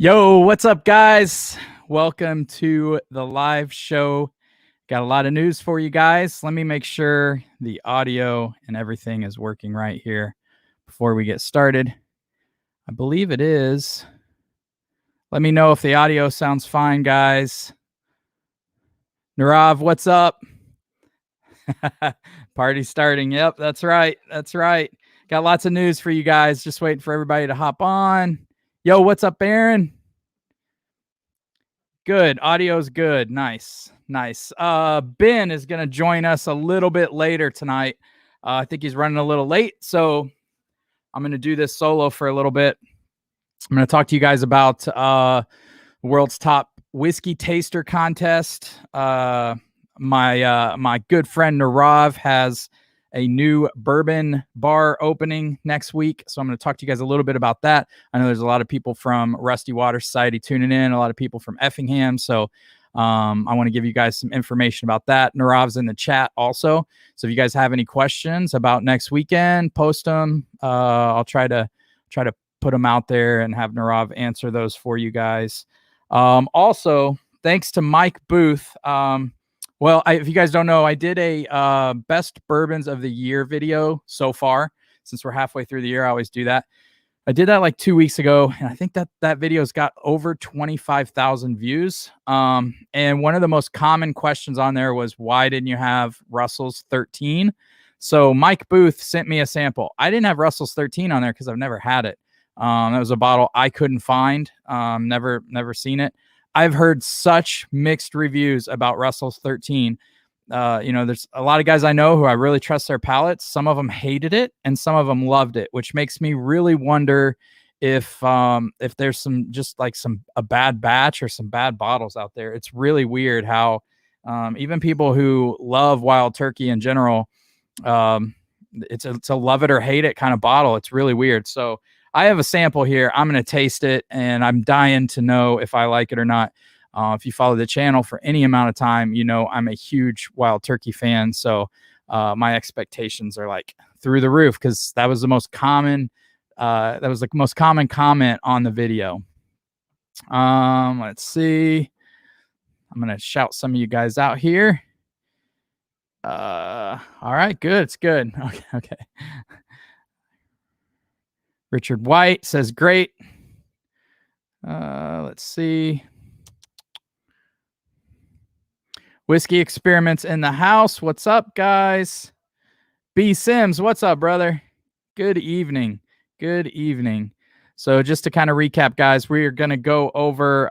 Yo, what's up, guys? Welcome to the live show. Got a lot of news for you guys. Let me make sure the audio and everything is working right here before we get started. I believe it is. Let me know if the audio sounds fine, guys. Narav, what's up? Party starting. Yep, that's right. That's right. Got lots of news for you guys. Just waiting for everybody to hop on. Yo, what's up, Aaron? Good. Audio's good. Nice. Nice. Ben is going to join us a little bit later tonight. I think he's running a little late, so I'm going to do this solo for a little bit. I'm going to talk to you guys about the world's top whiskey taster contest. My good friend Narav has a new bourbon bar opening next week. So I'm going to talk to you guys a little bit about that. I know there's a lot of people from Rusty Water Society tuning in, a lot of people from Effingham. So I want to give you guys some information about that. Narav's in the chat also. So if you guys have any questions about next weekend, post them. I'll try to put them out there and have Narav answer those for you guys. Also, thanks to Mike Booth. Well, if you guys don't know, I did a best bourbons of the year video so far. Since we're halfway through the year, I always do that. I did that like 2 weeks ago, and I think that video's got over 25,000 views. And one of the most common questions on there was, why didn't you have Russell's 13? So Mike Booth sent me a sample. I didn't have Russell's 13 on there because I've never had it. That was a bottle I couldn't find. Never seen it. I've heard such mixed reviews about Russell's 13. There's a lot of guys I know who I really trust their palates. Some of them hated it and some of them loved it, which makes me really wonder if there's a bad batch or some bad bottles out there. It's really weird how even people who love Wild Turkey in general, it's a love it or hate it kind of bottle. It's really weird. So I have a sample here. I'm going to taste it, and I'm dying to know if I like it or not. If you follow the channel for any amount of time, you know I'm a huge Wild Turkey fan. So my expectations are like through the roof because that was the most common. That was the most common comment on the video. Let's see. I'm going to shout some of you guys out here. All right, good. It's good. Okay. Richard White says, great. Let's see. Whiskey Experiments in the house. What's up, guys? B. Sims, what's up, brother? Good evening. Good evening. So just to kind of recap, guys, we are going to go over,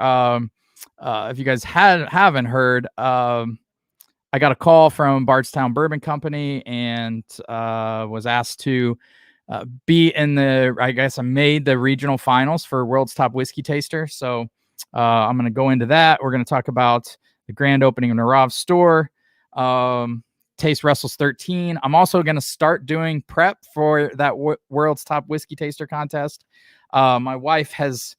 if you guys haven't heard, I got a call from Bardstown Bourbon Company and was asked to be in I made the regional finals for World's Top Whiskey Taster. So I'm going to go into that. We're going to talk about the grand opening of Narav's store, taste Russell's 13. I'm also going to start doing prep for that World's Top Whiskey Taster contest. My wife has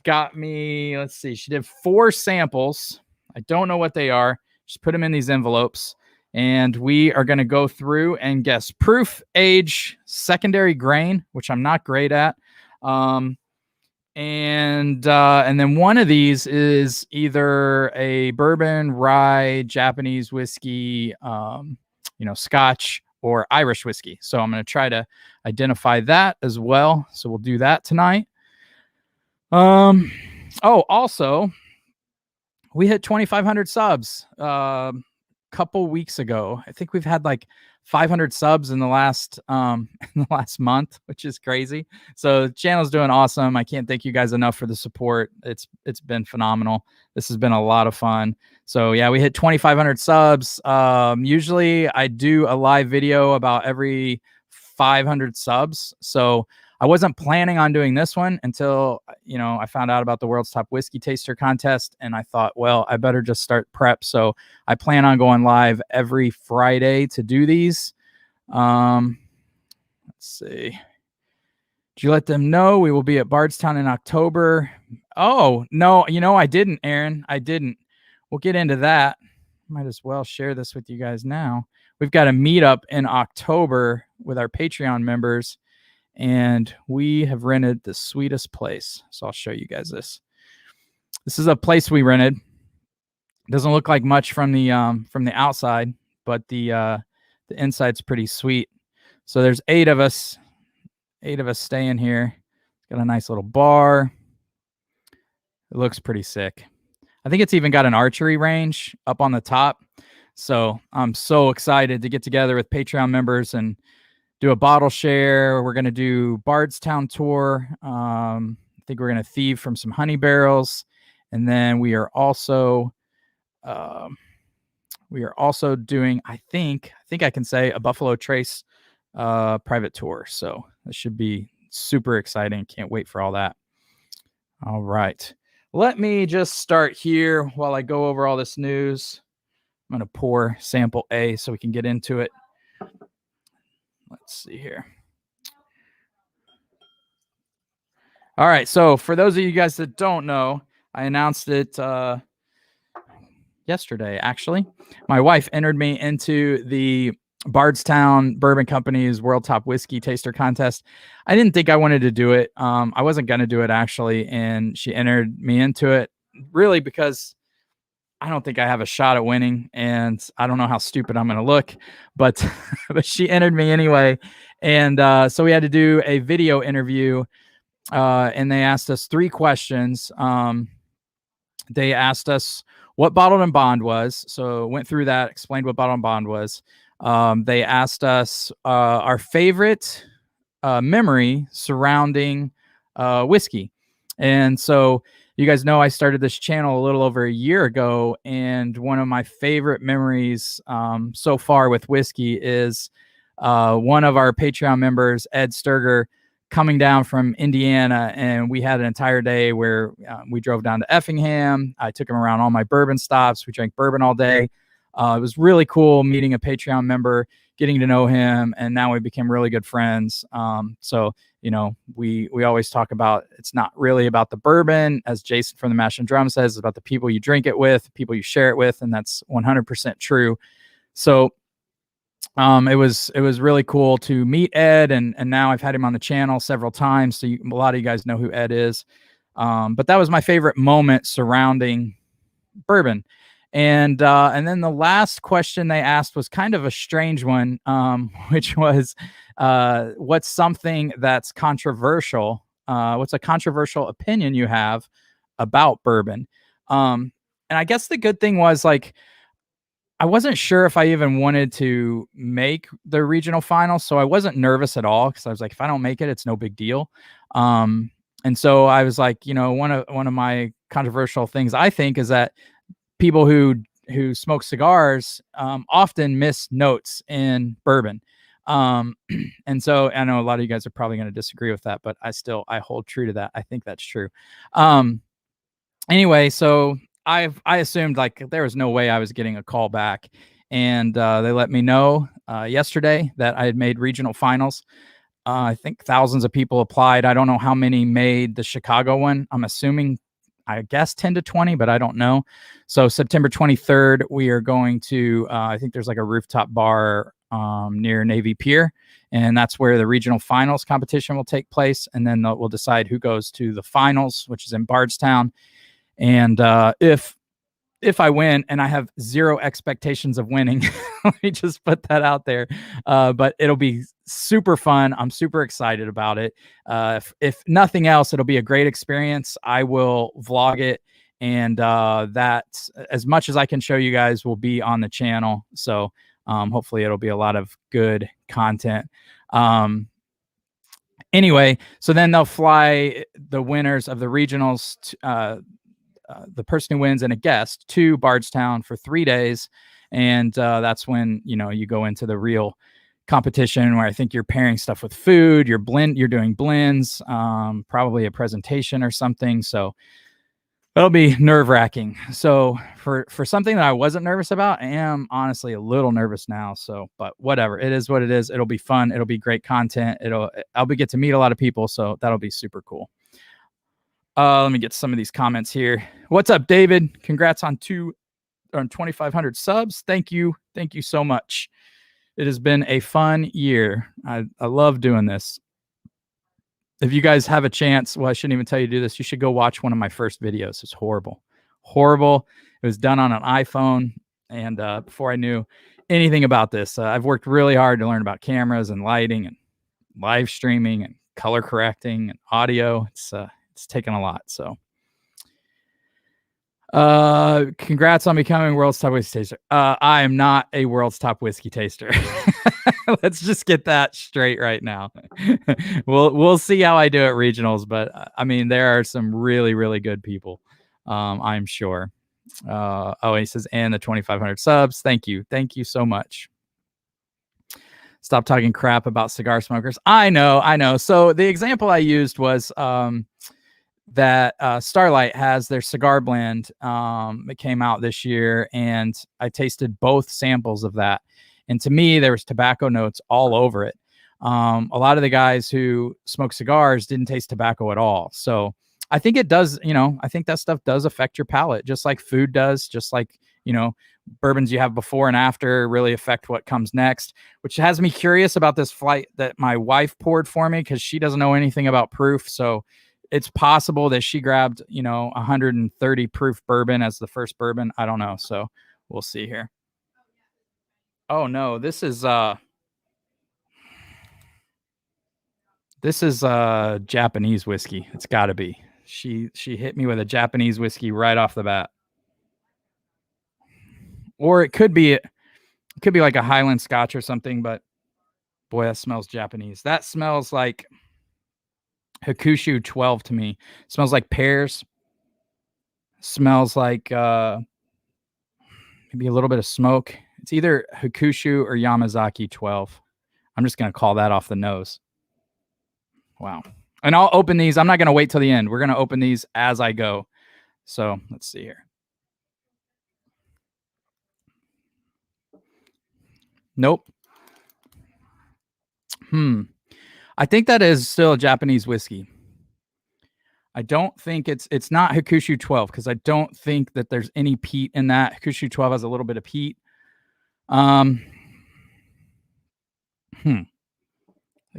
got me, let's see, she did 4 samples. I don't know what they are. Just put them in these envelopes. And we are going to go through and guess proof, age, secondary grain, which I'm not great at. And then one of these is either a bourbon, rye, Japanese whiskey, Scotch, or Irish whiskey. So I'm going to try to identify that as well. So we'll do that tonight. Also, we hit 2,500 subs. Couple weeks ago. I think we've had like 500 subs in the last month, which is crazy. So the channel's doing awesome. I can't thank you guys enough for the support. It's been phenomenal. This has been a lot of fun. So yeah, we hit 2,500 subs. Usually I do a live video about every 500 subs. So I wasn't planning on doing this one until, I found out about the World's Top Whiskey Taster contest, and I thought, well, I better just start prep. So I plan on going live every Friday to do these. Let's see. Did you let them know we will be at Bardstown in October? Oh, no, I didn't, Aaron. I didn't. We'll get into that. Might as well share this with you guys now. We've got a meetup in October with our Patreon members, and we have rented the sweetest place. So I'll show you guys this. This is a place we rented. Doesn't look like much from the outside, but the inside's pretty sweet. So there's 8 of us. 8 of us staying here. It's got a nice little bar. It looks pretty sick. I think it's even got an archery range up on the top. So I'm so excited to get together with Patreon members and do a bottle share. We're going to do Bardstown tour. I think we're going to thieve from some honey barrels. And then we are also doing, I think I can say, a Buffalo Trace private tour. So this should be super exciting. Can't wait for all that. All right. Let me just start here while I go over all this news. I'm going to pour sample A so we can get into it. Let's see here. All right. So for those of you guys that don't know, I announced it yesterday, actually. My wife entered me into the Bardstown Bourbon Company's World Top Whiskey Taster Contest. I didn't think I wanted to do it. I wasn't going to do it, actually. And she entered me into it really because I don't think I have a shot at winning. And I don't know how stupid I'm going to look. But, but she entered me anyway. And so we had to do a video interview. And they asked us 3 questions. They asked us what Bottled and Bond was. So went through that, explained what Bottled and Bond was. They asked us our favorite memory surrounding whiskey. And so you guys know I started this channel a little over a year ago. And one of my favorite memories so far with whiskey is one of our Patreon members, Ed Sturger, coming down from Indiana, and we had an entire day where we drove down to Effingham. I took him around all my bourbon stops. We drank bourbon all day. It was really cool meeting a Patreon member, getting to know him, and now we became really good friends. So, you know, we always talk about it's not really about the bourbon, as Jason from the Mash and Drum says, it's about the people you drink it with, people you share it with, and that's 100% true. So it was really cool to meet Ed, and now I've had him on the channel several times, so a lot of you guys know who Ed is. But that was my favorite moment surrounding bourbon. And then the last question they asked was kind of a strange one, which was, what's something that's controversial? What's a controversial opinion you have about bourbon? And I guess the good thing was, like, I wasn't sure if I even wanted to make the regional finals, so I wasn't nervous at all, because I was like, if I don't make it, it's no big deal. And so I was like, you know, one of my controversial things I think is that people who smoke cigars often miss notes in bourbon. And so I know a lot of you guys are probably going to disagree with that, but I hold true to that. I think that's true. Anyway, so I assumed like there was no way I was getting a call back, and they let me know yesterday that I had made regional finals. I think thousands of people applied. I don't know how many made the Chicago one. I'm assuming, I guess 10 to 20, but I don't know. So September 23rd, we are going to, I think there's like a rooftop bar near Navy Pier, and that's where the regional finals competition will take place. And then we'll decide who goes to the finals, which is in Bardstown. And if I win, and I have zero expectations of winning, let me just put that out there. But it'll be super fun. I'm super excited about it. If nothing else, it'll be a great experience. I will vlog it, and that, as much as I can show you guys, will be on the channel. So hopefully it'll be a lot of good content. Anyway, so then they'll fly the winners of the regionals the person who wins and a guest to Bardstown for 3 days. And that's when, you know, you go into the real competition, where I think you're pairing stuff with food, you're doing blends, probably a presentation or something. So that'll be nerve-wracking. So for something that I wasn't nervous about, I am honestly a little nervous now. So, but whatever, it is what it is. It'll be fun. It'll be great content. I'll get to meet a lot of people. So that'll be super cool. Let me get some of these comments here. What's up, David? Congrats on 2,500 subs. Thank you. Thank you so much. It has been a fun year. I love doing this. if you guys have a chance, well, I shouldn't even tell you to do this. You should go watch one of my first videos. It's horrible. It was done on an iPhone. And before I knew anything about this, I've worked really hard to learn about cameras and lighting and live streaming and color correcting and audio. It's taken a lot. So congrats on becoming world's top whiskey taster. I am not a world's top whiskey taster. Let's just get that straight right now. We'll see how I do at regionals, but I mean, there are some really, really good people. I'm sure. He says, and the 2,500 subs. Thank you so much. Stop talking crap about cigar smokers. I know. So the example I used was that Starlight has their cigar blend that came out this year, and I tasted both samples of that. And to me, there was tobacco notes all over it. A lot of the guys who smoke cigars didn't taste tobacco at all. So I think it does, I think that stuff does affect your palate, just like food does, just like, bourbons you have before and after really affect what comes next, which has me curious about this flight that my wife poured for me because she doesn't know anything about proof. So it's possible that she grabbed, 130 proof bourbon as the first bourbon. I don't know. So we'll see here. Oh no, this is Japanese whiskey. It's got to be. She hit me with a Japanese whiskey right off the bat. Or it could be like a Highland Scotch or something, but boy, that smells Japanese. That smells like Hakushu 12 to me. It smells like pears. Smells like maybe a little bit of smoke. It's either Hakushu or Yamazaki 12. I'm just going to call that off the nose. Wow. And I'll open these. I'm not going to wait till the end. We're going to open these as I go. So let's see here. Nope. I think that is still a Japanese whiskey. I don't think it's not Hakushu 12 because I don't think that there's any peat in that. Hakushu 12 has a little bit of peat. It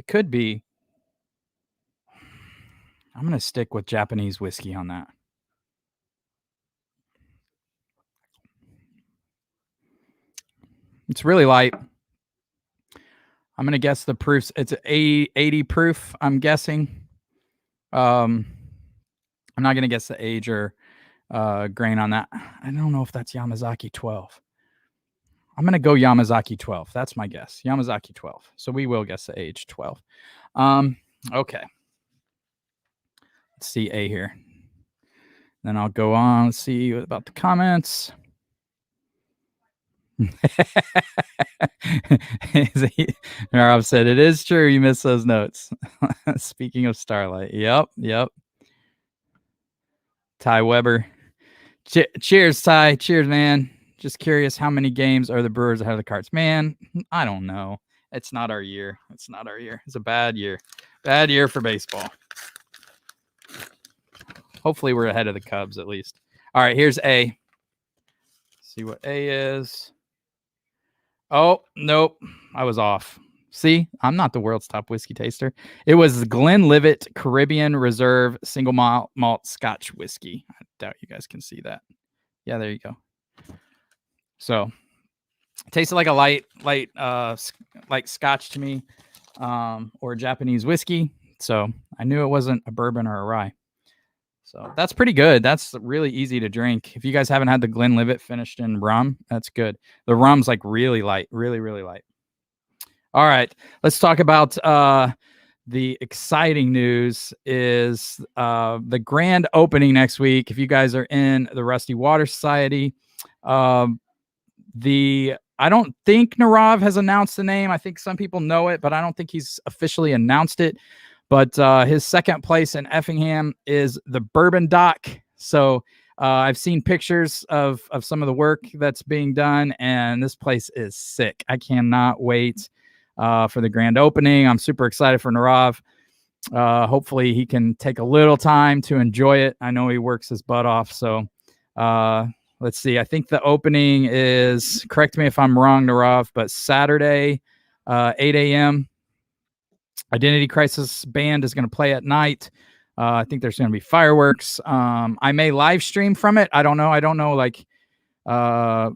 could be. I'm going to stick with Japanese whiskey on that. It's really light. I'm going to guess the proofs. It's 80 proof, I'm guessing. I'm not going to guess the age or grain on that. I don't know if that's Yamazaki 12. I'm going to go Yamazaki 12. That's my guess. Yamazaki 12. So we will guess the age 12. Okay. Let's see A here. Then I'll go on. Let's see about the comments. Rob said, it is true. You missed those notes. Speaking of Starlight. Yep. Ty Weber. Cheers, Ty. Cheers, man. Just curious, how many games are the Brewers ahead of the Cards? Man, I don't know. It's not our year. It's a bad year. Bad year for baseball. Hopefully we're ahead of the Cubs at least. All right, here's A. Let's see what A is. Oh, nope. I was off. See, I'm not the world's top whiskey taster. It was Glenlivet Caribbean Reserve Single Malt Scotch Whiskey. I doubt you guys can see that. Yeah, there you go. So, it tasted like a light Scotch to me, or Japanese whiskey. So I knew it wasn't a bourbon or a rye. So that's pretty good. That's really easy to drink. If you guys haven't had the Glenlivet finished in rum, that's good. The rum's like really light, really, really light. All right, let's talk about the exciting news is the grand opening next week. If you guys are in the Rusty Water Society, I don't think Narav has announced the name. I think some people know it, but I don't think he's officially announced it. But his second place in Effingham is the Bourbon Dock. So I've seen pictures of some of the work that's being done, and this place is sick. I cannot wait for the grand opening. I'm super excited for Narav. Hopefully he can take a little time to enjoy it. I know he works his butt off. So let's see. I think the opening is, correct me if I'm wrong, Narav, but Saturday, 8 a.m. Identity Crisis band is going to play at night. I think there's going to be fireworks. I may live stream from it. I don't know like how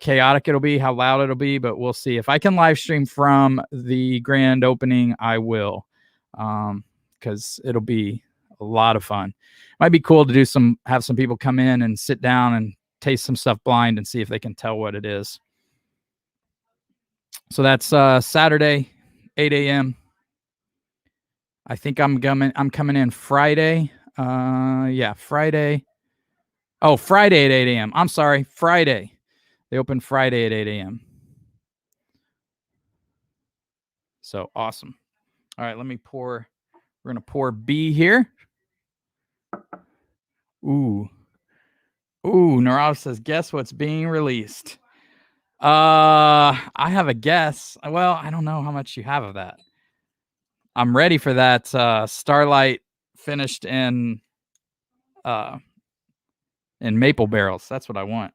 chaotic it'll be, how loud it'll be, but we'll see. If I can live stream from the grand opening, I will, because it'll be a lot of fun. Might be cool to have some people come in and sit down and taste some stuff blind and see if they can tell what it is. So that's Saturday, 8 a.m. I think I'm coming in Friday. Yeah, Friday. Oh, Friday at 8 a.m. I'm sorry, Friday. They open Friday at 8 a.m. So awesome. All right, let me pour. We're going to pour B here. Ooh. Narav says, guess what's being released? I have a guess. Well, I don't know how much you have of that. I'm ready for that Starlight finished in maple barrels. That's what I want.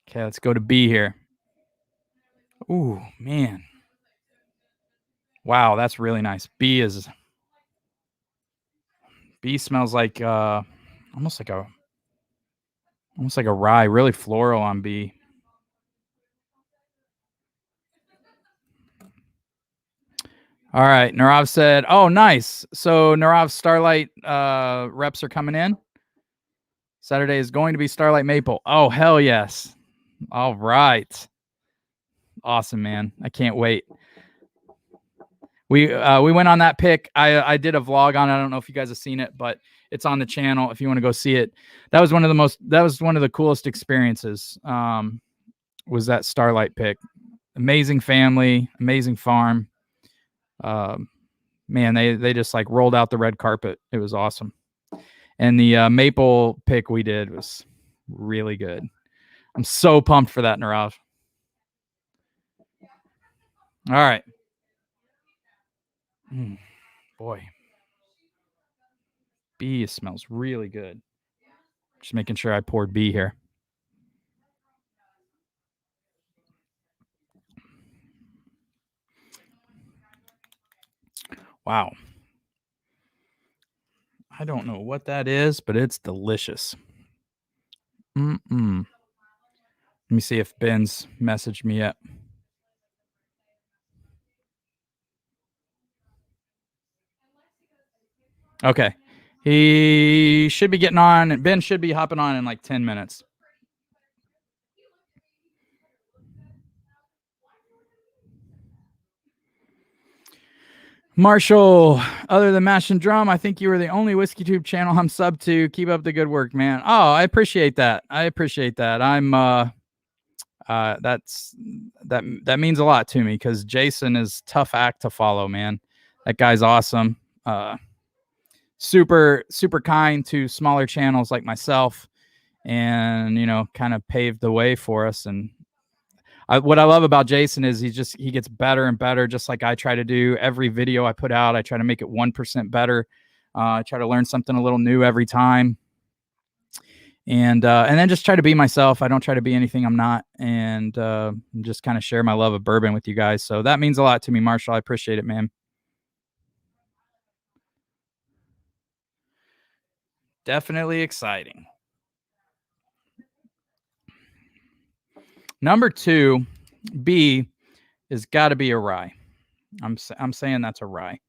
Okay, let's go to B here. Ooh, man. Wow, that's really nice. B smells like almost like a rye, really floral on B. All right, Narav said, oh, nice. So Narav's Starlight reps are coming in. Saturday is going to be Starlight Maple. Oh, hell yes. All right. Awesome, man. I can't wait. We went on that pick. I did a vlog on it. I don't know if you guys have seen it, but it's on the channel if you want to go see it. That was one of the coolest experiences. Was that Starlight pick. Amazing family, amazing farm. Man, they just like rolled out the red carpet. It was awesome. And the maple pick we did was really good. I'm so pumped for that, Narav. All right. Boy. B smells really good. Just making sure I poured B here. Wow. I don't know what that is, but it's delicious. Let me see if Ben's messaged me yet. Okay. He should be getting on. Ben should be hopping on in like 10 minutes. Marshall, other than Mash and Drum, I think you were the only whiskey tube channel I'm sub to. Keep up the good work, man. Oh, I appreciate that. I'm that means a lot to me because Jason is tough act to follow, man. That guy's awesome. Super kind to smaller channels like myself, and kind of paved the way for us. And what I love about Jason is he gets better and better, just like I try to do. Every video I put out, I try to make it 1% better. I try to learn something a little new every time, and then just try to be myself. I don't try to be anything I'm not, and just kind of share my love of bourbon with you guys. So that means a lot to me, Marshall. I appreciate it, man. Definitely exciting. Number 2, B, is got to be a rye. I'm saying that's a rye.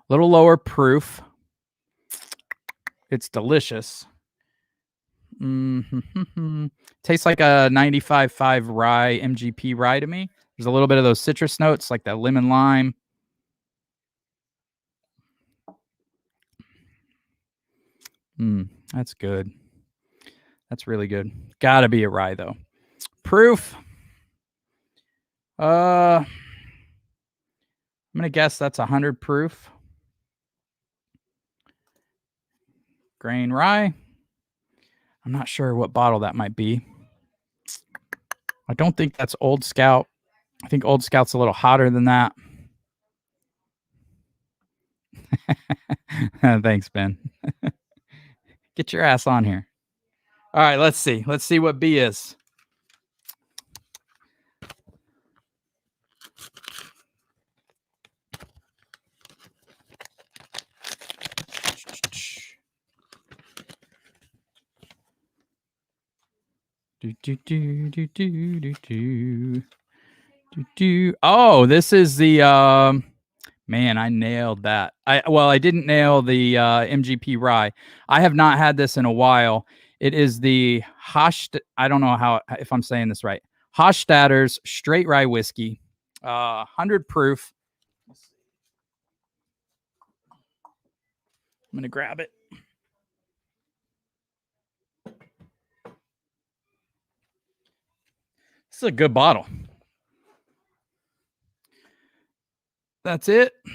Little lower proof. It's delicious. Tastes like a 95.5 rye, MGP rye to me. There's a little bit of those citrus notes, like that lemon lime. That's good. That's really good. Gotta be a rye though. Proof. I'm gonna guess that's 100 proof. Grain rye. I'm not sure what bottle that might be. I don't think that's Old Scout. I think Old Scout's a little hotter than that. Thanks, Ben. Get your ass on here. All right, let's see. Let's see what B is. Oh, this is the man, I nailed that. I didn't nail the MGP rye. I have not had this in a while. It is the I don't know if I'm saying this right. Hofstadter's straight rye whiskey, 100 proof. I'm gonna grab it. This is a good bottle. That's it. I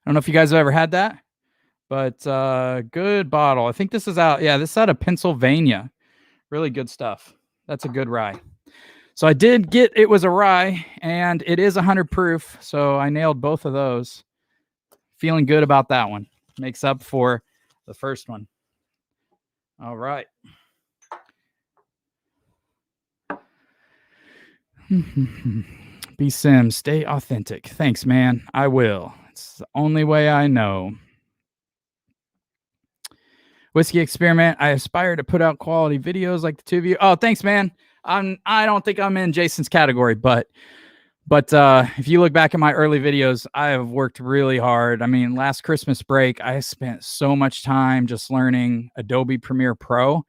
don't know if you guys have ever had that, but good bottle. I think this is out. Yeah, this is out of Pennsylvania. Really good stuff. That's a good rye. So I did get it was a rye, and it is 100 proof. So I nailed both of those. Feeling good about that one. Makes up for the first one. All right. B Sims, stay authentic. Thanks, man. I will. It's the only way I know. Whiskey Experiment. I aspire to put out quality videos like the two of you. Oh, thanks, man. I don't think I'm in Jason's category, but if you look back at my early videos, I have worked really hard. I mean, last Christmas break, I spent so much time just learning Adobe Premiere Pro.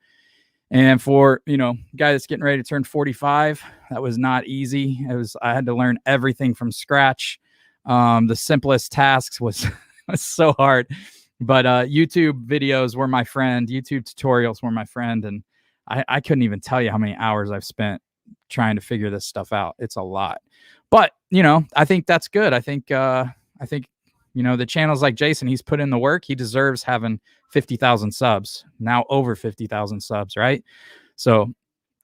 And for, a guy that's getting ready to turn 45, that was not easy. I had to learn everything from scratch. The simplest tasks was so hard. But YouTube videos were my friend. YouTube tutorials were my friend. And I couldn't even tell you how many hours I've spent trying to figure this stuff out. It's a lot. But, I think that's good. I think, the channels like Jason, he's put in the work. He deserves having 50,000 subs, now over 50,000 subs, right? So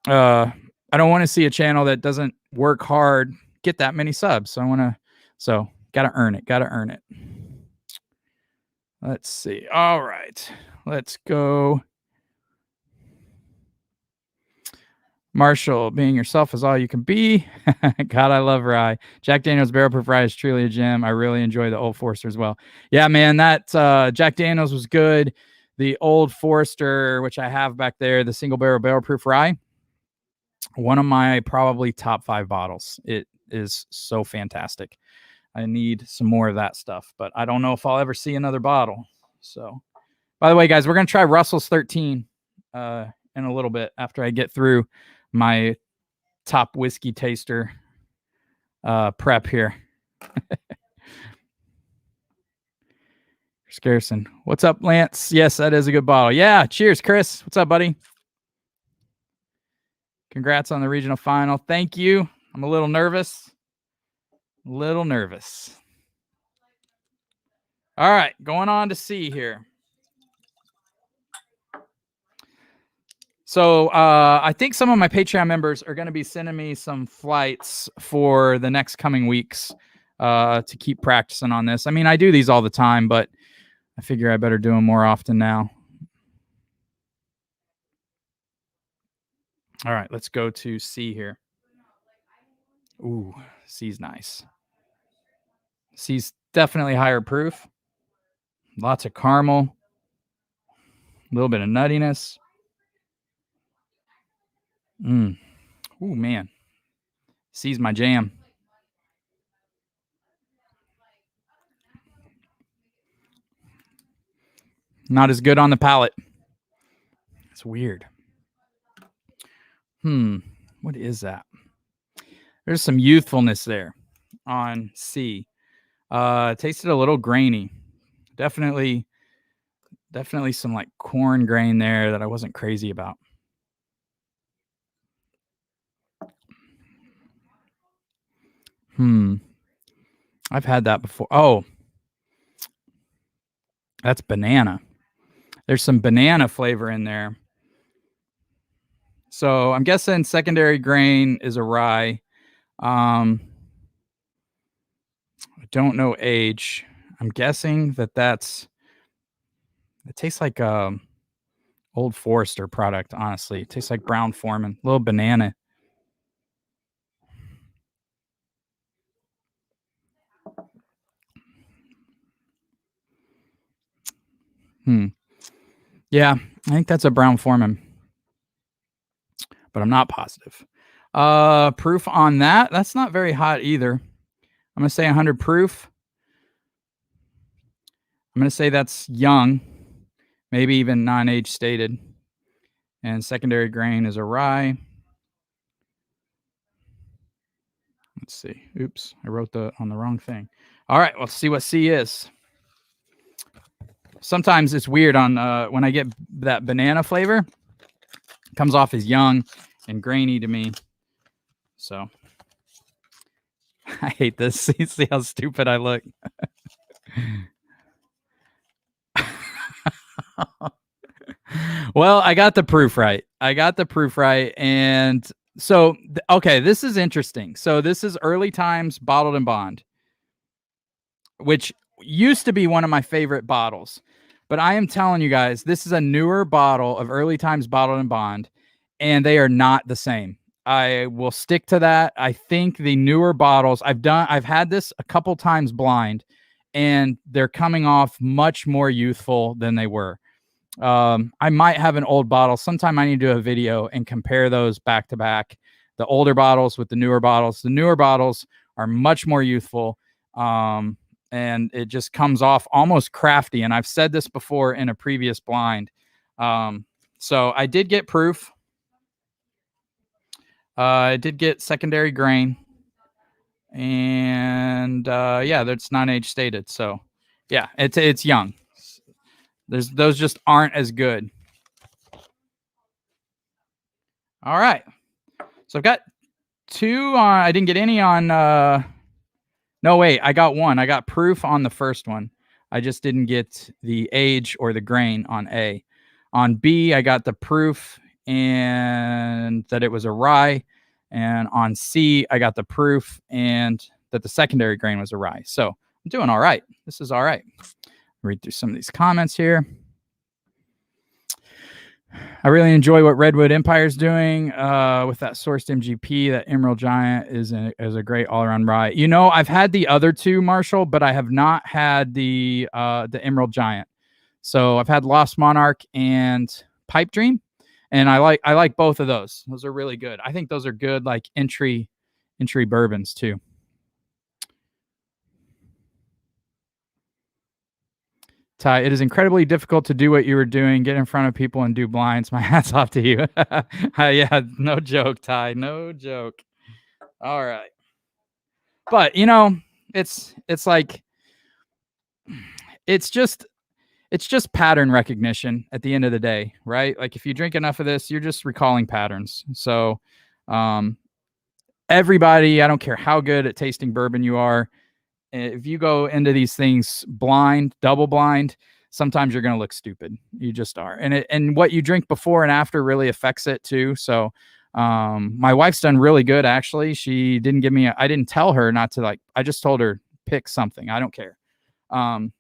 I don't want to see a channel that doesn't work hard get that many subs. So got to earn it. Let's see. All right, let's go. Marshall, being yourself is all you can be. God, I love rye. Jack Daniel's Barrel Proof Rye is truly a gem. I really enjoy the Old Forester as well. Yeah, man, that Jack Daniel's was good. The Old Forester, which I have back there, the Single Barrel Proof Rye, one of my probably top 5 bottles. It is so fantastic. I need some more of that stuff, but I don't know if I'll ever see another bottle. So, by the way, guys, we're going to try Russell's 13 in a little bit after I get through my top whiskey taster prep here. Scarson. What's up, Lance? Yes, that is a good bottle. Yeah, cheers, Chris. What's up, buddy? Congrats on the regional final. Thank you. I'm a little nervous. All right, going on to C here. So I think some of my Patreon members are going to be sending me some flights for the next coming weeks to keep practicing on this. I mean, I do these all the time, but I figure I better do them more often now. All right, let's go to C here. Ooh, C's nice. C's definitely higher proof. Lots of caramel. A little bit of nuttiness. Ooh, man. C's my jam. Not as good on the palate. It's weird. What is that? There's some youthfulness there on C. Tasted a little grainy. Definitely some like corn grain there that I wasn't crazy about. I've had that before. Oh, that's banana. There's some banana flavor in there. So I'm guessing secondary grain is a rye. I don't know age. I'm guessing it tastes like Old Forester product, honestly. It tastes like Brown Foreman, a little banana. Yeah, I think that's a Brown Foreman. but I'm not positive. Proof on that, that's not very hot either. I'm going to say 100 proof. I'm going to say that's young, maybe even non-age stated. And secondary grain is a rye. Let's see. Oops, I wrote on the wrong thing. All right, let's see what C is. Sometimes it's weird on when I get that banana flavor. It comes off as young and grainy to me. So I hate this. See how stupid I look. Well, I got the proof right. And so, okay, this is interesting. So this is Early Times Bottled and Bond, which used to be one of my favorite bottles. But I am telling you guys, this is a newer bottle of Early Times Bottled and Bond, and they are not the same. I will stick to that. I think the newer bottles, I've had this a couple times blind, and they're coming off much more youthful than they were. I might have an old bottle. Sometime I need to do a video and compare those back to back. The older bottles with the newer bottles. The newer bottles are much more youthful. And it just comes off almost crafty. And I've said this before in a previous blind. So I did get proof. I did get secondary grain. And yeah, that's non-age stated. So yeah, it's young. Those just aren't as good. All right. So I've got 2 on. I didn't get any on. No, wait. I got 1. I got proof on the first one. I just didn't get the age or the grain on A. On B, I got the proof and that it was a rye. And on C, I got the proof and that the secondary grain was a rye. So I'm doing all right. This is all right. Read through some of these comments here. I really enjoy what Redwood Empire is doing with that sourced MGP. That Emerald Giant is a great all-around rye. You know, I've had the other 2, Marshall, but I have not had the Emerald Giant. So I've had Lost Monarch and Pipe Dream, and I like both of those. Those are really good. I think those are good, like entry bourbons too. Ty, it is incredibly difficult to do what you were doing, get in front of people and do blinds. My hat's off to you. Yeah, no joke, Ty, no joke. All right. But, you know, it's like, it's just pattern recognition at the end of the day, right? Like if you drink enough of this, you're just recalling patterns. So everybody, I don't care how good at tasting bourbon you are, if you go into these things blind, double blind, sometimes you're going to look stupid. You just are. And what you drink before and after really affects it too. So my wife's done really good. Actually, she didn't give me, I didn't tell her not to, like, I just told her pick something. I don't care. And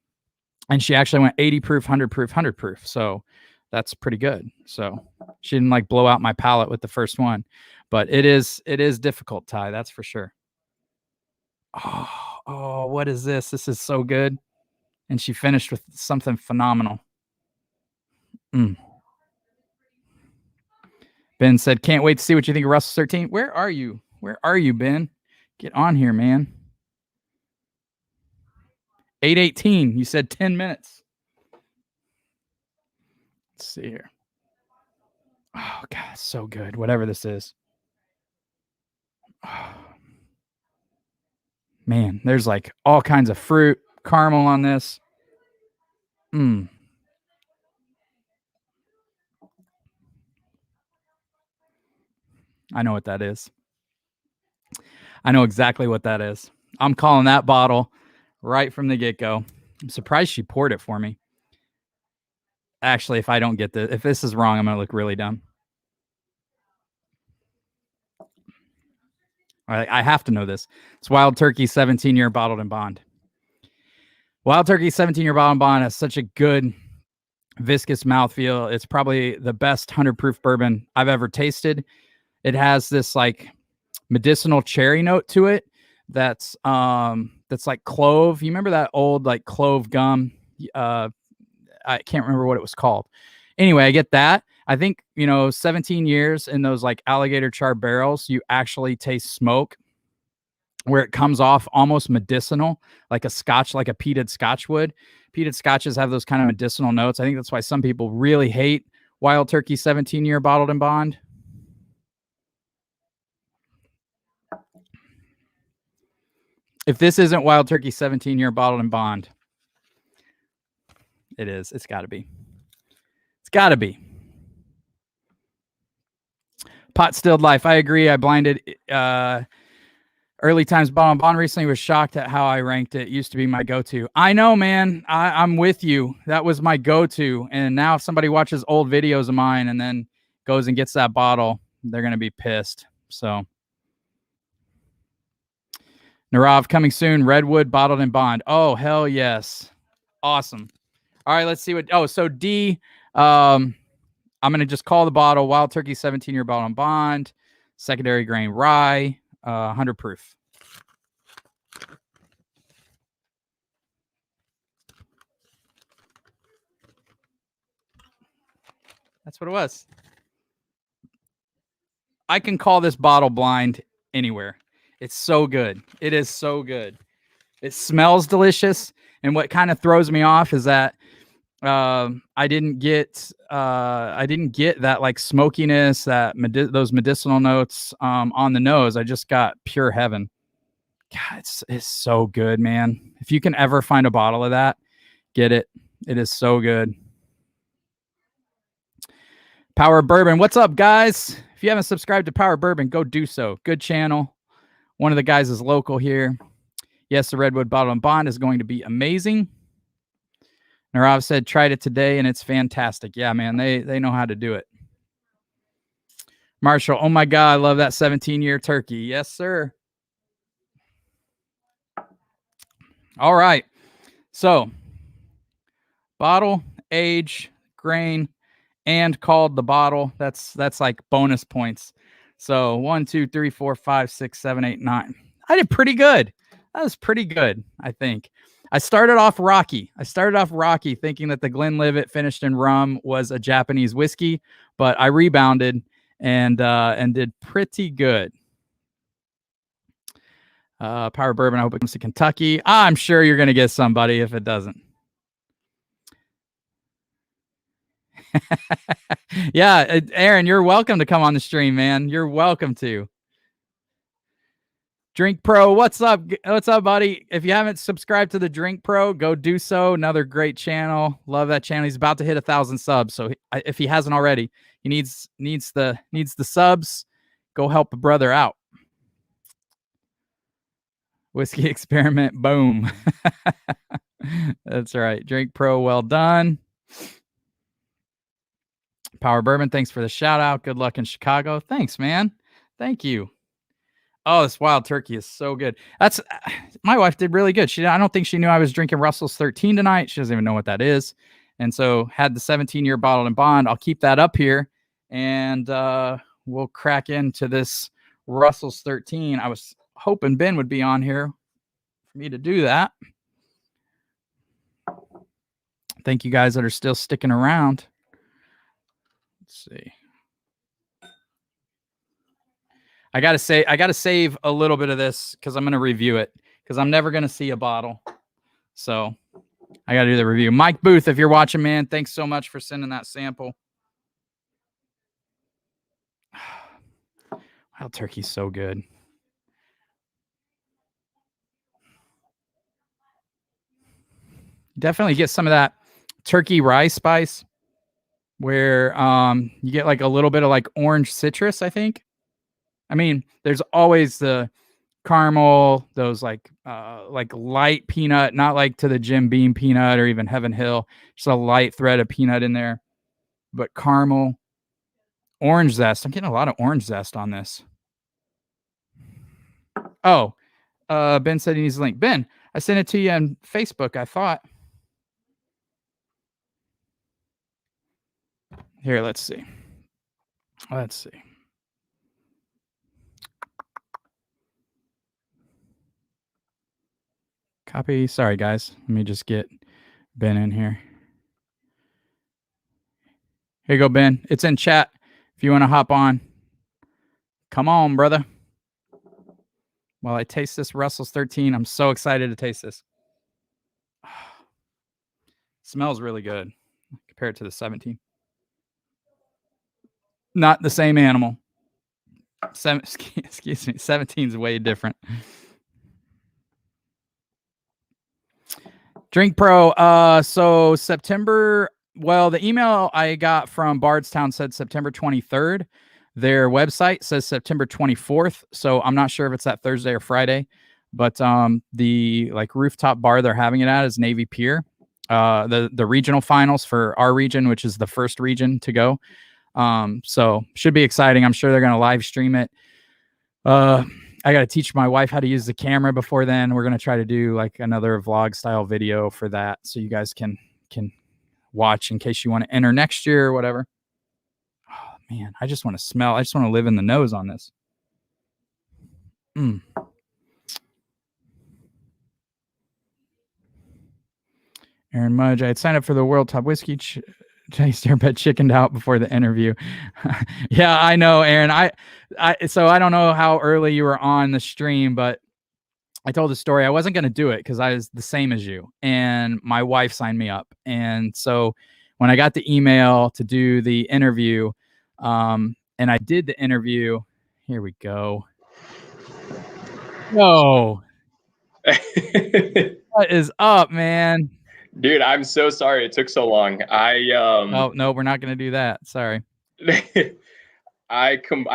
she actually went 80 proof, 100 proof, 100 proof. So that's pretty good. So she didn't like blow out my palate with the first one, but it is difficult, Ty. That's for sure. Oh, what is this? This is so good. And she finished with something phenomenal. Ben said, can't wait to see what you think of Russell 13. Where are you? Where are you, Ben? Get on here, man. 8:18. You said 10 minutes. Let's see here. Oh, God, so good. Whatever this is. Oh. Man, there's like all kinds of fruit, caramel on this. I know what that is. I know exactly what that is. I'm calling that bottle right from the get-go. I'm surprised she poured it for me. Actually, if I don't get this, if this is wrong, I'm going to look really dumb. All right, I have to know this. It's Wild Turkey 17-year bottled and bond. Wild Turkey 17-year bottled and bond has such a good viscous mouthfeel. It's probably the best 100 proof bourbon I've ever tasted. It has this like medicinal cherry note to it. That's like clove. You remember that old like clove gum? I can't remember what it was called. Anyway, I get that. I think, 17 years in those like alligator char barrels, you actually taste smoke where it comes off almost medicinal, like a scotch, like a peated scotch would. Peated scotches have those kind of medicinal notes. I think that's why some people really hate Wild Turkey 17-year bottled and bond. If this isn't Wild Turkey 17-year bottled and bond, it is. It's got to be. It's got to be. Pot Stilled Life. I agree. I blinded Early Times Bottled and Bond recently, was shocked at how I ranked it. Used to be my go-to. I know, man. I'm with you. That was my go-to. And now if somebody watches old videos of mine and then goes and gets that bottle, they're going to be pissed. So Narav coming soon. Redwood bottled and bond. Oh, hell yes. Awesome. All right, let's see what. Oh, so D. I'm going to just call the bottle Wild Turkey 17-year bottle and bond. Secondary grain rye. 100 proof. That's what it was. I can call this bottle blind anywhere. It's so good. It is so good. It smells delicious. And what kind of throws me off is that I didn't get that like smokiness, that those medicinal notes on the nose. I just got pure heaven. God, it's so good, man. If you can ever find a bottle of that, get it. It is so good. Power Bourbon. What's up, guys? If you haven't subscribed to Power Bourbon, go do so. Good channel. One of the guys is local here. Yes, the Redwood Bottle and Bond is going to be amazing. Narav said, tried it today, and it's fantastic. Yeah, man, they know how to do it. Marshall, oh my God, I love that 17-year turkey. Yes, sir. All right. So, bottle, age, grain, and called the bottle. That's like bonus points. So 1, 2, 3, 4, 5, 6, 7, 8, 9. I did pretty good. That was pretty good, I think. I started off rocky thinking that the Glenlivet finished in rum was a Japanese whiskey, but I rebounded and did pretty good. Power Bourbon, I hope it comes to Kentucky. I'm sure you're going to get somebody if it doesn't. Yeah, Aaron, you're welcome to come on the stream, man. You're welcome to. Drink Pro, what's up? What's up, buddy? If you haven't subscribed to the Drink Pro, go do so. Another great channel. Love that channel. He's about to hit 1,000 subs. So if he hasn't already, he needs the subs. Go help a brother out. Whiskey Experiment, boom. That's right. Drink Pro, well done. Power Bourbon, thanks for the shout out. Good luck in Chicago. Thanks, man. Thank you. Oh, this Wild Turkey is so good. That's my wife did really good. I don't think she knew I was drinking Russell's 13 tonight. She doesn't even know what that is. And so had the 17-year bottled and bond. I'll keep that up here and we'll crack into this Russell's 13. I was hoping Ben would be on here for me to do that. Thank you guys that are still sticking around. Let's see. I gotta save a little bit of this because I'm gonna review it because I'm never gonna see a bottle. So I gotta do the review. Mike Booth, if you're watching, man, thanks so much for sending that sample. Wild Turkey's so good. Definitely get some of that turkey rye spice where you get like a little bit of like orange citrus, I think. I mean, there's always the caramel, those like light peanut, not like to the Jim Beam peanut or even Heaven Hill, just a light thread of peanut in there, but caramel, orange zest. I'm getting a lot of orange zest on this. Oh, Ben said he needs a link. Ben, I sent it to you on Facebook, I thought. Here, let's see. Copy. Sorry, guys. Let me just get Ben in here. Here you go, Ben. It's in chat. If you want to hop on, come on, brother. While I taste this Russell's 13, I'm so excited to taste this. Smells really good compared to the 17. Not the same animal. Excuse me. 17 is way different. Drink Pro. So September. Well, the email I got from Bardstown said September 23rd. Their website says September 24th. So I'm not sure if it's that Thursday or Friday, but the like rooftop bar they're having it at is Navy Pier. The regional finals for our region, which is the first region to go. So should be exciting. I'm sure they're going to live stream it. I got to teach my wife how to use the camera before then. We're going to try to do like another vlog style video for that. So you guys can watch in case you want to enter next year or whatever. Oh man, I just want to smell. I just want to live in the nose on this. Aaron Mudge, I had signed up for the World Top Whiskey Taster, but chickened out before the interview. Yeah, I know, Aaron. So I don't know how early you were on the stream, but I told the story. I wasn't going to do it because I was the same as you, and my wife signed me up. And so when I got the email to do the interview, and I did the interview, here we go. Whoa. What is up, man? Dude, I'm so sorry it took so long. Oh no, we're not gonna do that. Sorry. I went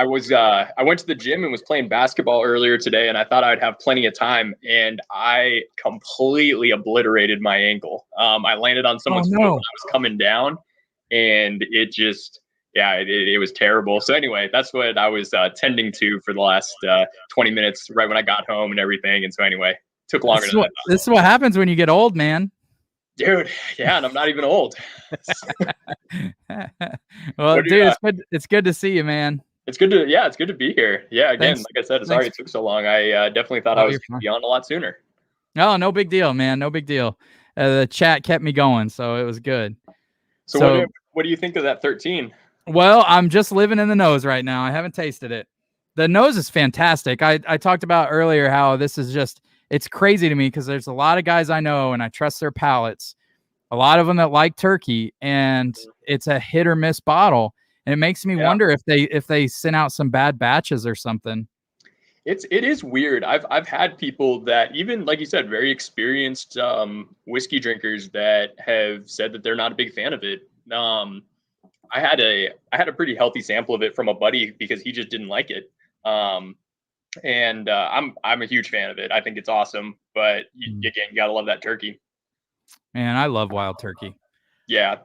to the gym and was playing basketball earlier today, and I thought I'd have plenty of time, and I completely obliterated my ankle. I landed on someone's foot when I was coming down, and it just it was terrible. So anyway, that's what I was tending to for the last 20 minutes right when I got home and everything. And so anyway, it took longer than I thought. This is what happens when you get old, man. Dude, yeah, and I'm not even old. Well, dude, it's good to see you, man. It's good to be here. Yeah, again, like I said, sorry it took so long. I definitely thought I was going to be on a lot sooner. No big deal, man. No big deal. The chat kept me going, so it was good. So what do you think of that 13? Well, I'm just living in the nose right now. I haven't tasted it. The nose is fantastic. I talked about earlier how this is just, it's crazy to me because there's a lot of guys I know and I trust their palates. A lot of them that like turkey, and it's a hit or miss bottle. And it makes me wonder if they sent out some bad batches or something. It is weird. I've had people that, even like you said, very experienced whiskey drinkers that have said that they're not a big fan of it. I had a pretty healthy sample of it from a buddy because he just didn't like it. And I'm a huge fan of it. I think it's awesome, but again, you gotta love that turkey. Man, I love wild turkey. Yeah.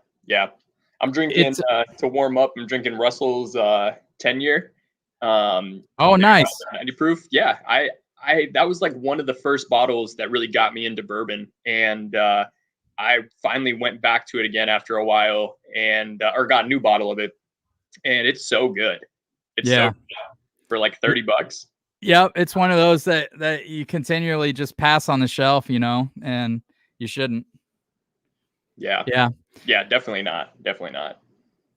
I'm drinking to warm up. I'm drinking Russell's 10-year. Oh, nice. 90 proof. Yeah, I that was like one of the first bottles that really got me into bourbon, and I finally went back to it again after a while, and or got a new bottle of it, and it's so good. It's so good for like $30. Yep, it's one of those that you continually just pass on the shelf, and you shouldn't. Yeah, definitely not.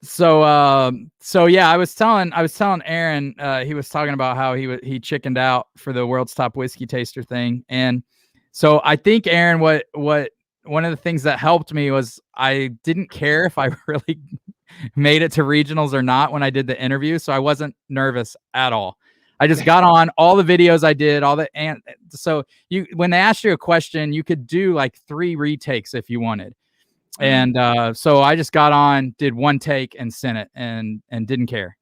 So yeah, I was telling Aaron, he was talking about how he chickened out for the World's Top Whiskey Taster thing, and so I think, Aaron, what one of the things that helped me was I didn't care if I really made it to regionals or not when I did the interview, so I wasn't nervous at all. I just got on all the videos I did, so when they asked you a question, you could do like 3 retakes if you wanted. And so I just got on, did 1 take and sent it and didn't care.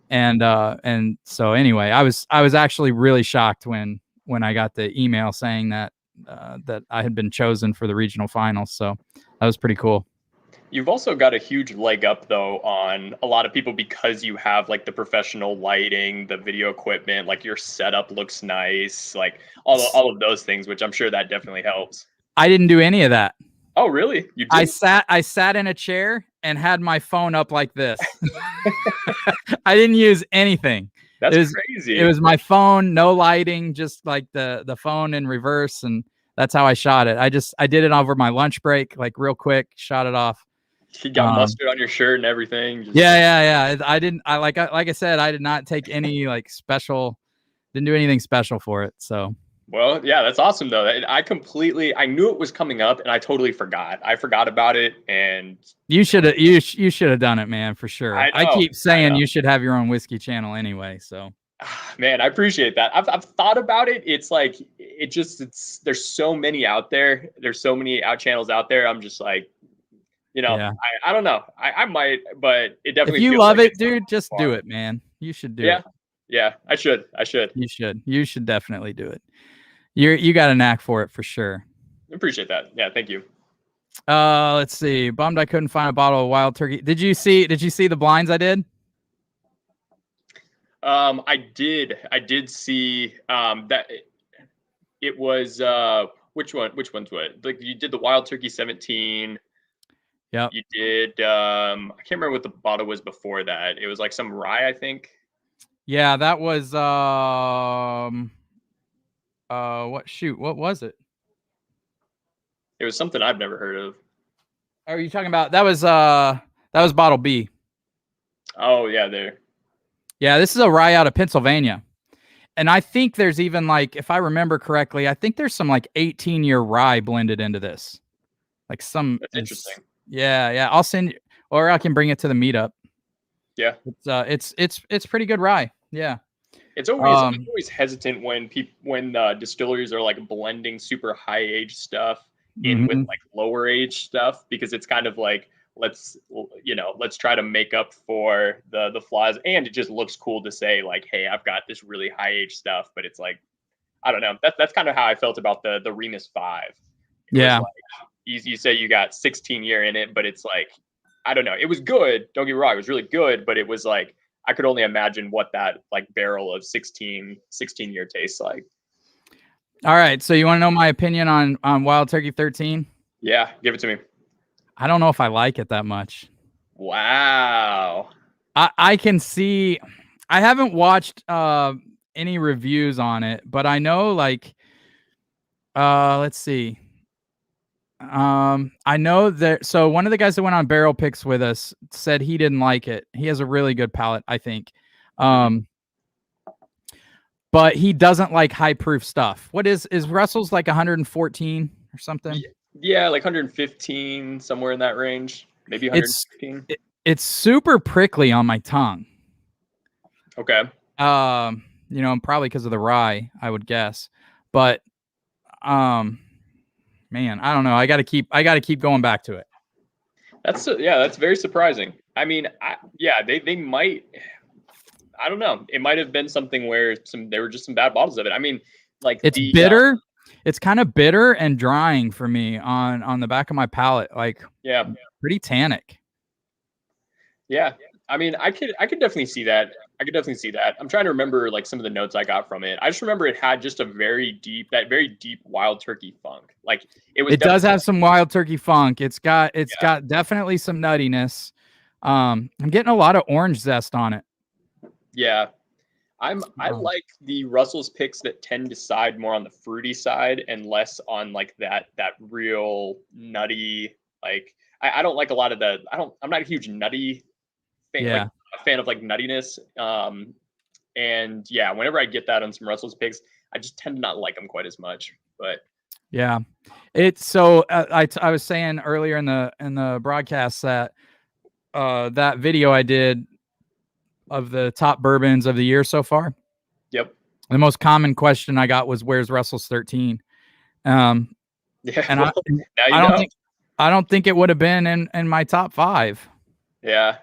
And so anyway, I was actually really shocked when I got the email saying that I had been chosen for the regional finals. So that was pretty cool. You've also got a huge leg up though on a lot of people because you have like the professional lighting, the video equipment, like your setup looks nice, like all of those things, which I'm sure that definitely helps. I didn't do any of that. Oh, really? You did? I sat in a chair and had my phone up like this. I didn't use anything. That's crazy. It was my phone, no lighting, just like the phone in reverse, and that's how I shot it. I did it over my lunch break, like real quick, shot it off. You got mustard on your shirt and everything. Yeah. I didn't. Like I said, I did not take any like special. Didn't do anything special for it. So. Well, yeah, that's awesome though. I knew it was coming up, and I totally forgot. I forgot about it, and you should have done it, man, for sure. I keep saying you should have your own whiskey channel anyway. So. Man, I appreciate that. I've thought about it. It's like there's so many out there. There's so many channels out there. I'm just like, I don't know. I might, but it definitely. If you love it, dude, just do it, man. You should do it. Yeah, I should. You should definitely do it. You got a knack for it for sure. I appreciate that. Yeah, thank you. Let's see. Bummed I couldn't find a bottle of Wild Turkey. Did you see the blinds I did? I did see that it was which one's what? Like you did the Wild Turkey 17. Yeah. You did I can't remember what the bottle was before that. It was like some rye, I think. Yeah, that was what was it? It was something I've never heard of. Are you talking about that was bottle B? Oh yeah, there. Yeah, this is a rye out of Pennsylvania. And I think there's even like, if I remember correctly, I think there's some like 18-year rye blended into this. Like some That's interesting. Yeah. I'll send you, or I can bring it to the meetup. Yeah. It's pretty good rye. Yeah. It's always I'm always hesitant when distilleries are like blending super high age stuff in with like lower age stuff, because it's kind of like let's try to make up for the flaws, and it just looks cool to say like, hey, I've got this really high age stuff, but it's like, I don't know. That's kind of how I felt about the Remus 5. Yeah. Like, you say you got 16-year in it, but it's like, I don't know. It was good. Don't get me wrong. It was really good, but it was like, I could only imagine what that like barrel of 16-year tastes like. All right. So you want to know my opinion on Wild Turkey 13? Yeah. Give it to me. I don't know if I like it that much. Wow. I can see, I haven't watched any reviews on it, but I know like, let's see. I know that, so one of the guys that went on Barrel Picks with us said he didn't like it. He has a really good palate, I think. But he doesn't like high proof stuff. What is Russell's like 114 or something? Yeah, like 115, somewhere in that range. Maybe 115. It's super prickly on my tongue. Okay. Probably because of the rye, I would guess. But man, I don't know. I got to keep going back to it. That's very surprising. I mean, they might. I don't know. It might have been something where there were just some bad bottles of it. I mean, like it's bitter. It's kind of bitter and drying for me on the back of my palate. Like, pretty tannic. Yeah. I mean, I could definitely see that. I'm trying to remember like some of the notes I got from it. I just remember it had just a very deep Wild Turkey funk. Like it does have some Wild Turkey funk. It's got definitely some nuttiness. I'm getting a lot of orange zest on it. Yeah. I like the Russell's picks that tend to side more on the fruity side and less on like that real nutty. Like I don't like a lot of I'm not a huge nutty fan. Yeah. Like, a fan of like nuttiness. And yeah, whenever I get that on some Russell's picks, I just tend to not like them quite as much. But yeah, it's so I was saying earlier in the broadcast that that video I did of the top bourbons of the year so far. Yep. The most common question I got was, "Where's Russell's 13?" And I don't think it would have been in my top 5. Yeah.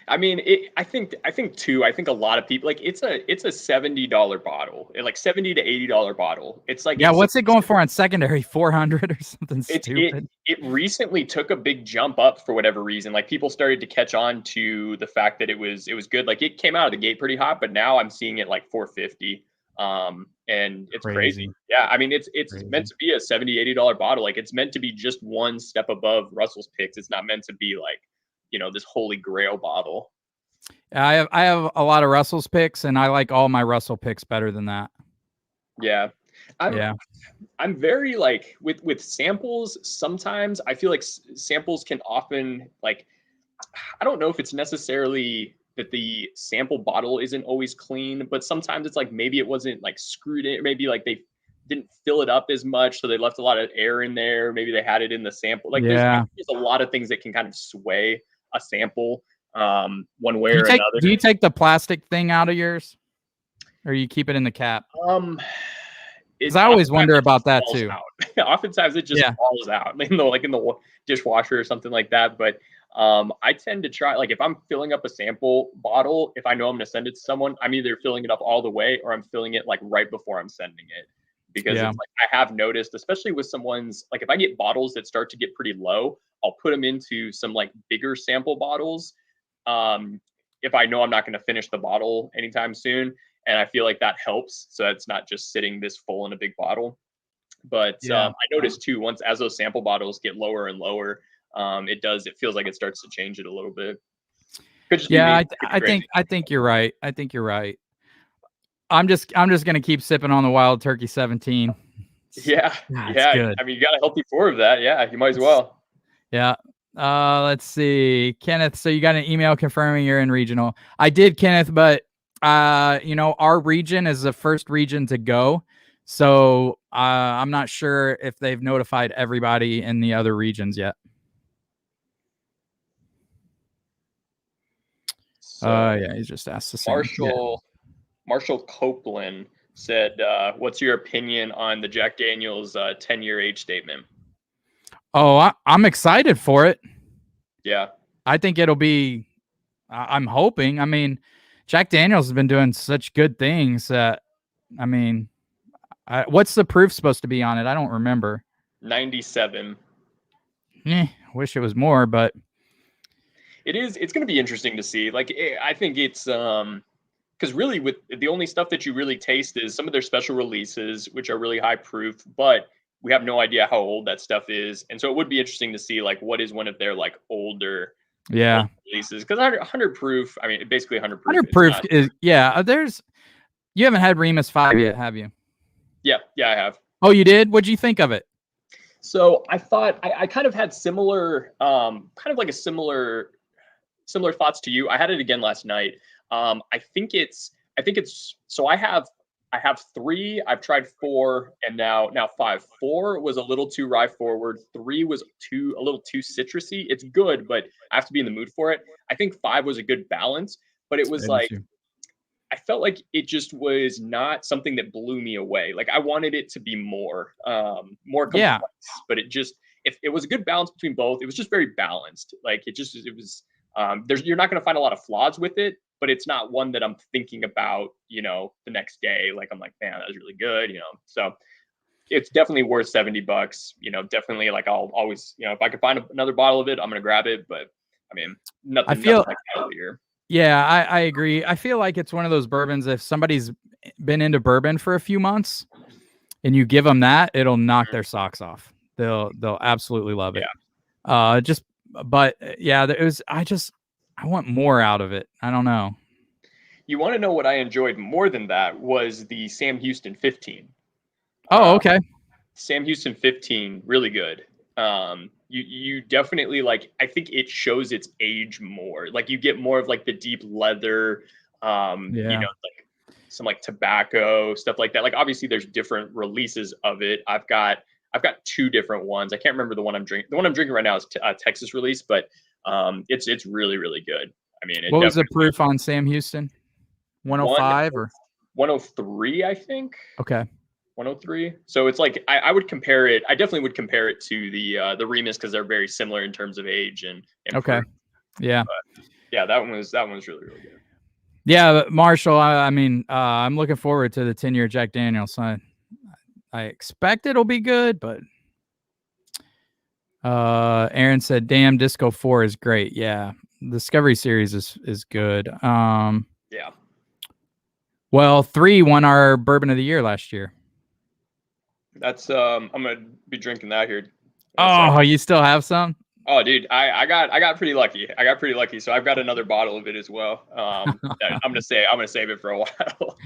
I mean, I think a lot of people, like it's a $70 bottle, like $70 to $80 bottle. It's like, what's it going for on secondary? 400 or something stupid. It recently took a big jump up for whatever reason. Like people started to catch on to the fact that it was good. Like it came out of the gate pretty hot, but now I'm seeing it like 450. And it's crazy. Yeah. I mean, it's meant to be a $70, $80 bottle. Like it's meant to be just one step above Russell's picks. It's not meant to be like, this holy grail bottle. I have a lot of Russell's picks, and I like all my Russell picks better than that. Yeah. I'm very like with samples. Sometimes I feel like samples can often like, I don't know if it's necessarily that the sample bottle isn't always clean, but sometimes it's like maybe it wasn't like screwed in, maybe like they didn't fill it up as much, so they left a lot of air in there. Maybe they had it in the sample. Like there's a lot of things that can kind of sway a sample one way or another. Do you take the plastic thing out of yours, or you keep it in the cap? Because I always wonder about that too. Oftentimes it just falls out, like in the dishwasher or something like that. But I tend to try, like if I'm filling up a sample bottle, if I know I'm going to send it to someone, I'm either filling it up all the way or I'm filling it like right before I'm sending it. Because it's like, I have noticed, especially with some ones, like if I get bottles that start to get pretty low, I'll put them into some like bigger sample bottles. If I know I'm not going to finish the bottle anytime soon. And I feel like that helps. So it's not just sitting this full in a big bottle. But I noticed too, as those sample bottles get lower and lower, it feels like it starts to change it a little bit. I think you're right. I think you're right. I'm just gonna keep sipping on the Wild Turkey 17. Yeah. Good. I mean, you got a healthy 4 of that. Yeah, you might as well. Yeah. Let's see, Kenneth. So you got an email confirming you're in regional. I did, Kenneth, but our region is the first region to go. So I'm not sure if they've notified everybody in the other regions yet. He's just asked the same. Marshall Copeland said, what's your opinion on the Jack Daniel's 10-year age statement? Oh, I'm excited for it. Yeah. I think it'll be, I'm hoping. I mean, Jack Daniel's has been doing such good things that, I mean, what's the proof supposed to be on it? I don't remember. 97. Wish it was more, but it's going to be interesting to see. Like, I think it's, because really with the only stuff that you really taste is some of their special releases, which are really high proof, but we have no idea how old that stuff is. And so it would be interesting to see like what is one of their like older releases. Because 100 proof, I mean, basically 100 proof. 100 proof is you haven't had Remus 5 yet, have you? Yeah, I have. Oh, you did? What'd you think of it? So I thought I kind of had similar thoughts to you. I had it again last night. I think it's so I have 3, I've tried 4, and now 5. 4 was a little too rye forward. 3 was a little too citrusy. It's good, but I have to be in the mood for it. I think 5 was a good balance, but it was I felt like it just was not something that blew me away. Like I wanted it to be more complex, but it was a good balance between both. It was just very balanced. Like it was, you're not going to find a lot of flaws with it, but it's not one that I'm thinking about, the next day. Like, I'm like, man, that was really good, so it's definitely worth $70, definitely. Like I'll always, if I could find another bottle of it, I'm going to grab it. But I mean, nothing like that here. Yeah, I agree. I feel like it's one of those bourbons. If somebody's been into bourbon for a few months and you give them that, it'll knock their socks off. They'll absolutely love it. I want more out of it. I don't know. You want to know what I enjoyed more than that was the Sam Houston 15. Oh, okay. Sam Houston 15, really good. You definitely I think it shows its age more. Like you get more of like the deep leather, like some like tobacco stuff like that. Like obviously there's different releases of it. I've got 2 different ones. I can't remember the one I'm drinking. The one I'm drinking right now is a Texas release, but it's really, really good. I mean, what was the proof on Sam Houston? 105 or 103, I think. Okay. 103. So it's like I would compare it. I definitely would compare it to the Remus because they're very similar in terms of age and okay. Proof. Yeah. But yeah, that one was really, really good. Yeah, Marshall, I mean, I'm looking forward to the 10-year Jack Daniel's. I expect it'll be good, but Aaron said, "Damn, Disco 4 is great." Yeah, Discovery series is good. Yeah. Well, 3 won our Bourbon of the Year last year. That's I'm gonna be drinking that here. Oh, you still have some? Oh, dude, I got pretty lucky. So I've got another bottle of it as well. I'm gonna save it for a while.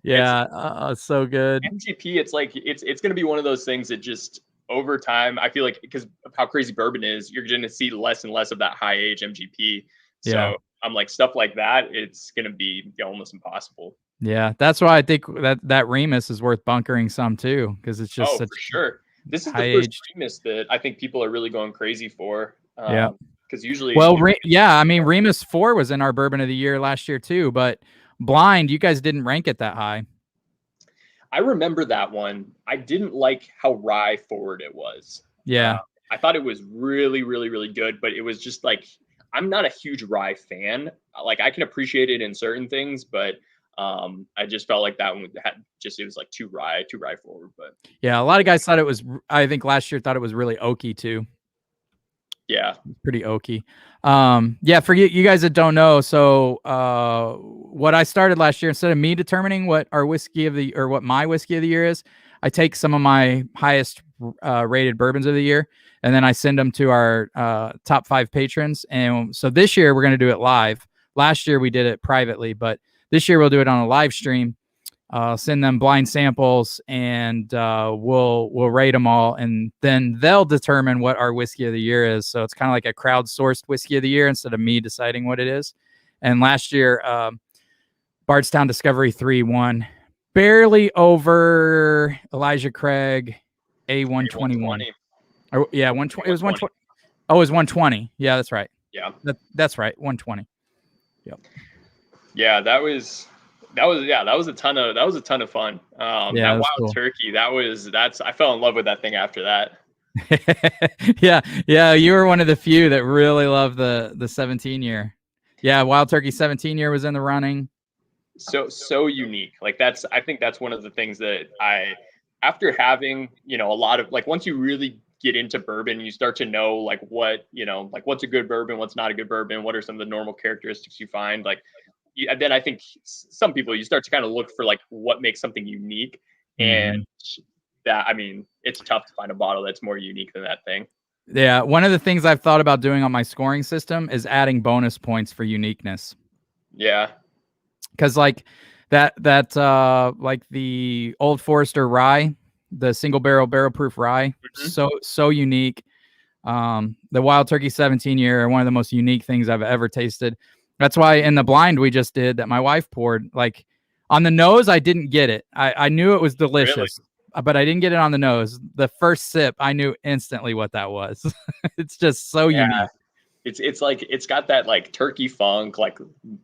Yeah, so good. MGP, it's like it's going to be one of those things that just over time, I feel like because of how crazy bourbon is, you're going to see less and less of that high age MGP. Yeah. So I'm like stuff like that, it's going to be almost impossible. Yeah, that's why I think that Remus is worth bunkering some too, because it's just For such sure. This is the first high-aged. Remus that I think people are really going crazy for. Yeah. Because usually, Well, yeah, I mean, Remus 4 was in our Bourbon of the Year last year too, but Blind, you guys didn't rank it that high. I remember that one. I didn't like how rye forward it was. Yeah. I thought it was really, really, really good, but it was just like, I'm not a huge rye fan. Like I can appreciate it in certain things, but I just felt like that one it was like too rye forward. But yeah, a lot of guys thought it was. I think last year thought it was really oaky too. Yeah, pretty oaky. Yeah, for you guys that don't know, so what I started last year, instead of me determining what our whiskey of the or what my whiskey of the year is, I take some of my highest rated bourbons of the year, and then I send them to our top 5 patrons. And so this year we're going to do it live. Last year we did it privately, but this year we'll do it on a live stream. Send them blind samples, and we'll rate them all, and then they'll determine what our whiskey of the year is. So it's kind of like a crowdsourced whiskey of the year instead of me deciding what it is. And last year, Bardstown Discovery 3 won, barely over Elijah Craig A121. Oh, yeah, 120. It was 120. Oh, it was 120. Yeah, that's right. Yeah, that's right. 120. Yep. Yeah, that was a ton of fun. That Wild cool. Turkey, I fell in love with that thing after that. yeah, you were one of the few that really loved the 17 year. Yeah, Wild Turkey 17 year was in the running. So unique. Like I think that's one of the things that after having, a lot of like, once you really get into bourbon, you start to know like what, like what's a good bourbon, what's not a good bourbon, what are some of the normal characteristics you find, like. And then I think some people, you start to kind of look for like what makes something unique, and that, I mean, it's tough to find a bottle that's more unique than that thing. Yeah, one of the things I've thought about doing on my scoring system is adding bonus points for uniqueness. Yeah, because like that like the Old Forester rye, the single barrel proof rye, so unique. The Wild Turkey 17 year, one of the most unique things I've ever tasted. That's why in the blind we just did that my wife poured, like on the nose, I didn't get it. I knew it was delicious, but I didn't get it on the nose. The first sip, I knew instantly what that was. It's just so unique. It's like, it's got that like turkey funk, like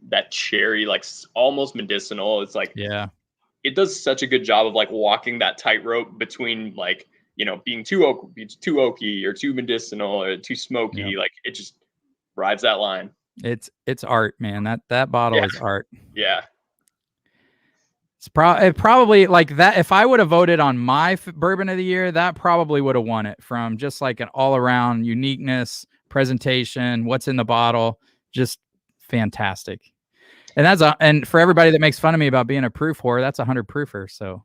that cherry, like almost medicinal. It's like, yeah, it does such a good job of like walking that tightrope between like, being too oaky or too medicinal or too smoky. Yeah. Like it just rides that line. It's art, man. That bottle is art. Yeah. It's probably like that. If I would have voted on my bourbon of the year, that probably would have won it, from just like an all around uniqueness, presentation, what's in the bottle, just fantastic. And and for everybody that makes fun of me about being a proof whore, that's 100 proofer. So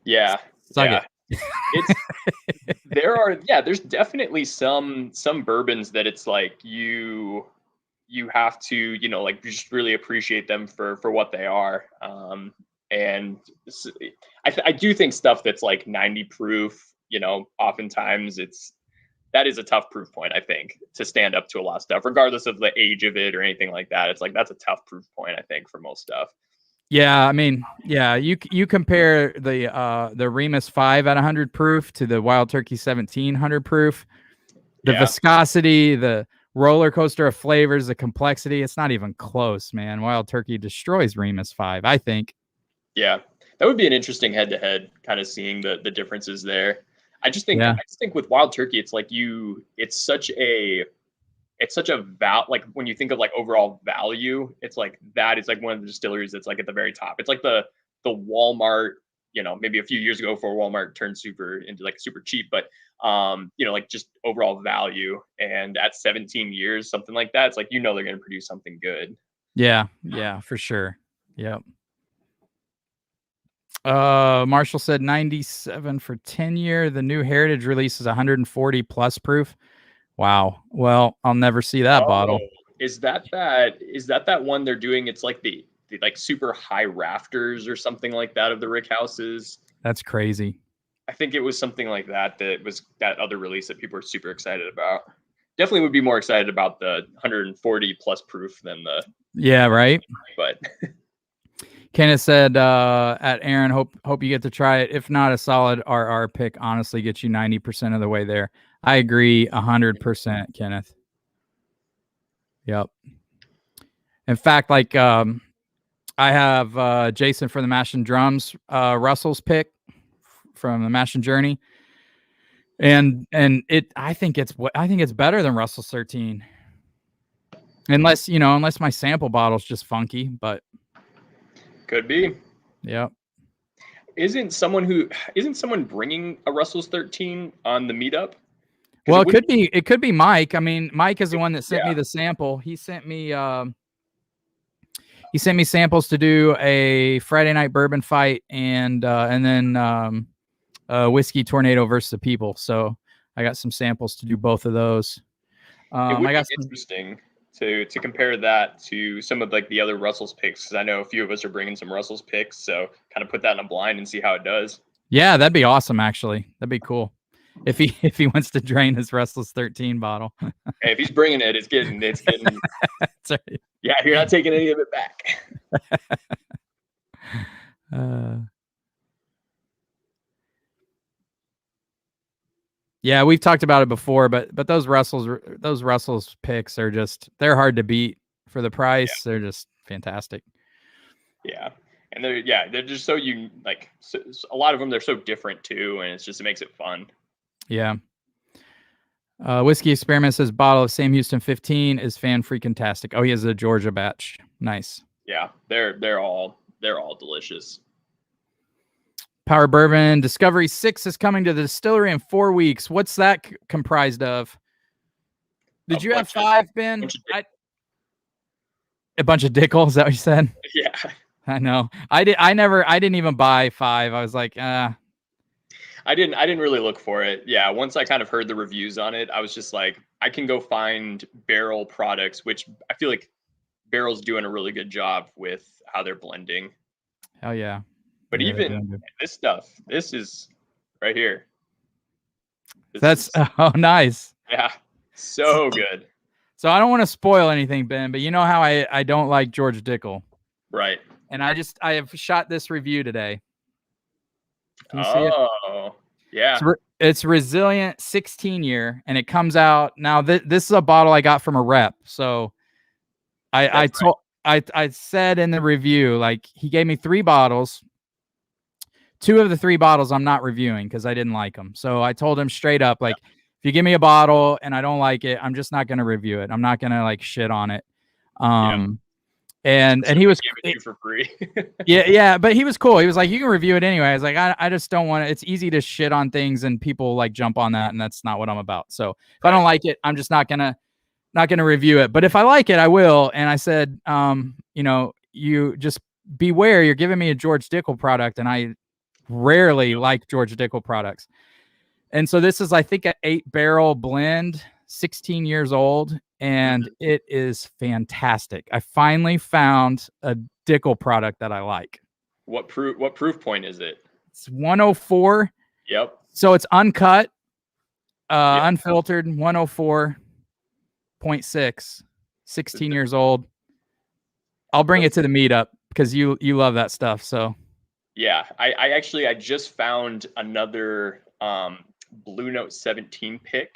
yeah, it. There's definitely some bourbons that it's like you have to, like just really appreciate them for what they are. And I do think stuff that's like 90 proof, oftentimes that is a tough proof point, I think, to stand up to a lot of stuff, regardless of the age of it or anything like that. It's like, that's a tough proof point, I think, for most stuff. Yeah, I mean, yeah, you compare the Remus 5 at 100 proof to the Wild Turkey 1700 proof, the viscosity, the roller coaster of flavors, the complexity, it's not even close, man. Wild Turkey destroys Remus 5, I think. Yeah, that would be an interesting head-to-head, kind of seeing the differences there. I just think with Wild Turkey, it's like it's such a like when you think of like overall value, it's like that is like one of the distilleries that's like at the very top. It's like the Walmart, maybe a few years ago before Walmart turned super cheap, but like just overall value. And at 17 years, something like that, it's like, they're going to produce something good. Yeah, for sure. Yep. Marshall said 97 for 10 year. The new Heritage release is 140 plus proof. Wow. Well, I'll never see that bottle. Is that one they're doing? It's like like super high rafters or something like that of the rick houses. That's crazy. I think it was something like that was that other release that people were super excited about. Definitely would be more excited about the 140 plus proof than the. Yeah, right. But Kenneth said at Aaron, hope you get to try it. If not, a solid RR pick honestly gets you 90% of the way there. I agree 100%, Kenneth. Yep. In fact, like I have Jason for the Mash and Drums, Russell's pick from the Mash and Journey. And I think it's better than Russell's 13. Unless my sample bottle's just funky, but could be. Yep. Isn't someone bringing a Russell's 13 on the meetup? Well, it could be Mike. I mean, Mike is the one that sent me the sample. He sent me samples to do a Friday night bourbon fight and then whiskey tornado versus the people. So I got some samples to do both of those. It would be interesting to compare that to some of like the other Russell's picks, because I know a few of us are bringing some Russell's picks. So kind of put that in a blind and see how it does. Yeah, that'd be awesome. Actually, that'd be cool. If he wants to drain his Russell's 13 bottle. Hey, if he's bringing it, it's getting. That's right. Yeah, you're not taking any of it back. Yeah, we've talked about it before, but those Russell's picks are they're hard to beat for the price. Yeah. They're just fantastic. Yeah. And they're just so a lot of them, they're so different too, and it makes it fun. Yeah. Whiskey Experiment says bottle of Sam Houston 15 is fan freaking tastic. Oh, he has a Georgia batch. Nice. Yeah, they're all delicious. Power Bourbon Discovery 6 is coming to the distillery in 4 weeks. What's that comprised of? Did you have 5, Ben? A bunch of Dickel, is that what you said? Yeah. I know. I didn't even buy 5. I was like, I didn't really look for it. Yeah, once I kind of heard the reviews on it, I was just like, I can go find Barrel products, which I feel like Barrel's doing a really good job with how they're blending. Hell yeah. But even this stuff, this is right here. Oh, nice. Yeah, so good. So I don't want to spoil anything, Ben, but you know how I don't like George Dickel. Right. And I have shot this review today. Can you see it? Oh, yeah. It's Resilient 16-year, and it comes out now. This is a bottle I got from a rep. So I said in the review, like, he gave me 3 bottles. 2 of the 3 bottles I'm not reviewing because I didn't like them. So I told him straight up, like, if you give me a bottle and I don't like it, I'm just not going to review it. I'm not going to like shit on it. And he was giving you for free. yeah, but he was cool. He was like, you can review it anyway. I was like, I just don't want it. It's easy to shit on things and people like jump on that, and that's not what I'm about. So if I don't like it, I'm just not gonna review it. But if I like it, I will. And I said, you just beware. You're giving me a George Dickel product, and I rarely like George Dickel products. And so this is, I think, an 8-barrel blend, 16 years old. And it is fantastic. I finally found a Dickel product that I like. What proof point is it? It's 104. Yep. So it's uncut, unfiltered, 104.6, 16 years old. I'll bring it to the meetup because you love that stuff. So yeah, I just found another Blue Note 17 pick.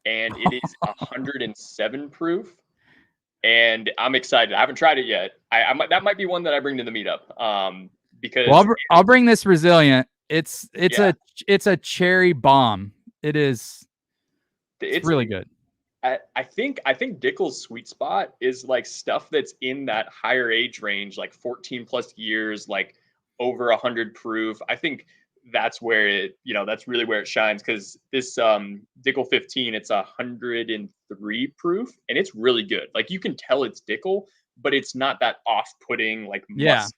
And it is 107 proof, and I'm excited. I haven't tried it yet. That might be one that I bring to the meetup. Because I'll bring this Resilient. It's a cherry bomb. It's really good. I think Dickel's sweet spot is like stuff that's in that higher age range, like 14 plus years, like over 100 proof. I think that's where that's really where it shines, because this Dickel 15, it's 103 proof, and it's really good. Like, you can tell it's Dickel, but it's not that off-putting, like, musty,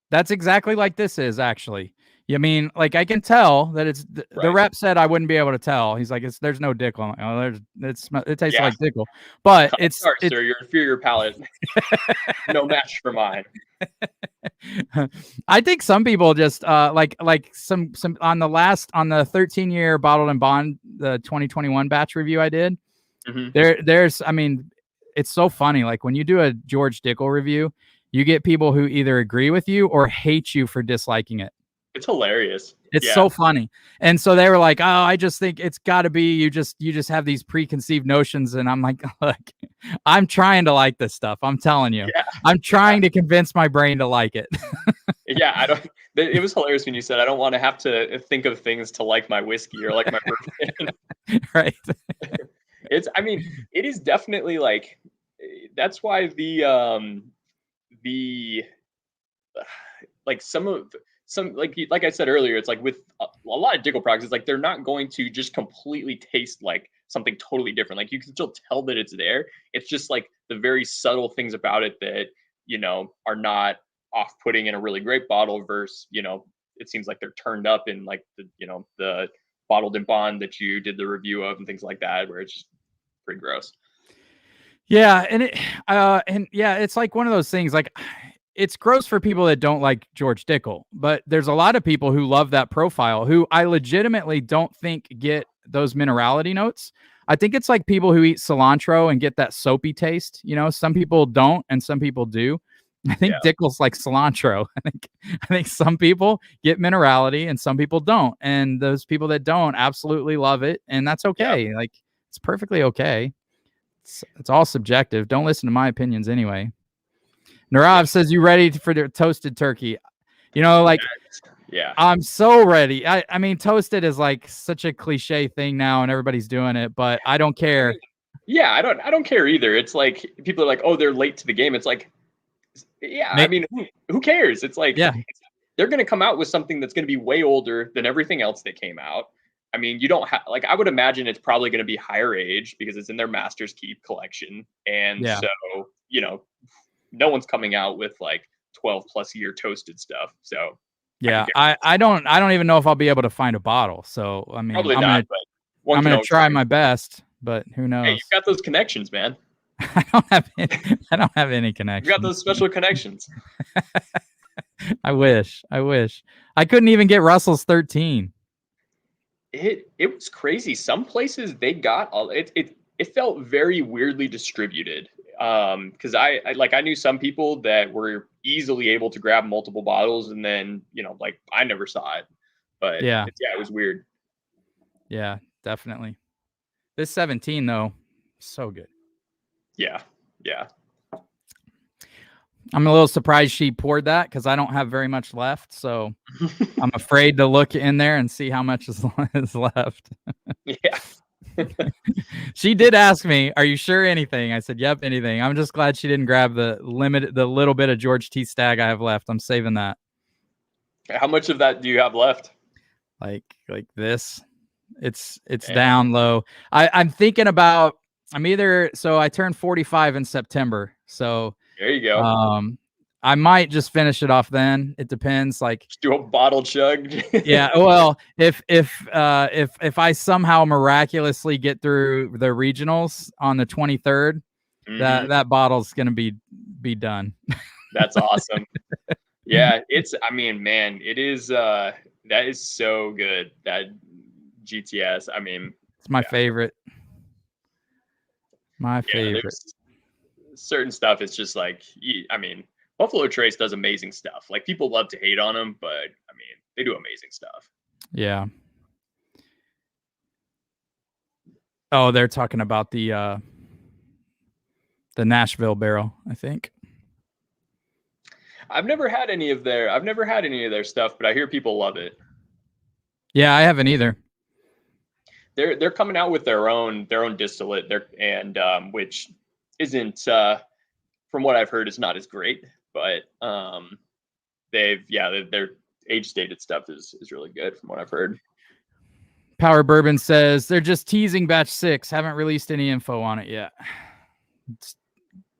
That's exactly like this is, actually. I mean, like I can tell that it's the Right. rep said I wouldn't be able to tell. He's like, there's no Dickel. I'm like, oh, it tastes Yeah. like Dickel, but Sorry, sir. Your inferior palate, no match for mine. I think some people just like some on the 13-year bottled and bond, the 2021 batch review I did. There's I mean, it's so funny. Like when you do a George Dickel review, you get people who either agree with you or hate you for disliking it. It's hilarious. It's so funny. And so they were like, "Oh, I just think it's got to be you just have these preconceived notions." And I'm like, "Look, I'm trying to like this stuff. I'm telling you. Yeah. I'm trying to convince my brain to like it." Yeah, it was hilarious when you said I don't want to have to think of things to like my whiskey or like my bourbon. Right. I mean, it is definitely like that's why like some like I said earlier, it's like with a lot of Dickel products, it's like they're not going to just completely taste like something totally different. Like you can still tell that it's there. It's just like the very subtle things about it that, are not off-putting in a really great bottle versus, it seems like they're turned up in like the bottled and bond that you did the review of and things like that, where it's just pretty gross. Yeah, and it's like one of those things. Like, it's gross for people that don't like George Dickel, but there's a lot of people who love that profile who I legitimately don't think get those minerality notes. I think it's like people who eat cilantro and get that soapy taste. Some people don't, and some people do. I think Dickel's like cilantro. I think some people get minerality and some people don't, and those people that don't absolutely love it, and that's okay. Like, it's perfectly okay. It's all subjective. Don't listen to my opinions anyway. Narav says, "You ready for the toasted turkey?" Like, I'm so ready. I mean, toasted is like such a cliche thing now, and everybody's doing it, but I don't care. Yeah, I don't care either. It's like people are like, "Oh, they're late to the game." It's like, I mean, who cares? It's like, they're going to come out with something that's going to be way older than everything else that came out. I mean, you don't have like, I would imagine it's probably going to be higher age because it's in their Master's Keep collection, and so no one's coming out with like 12+ year toasted stuff. So I don't even know if I'll be able to find a bottle. So I mean, probably I'm gonna try my best, but who knows? Hey, you've got those connections, man. I don't have any connections. You got those special connections. I wish I couldn't even get Russell's 13. It was crazy. Some places they got all it felt very weirdly distributed. Because I knew some people that were easily able to grab multiple bottles, and then like I never saw it, but it was weird. Yeah, definitely. This 17 though, so good. Yeah. I'm a little surprised she poured that because I don't have very much left, so I'm afraid to look in there and see how much is left. Yeah. She did ask me, "Are you sure anything?" I said, "Yep, anything." I'm just glad she didn't grab the little bit of George T. Stagg I have left. I'm saving that. How much of that do you have left? Like this. It's down low. I'm thinking about. I turned 45 in September, so there you go. I might just finish it off then. It depends. Like, just do a bottle chug. Yeah. Well, if I somehow miraculously get through the regionals on the 23rd, that bottle's gonna be done. That's awesome. Yeah, I mean, man, it is. That is so good. That GTS. I mean, it's my favorite. My favorite. Certain stuff is just like, I mean, Buffalo Trace does amazing stuff. Like, people love to hate on them, but I mean, they do amazing stuff. Yeah. Oh, they're talking about the Nashville barrel, I think. I've never had any of their stuff, but I hear people love it. Yeah, I haven't either. They're coming out with their own distillate which isn't from what I've heard is not as great, but their age stated stuff is really good from what I've heard. Power Bourbon says they're just teasing batch 6, haven't released any info on it yet.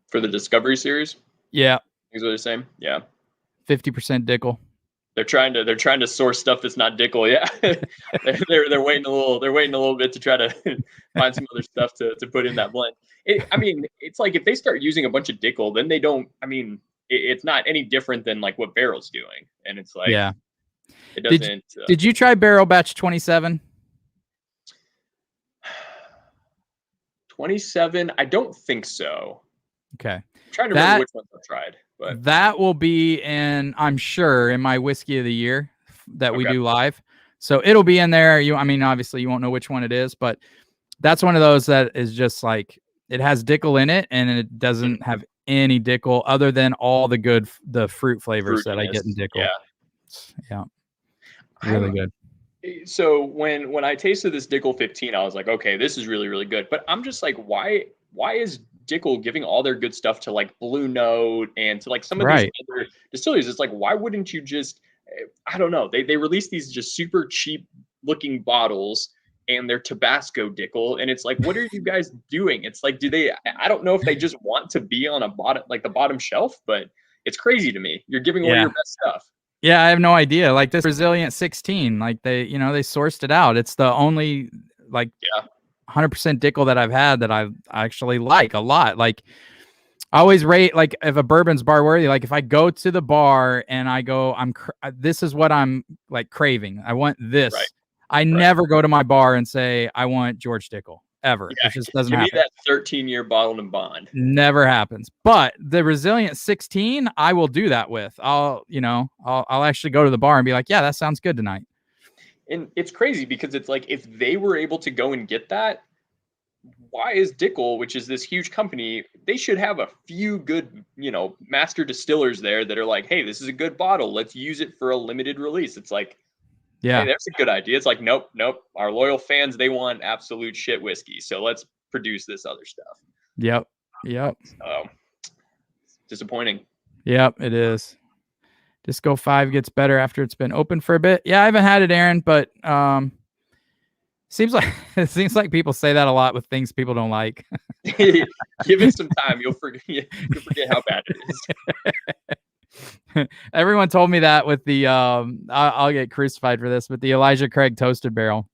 For the Discovery series? Yeah. Is what they're saying? Yeah. 50% Dickel. They're trying to source stuff that's not Dickel. Yeah, they're waiting a little bit to try to find some other stuff to put in that blend. I mean, it's like if they start using a bunch of Dickel, then they don't. I mean, it's not any different than like what Barrel's doing, and it's like Yeah. it doesn't. Did you try Barrel Batch 27? 27? I don't think so. Okay. I'm trying to remember which ones I've tried. But that will be I'm sure, in my whiskey of the year that we do live. So it'll be in there. I mean, obviously you won't know which one it is, but that's one of those that is just like, it has Dickel in it and it doesn't have any Dickel other than all the fruit flavors that I get in Dickel. Yeah. Really good. So when I tasted this Dickel 15, I was like, okay, this is really, really good. But I'm just like, why is Dickel giving all their good stuff to like Blue Note and to like some of these other distilleries? It's like, why wouldn't you just, I don't know. They release these just super cheap looking bottles and they're Tabasco Dickel. And it's like, what are you guys doing? It's like, I don't know if they just want to be on the bottom shelf, but it's crazy to me. You're giving away your best stuff. Yeah, I have no idea. Like this Resilient 16, like they sourced it out. It's the only 100% Dickel that I've had that I actually like a lot. Like I always rate, like if a bourbon's bar worthy, like if I go to the bar and I go, this is what I'm like craving. I want this. Right. I never go to my bar and say, I want George Dickel ever. Yeah. It just doesn't happen. Give me that 13-year bottled and bond. Never happens. But the Resilient 16, I will do that with. I'll actually go to the bar and be like, yeah, that sounds good tonight. And it's crazy because it's like, if they were able to go and get that, why is Dickel, which is this huge company, they should have a few good, master distillers there that are like, hey, this is a good bottle. Let's use it for a limited release. It's like, yeah, hey, that's a good idea. It's like, nope. Our loyal fans, they want absolute shit whiskey. So let's produce this other stuff. Yep. Disappointing. Yep, it is. Disco 5 gets better after it's been open for a bit. Yeah, I haven't had it, Aaron, but it seems like people say that a lot with things people don't like. Give it some time. You'll forget how bad it is. Everyone told me that with the I'll get crucified for this, but the Elijah Craig toasted barrel.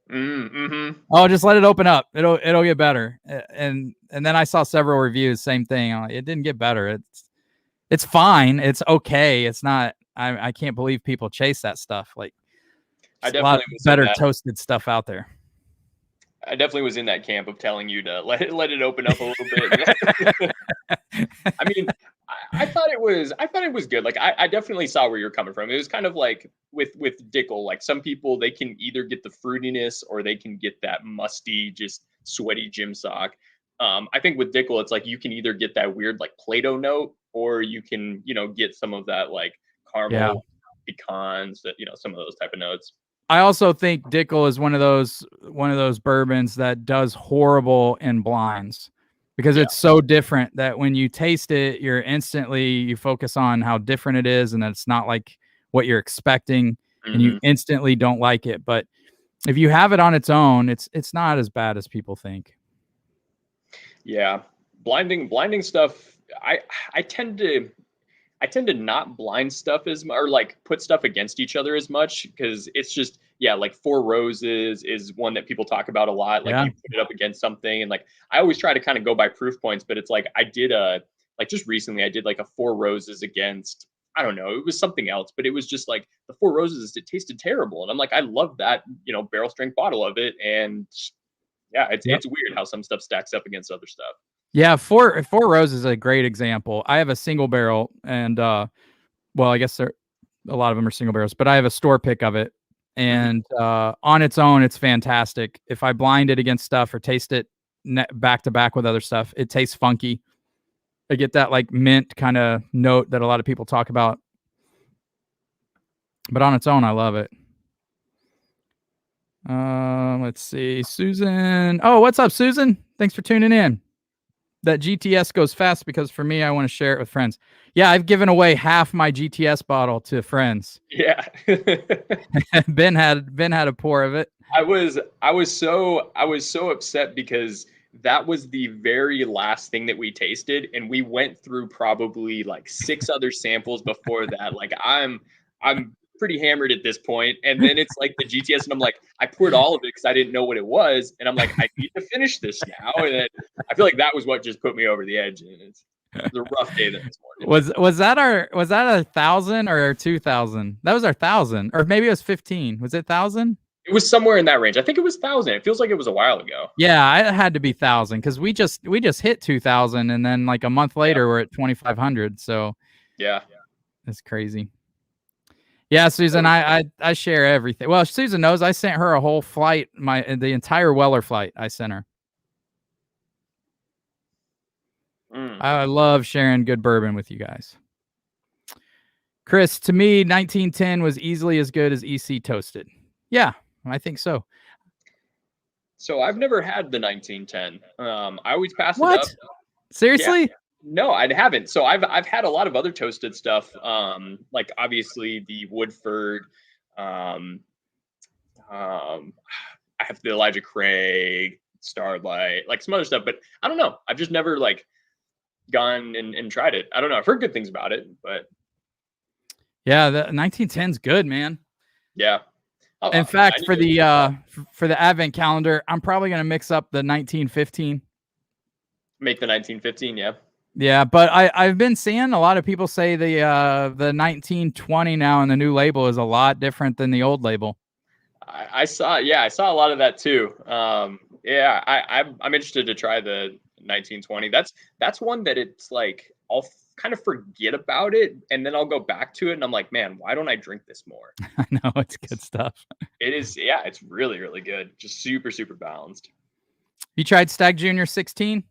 Mm-hmm. Oh, just let it open up. It'll get better. And then I saw several reviews, same thing. It didn't get better. It's fine. It's okay. It's not. I can't believe people chase that stuff. Like, a lot of better toasted stuff out there. I definitely was in that camp of telling you to let it open up a little bit. I mean, I thought it was good. Like I definitely saw where you're coming from. It was kind of like with Dickel. Like some people, they can either get the fruitiness or they can get that musty, just sweaty gym sock. I think with Dickel, it's like you can either get that weird like Play-Doh note, or you can get some of that like caramel pecans, that some of those type of notes. I also think Dickel is one of those bourbons that does horrible in blinds, because it's so different that when you taste it, you focus on how different it is and that it's not like what you're expecting, and you instantly don't like it. But if you have it on its own, it's not as bad as people think. Yeah, blinding stuff. I tend to not blind stuff as much, or like put stuff against each other as much, because it's just, like Four Roses is one that people talk about a lot. Like you put it up against something, and like I always try to kind of go by proof points, but it's like I did just recently I did like a Four Roses against, I don't know, it was something else, but it was just like the Four Roses, it tasted terrible. And I'm like, I love that, barrel strength bottle of it. And it's weird how some stuff stacks up against other stuff. Yeah, Four Roses is a great example. I have a single barrel, and I guess a lot of them are single barrels, but I have a store pick of it, and on its own, it's fantastic. If I blind it against stuff or taste it back to back with other stuff, it tastes funky. I get that like mint kind of note that a lot of people talk about, but on its own, I love it. Let's see, Susan. Oh, what's up, Susan? Thanks for tuning in. That GTS goes fast because for me, I want to share it with friends. Yeah, I've given away half my GTS bottle to friends. Yeah. Ben had a pour of it. I was so upset because that was the very last thing that we tasted, and we went through probably like 6 other samples before that. Like I'm I'm pretty hammered at this point. And then it's like the GTS, and I'm like, I poured all of it because I didn't know what it was. And I'm like, I need to finish this now. And then I feel like that was what just put me over the edge. And it's a rough day this morning. Was that our 1,000 or our 2,000? That was our 1,000, or maybe it was 15. Was it 1,000? It was somewhere in that range. I think it was 1,000. It feels like it was a while ago. Yeah, it had to be 1,000 because we just hit 2,000, and then like a month later we're at 2,500. So yeah, it's crazy. Yeah, Susan, I share everything. Well, Susan knows I sent her a whole flight, the entire Weller flight. I sent her. I love sharing good bourbon with you guys. Chris, to me, 1910 was easily as good as EC Toasted. Yeah, I think so. So I've never had the 1910. I always pass it What? up. Seriously? Yeah. No, I haven't. So I've had a lot of other toasted stuff. Like obviously the Woodford. I have the Elijah Craig, Starlight, like some other stuff, but I don't know. I've just never like gone and tried it. I don't know. I've heard good things about it, but yeah, the 1910's good, man. Yeah. In fact, for the advent calendar, I'm probably gonna mix up the 1915. Make the 1915, yeah. Yeah, but I've been seeing a lot of people say the 1920 now and the new label is a lot different than the old label. I saw a lot of that too. Yeah, I'm interested to try the 1920. That's one that it's like I'll kind of forget about it and then I'll go back to it and I'm like, man, why don't I drink this more? I know, it's good stuff. It is, yeah, it's really, really good. Just super, super balanced. You tried Stagg Junior 16?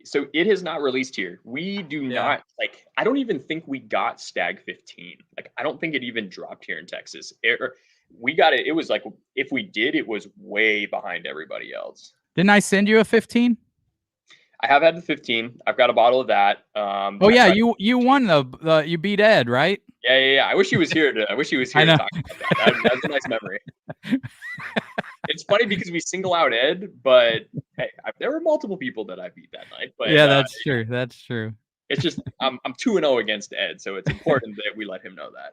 So it has not released here. We do not, like, I don't even think we got Stagg 15. Like, I don't think it even dropped here in Texas. We got it. It was like, if we did, it was way behind everybody else. Didn't I send you a 15? I have had the 15. I've got a bottle of that. Oh yeah, you won you beat Ed, right? Yeah. I wish he was here to talk about that. That's a nice memory. It's funny because we single out Ed, but hey, there were multiple people that I beat that night. But yeah, that's true. That's true. It's just I'm 2-0 against Ed, so it's important that we let him know that.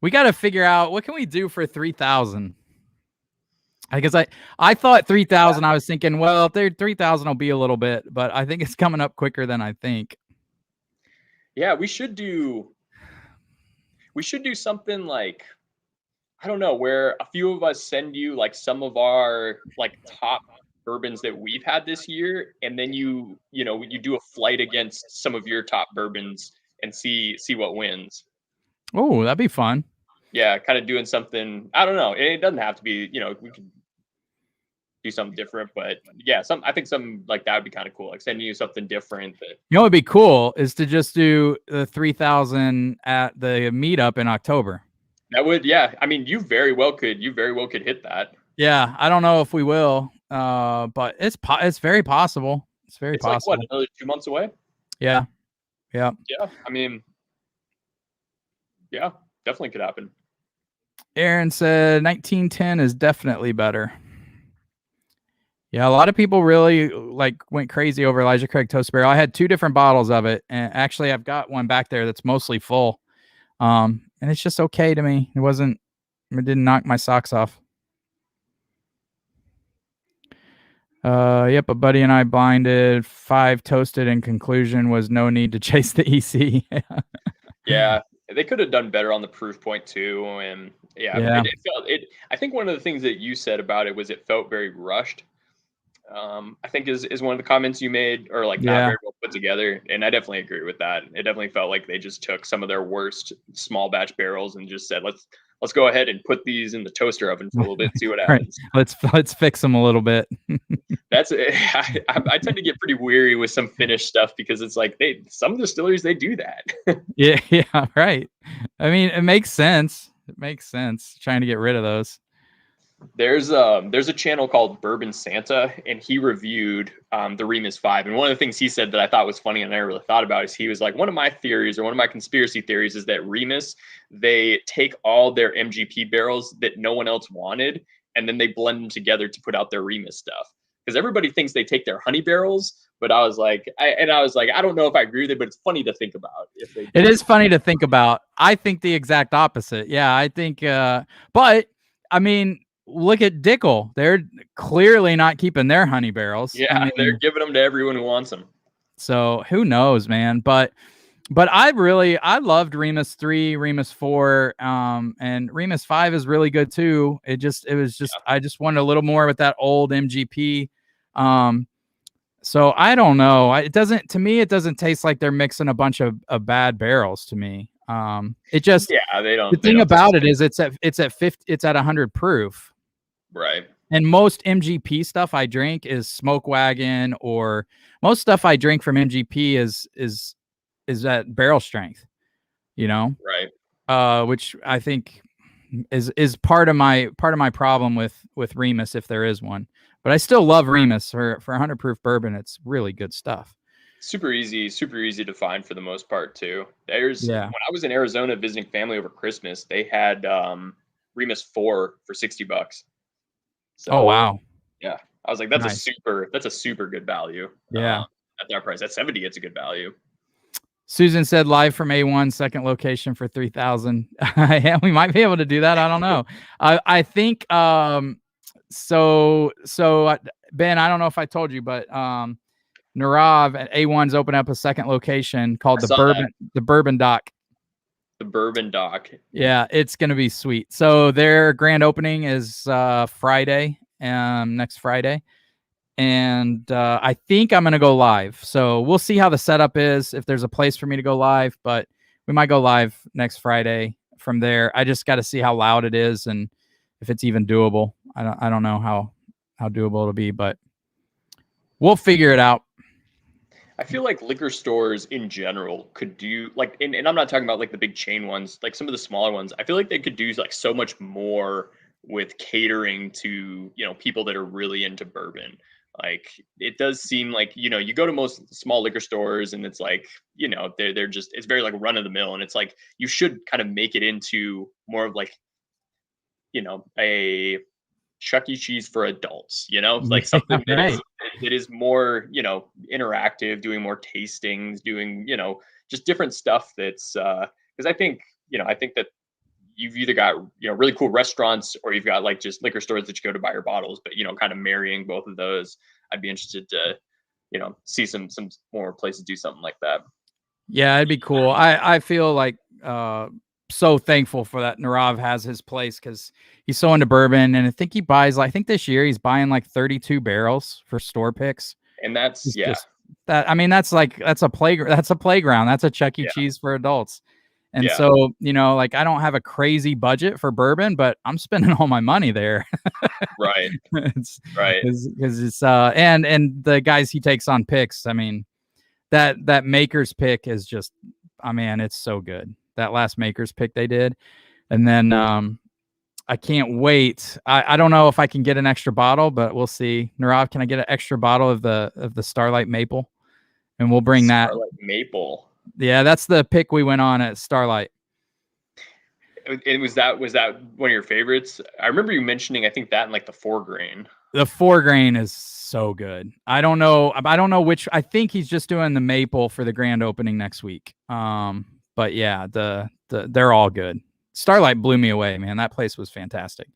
We got to figure out what can we do for 3,000. Because I thought 3,000. I was thinking, well, 3,000 will be a little bit, but I think it's coming up quicker than I think. Yeah, we should do something like, I don't know, where a few of us send you like some of our like top bourbons that we've had this year, and then you do a flight against some of your top bourbons and see what wins. Oh, that'd be fun. Yeah, kind of doing something. I don't know. It doesn't have to be, we could do something different, but yeah, I think something like that would be kind of cool. Like sending you something different. What would be cool is to just do the 3,000 at the meetup in October. That would, yeah. I mean, you very well could hit that. Yeah, I don't know if we will, but it's very possible. It's very possible. Like what, another 2 months away? Yeah. I mean, yeah, definitely could happen. Aaron said 1910 is definitely better. Yeah, a lot of people really went crazy over Elijah Craig Toast Barrel. I had 2 different bottles of it, and actually I've got one back there that's mostly full. And it's just okay to me. It didn't knock my socks off. Yep, a buddy and I blinded 5 toasted, and conclusion was no need to chase the EC. Yeah, they could have done better on the proof point too, and I think one of the things that you said about it was it felt very rushed. I think is one of the comments you made, or like not very well put together, and I definitely agree with that. It definitely felt like they just took some of their worst small batch barrels and just said, let's go ahead and put these in the toaster oven for a little bit and see what happens. Right. Let's fix them a little bit. I tend to get pretty weary with some finished stuff because it's like some distilleries they do that. yeah, right. I mean, it makes sense. It makes sense trying to get rid of those. There's a channel called Bourbon Santa, and he reviewed the Remus 5. And one of the things he said that I thought was funny and I never really thought about is he was like, one of my theories or one of my conspiracy theories is that Remus, they take all their MGP barrels that no one else wanted, and then they blend them together to put out their Remus stuff. Because everybody thinks they take their honey barrels, But I was like, I don't know if I agree with it, but it's funny to think about. If they It is funny to think about. I think the exact opposite. Yeah, I think, but I mean, look at Dickel. They're clearly not keeping their honey barrels. Yeah, I mean, they're giving them to everyone who wants them. So who knows, man? But I loved Remus 3, Remus 4, and Remus 5 is really good too. I just wanted a little more with that old MGP. So I don't know. It doesn't taste like they're mixing a bunch of bad barrels to me. They don't. The thing about it is it's at 50, it's at 100 proof. Right. And most MGP stuff I drink is Smoke Wagon, or most stuff I drink from MGP is at barrel strength, right? Which I think is part of my problem with Remus, if there is one. But I still love Remus for 100 proof bourbon. It's really good stuff. Super easy to find for the most part too. When I was in Arizona visiting family over Christmas, they had Remus 4 for $60. So, oh wow. Yeah. I was like, that's nice. that's a super good value. Yeah. At that price. At 70, it's a good value. Susan said live from A1, second location for 3,000. Yeah, we might be able to do that. I don't know. I think so Ben, I don't know if I told you, but Narav at A1's opened up a second location called the Bourbon Dock. The Bourbon Dock. Yeah, it's gonna be sweet. So their grand opening is Friday, next Friday. And I think I'm going to go live. So we'll see how the setup is, if there's a place for me to go live, but we might go live next Friday from there. I just got to see how loud it is and if it's even doable. I don't know how doable it'll be, but we'll figure it out. I feel like liquor stores in general could do like, and I'm not talking about like the big chain ones, like some of the smaller ones. I feel like they could do like so much more with catering to, people that are really into bourbon. Like, it does seem like, you go to most small liquor stores and it's like, they're just, it's very like run of the mill. And it's like, you should kind of make it into more of like, a Chuck E. Cheese for adults, like something that is more, interactive, doing more tastings, doing, just different stuff that's, because I think that you've either got, really cool restaurants or you've got like just liquor stores that you go to buy your bottles, but, kind of marrying both of those. I'd be interested to, see some more places do something like that. Yeah, it'd be cool. I feel like so thankful for that Narav has his place, because he's so into bourbon, and I think he buys I think this year he's buying like 32 barrels for store picks. And that's that's a playground. That's a Chuck E. Cheese for adults. And so, like, I don't have a crazy budget for bourbon, but I'm spending all my money there. Right. Right. Because it's and the guys he takes on picks, I mean, that Maker's pick is just, it's so good. That last Maker's pick they did. And then I can't wait. I don't know if I can get an extra bottle, but we'll see. Narav, can I get an extra bottle of the Starlight Maple? And we'll bring Starlight Maple. Yeah, that's the pick we went on at Starlight. And was that one of your favorites? I remember you mentioning, I think that in like the 4 grain. The 4 grain is so good. I don't know which. I think he's just doing the maple for the grand opening next week. But yeah, they're all good. Starlight blew me away, man. That place was fantastic.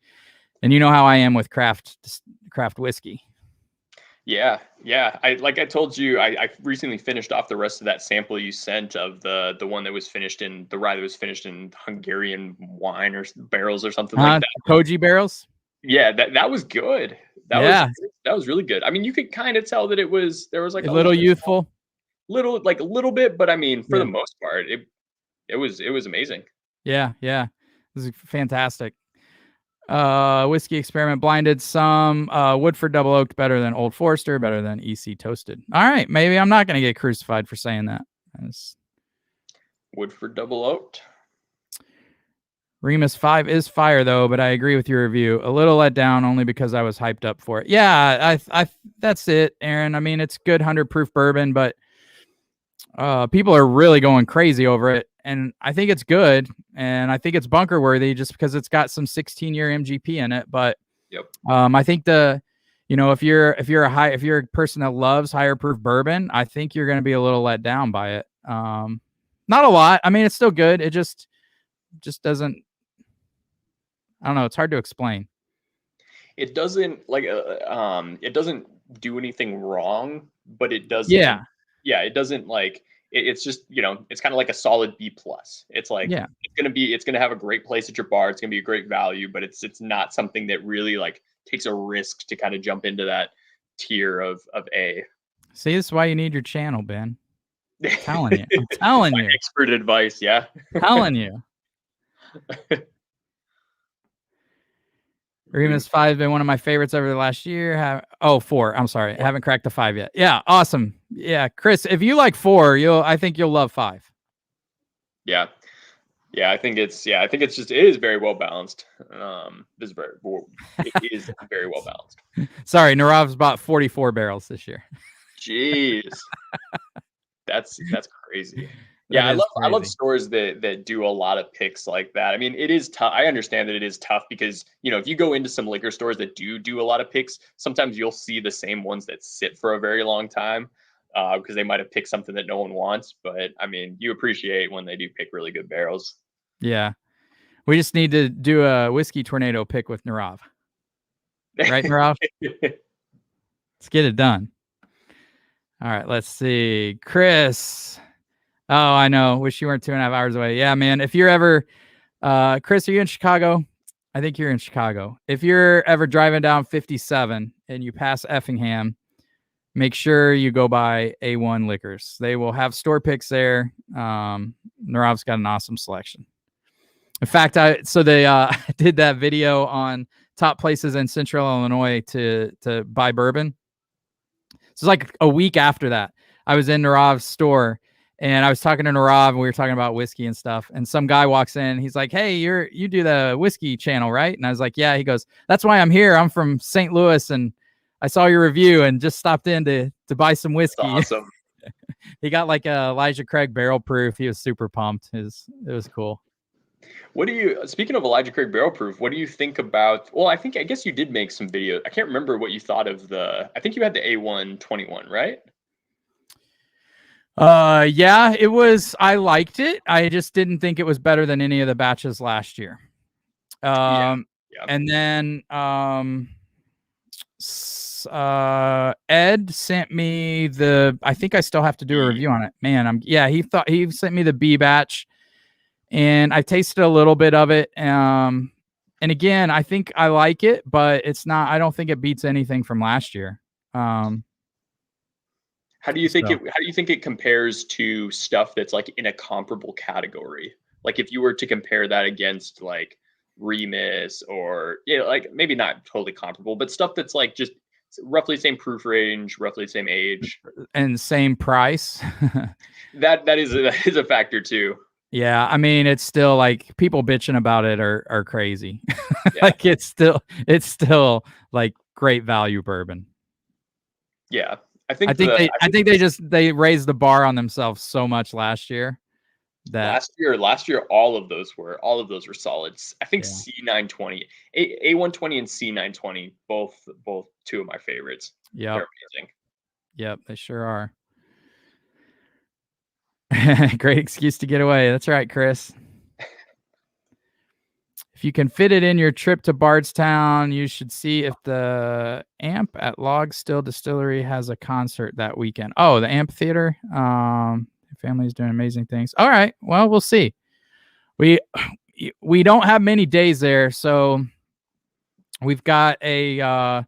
And you know how I am with craft whiskey. Yeah. I told you, I recently finished off the rest of that sample you sent of the one that was finished in the rye that was finished in Hungarian wine or barrels or something like that. Koji barrels. Yeah, that was good. That was really good. I mean, you could kind of tell that there was like a little youthful, a little bit, but I mean, for the most part, it was amazing. Yeah, it was fantastic. Whiskey Experiment blinded some. Woodford Double Oaked better than Old Forester, better than EC Toasted. All right, maybe I'm not going to get crucified for saying that. Woodford Double Oaked. Remus 5 is fire though, but I agree with your review. A little let down only because I was hyped up for it. Yeah, I that's it, Aaron. I mean, it's good 100 proof bourbon, but people are really going crazy over it, and I think it's good, and I think it's bunker worthy just because it's got some 16-year MGP in it. But I think if you're a person that loves higher proof bourbon, I think you're going to be a little let down by it. Not a lot. I mean, it's still good. It just doesn't. I don't know. It's hard to explain. It doesn't it doesn't do anything wrong, but it doesn't. Yeah. Yeah, it doesn't it's just, it's kind of like a solid B plus. It's like, yeah, it's gonna have a great place at your bar. It's gonna be a great value, but it's not something that really takes a risk to kind of jump into that tier of A. See, this is why you need your channel, Ben. I'm telling you. I'm telling you. Expert advice, yeah. Telling you. Remus 5 has been one of my favorites over the last year. 4. I'm sorry. I haven't cracked the 5 yet. Yeah, awesome. Yeah, Chris, if you like 4, I think you'll love 5. Yeah. Yeah, I think it's just, it is very well balanced. It is very well balanced. Sorry, Narav's bought 44 barrels this year. Jeez. That's crazy. Yeah, I love stores that do a lot of picks like that. I mean, it is tough. I understand that it is tough because, if you go into some liquor stores that do a lot of picks, sometimes you'll see the same ones that sit for a very long time because they might have picked something that no one wants. But I mean, you appreciate when they do pick really good barrels. Yeah. We just need to do a whiskey tornado pick with Narav. Right, Narav? Let's get it done. All right, let's see. Chris. Oh, I know. Wish you weren't 2.5 hours away. Yeah, man. If you're ever, Chris, are you in Chicago? I think you're in Chicago. If you're ever driving down 57 and you pass Effingham, make sure you go by A1 Liquors. They will have store picks there. Narav's got an awesome selection. In fact, they did that video on top places in Central Illinois to buy bourbon. So it's like a week after that, I was in Narav's store. And I was talking to Narav and we were talking about whiskey and stuff. And some guy walks in. He's like, "Hey, you do the whiskey channel, right?" And I was like, "Yeah." He goes, "That's why I'm here. I'm from St. Louis and I saw your review and just stopped in to buy some whiskey." That's awesome. He got like a Elijah Craig barrel proof. He was super pumped. It was cool. Speaking of Elijah Craig barrel proof, what do you think about, I guess you did make some video. I can't remember what you thought of I think you had the A121, right? Yeah, it was. I liked it. I just didn't think it was better than any of the batches last year. Yeah. And then Ed sent me I think I still have to do a review on it. Man, he sent me the B batch and I tasted a little bit of it. And again, I think I like it, but I don't think it beats anything from last year. How do you think it compares to stuff that's in a comparable category? Like if you were to compare that against Remus or maybe not totally comparable, but stuff that's just roughly the same proof range, roughly the same age, and same price. that is a factor too. Yeah, I mean it's still people bitching about it are crazy. Yeah. It's still great value bourbon. Yeah. I think they raised the bar on themselves so much last year. Last year, all of those were solid. I think C920, A120 and C920, both two of my favorites. Yeah, they're amazing. Yep, they sure are. Great excuse to get away. That's right, Chris. If you can fit it in your trip to Bardstown, you should see if the Amp at Log Still Distillery has a concert that weekend. Oh, the Amphitheater. Your family's doing amazing things. All right. Well, we'll see. We don't have many days there, so we've got I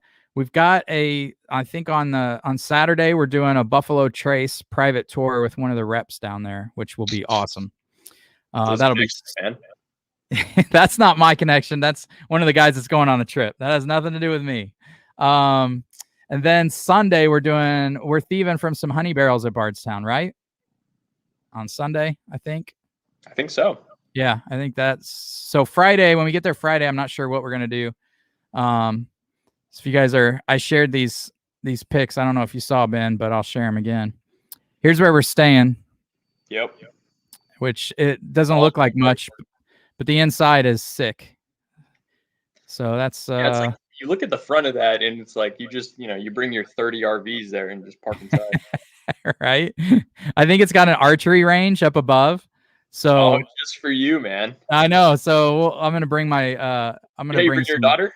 think on Saturday we're doing a Buffalo Trace private tour with one of the reps down there, which will be awesome. That'll be fun. That's not my connection. That's one of the guys that's going on the trip. That has nothing to do with me. And then Sunday we're thieving from some honey barrels at Bardstown, right? On Sunday, I think. I think so. Yeah, I think that's so. Friday, when we get there Friday, I'm not sure what we're gonna do. So if you guys I shared these pics. I don't know if you saw, Ben, but I'll share them again. Here's where we're staying. Yep. Which it doesn't look like much. But the inside is sick. So that's it's you look at the front of that, and it's like you just you bring your 30 RVs there and just park inside. Right? I think it's got an archery range up above. So just for you, man. I know. So I'm gonna bring my I'm gonna bring your some, daughter.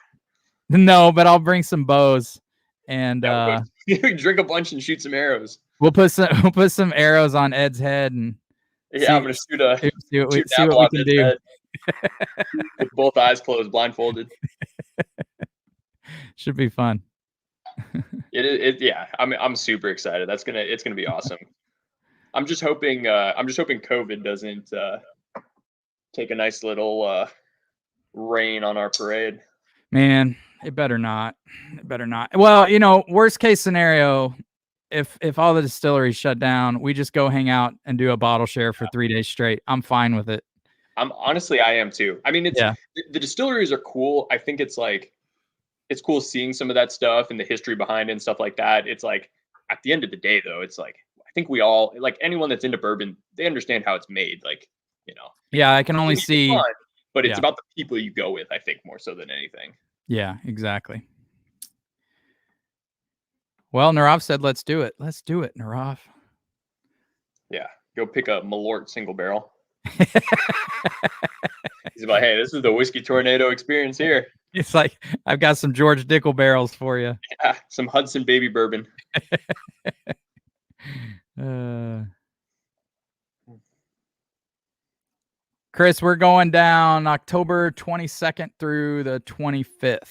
No, but I'll bring some bows, and drink a bunch and shoot some arrows. we'll put some arrows on Ed's head, and I'm gonna see what we can do. With both eyes closed, blindfolded. Should be fun. Yeah. I'm super excited. It's gonna be awesome. I'm just hoping COVID doesn't take a nice little reign on our parade. Man, it better not. It better not. Well, worst case scenario, if all the distilleries shut down, we just go hang out and do a bottle share for 3 days straight. I'm fine with it. I am too. I mean, the distilleries are cool. I think it's cool seeing some of that stuff and the history behind it and stuff like that. It's like, at the end of the day, though, it's like, I think we all, like, anyone that's into bourbon, they understand how it's made. Like, Yeah, I can only see. Fun, but it's about the people you go with, I think, more so than anything. Yeah, exactly. Well, Narav said, let's do it. Let's do it, Narav. Yeah, go pick a Malort single barrel. He's like, hey, this is the whiskey tornado experience here. It's like, I've got some George Dickel barrels for you. Yeah, some Hudson baby bourbon. Chris, we're going down October 22nd through the 25th.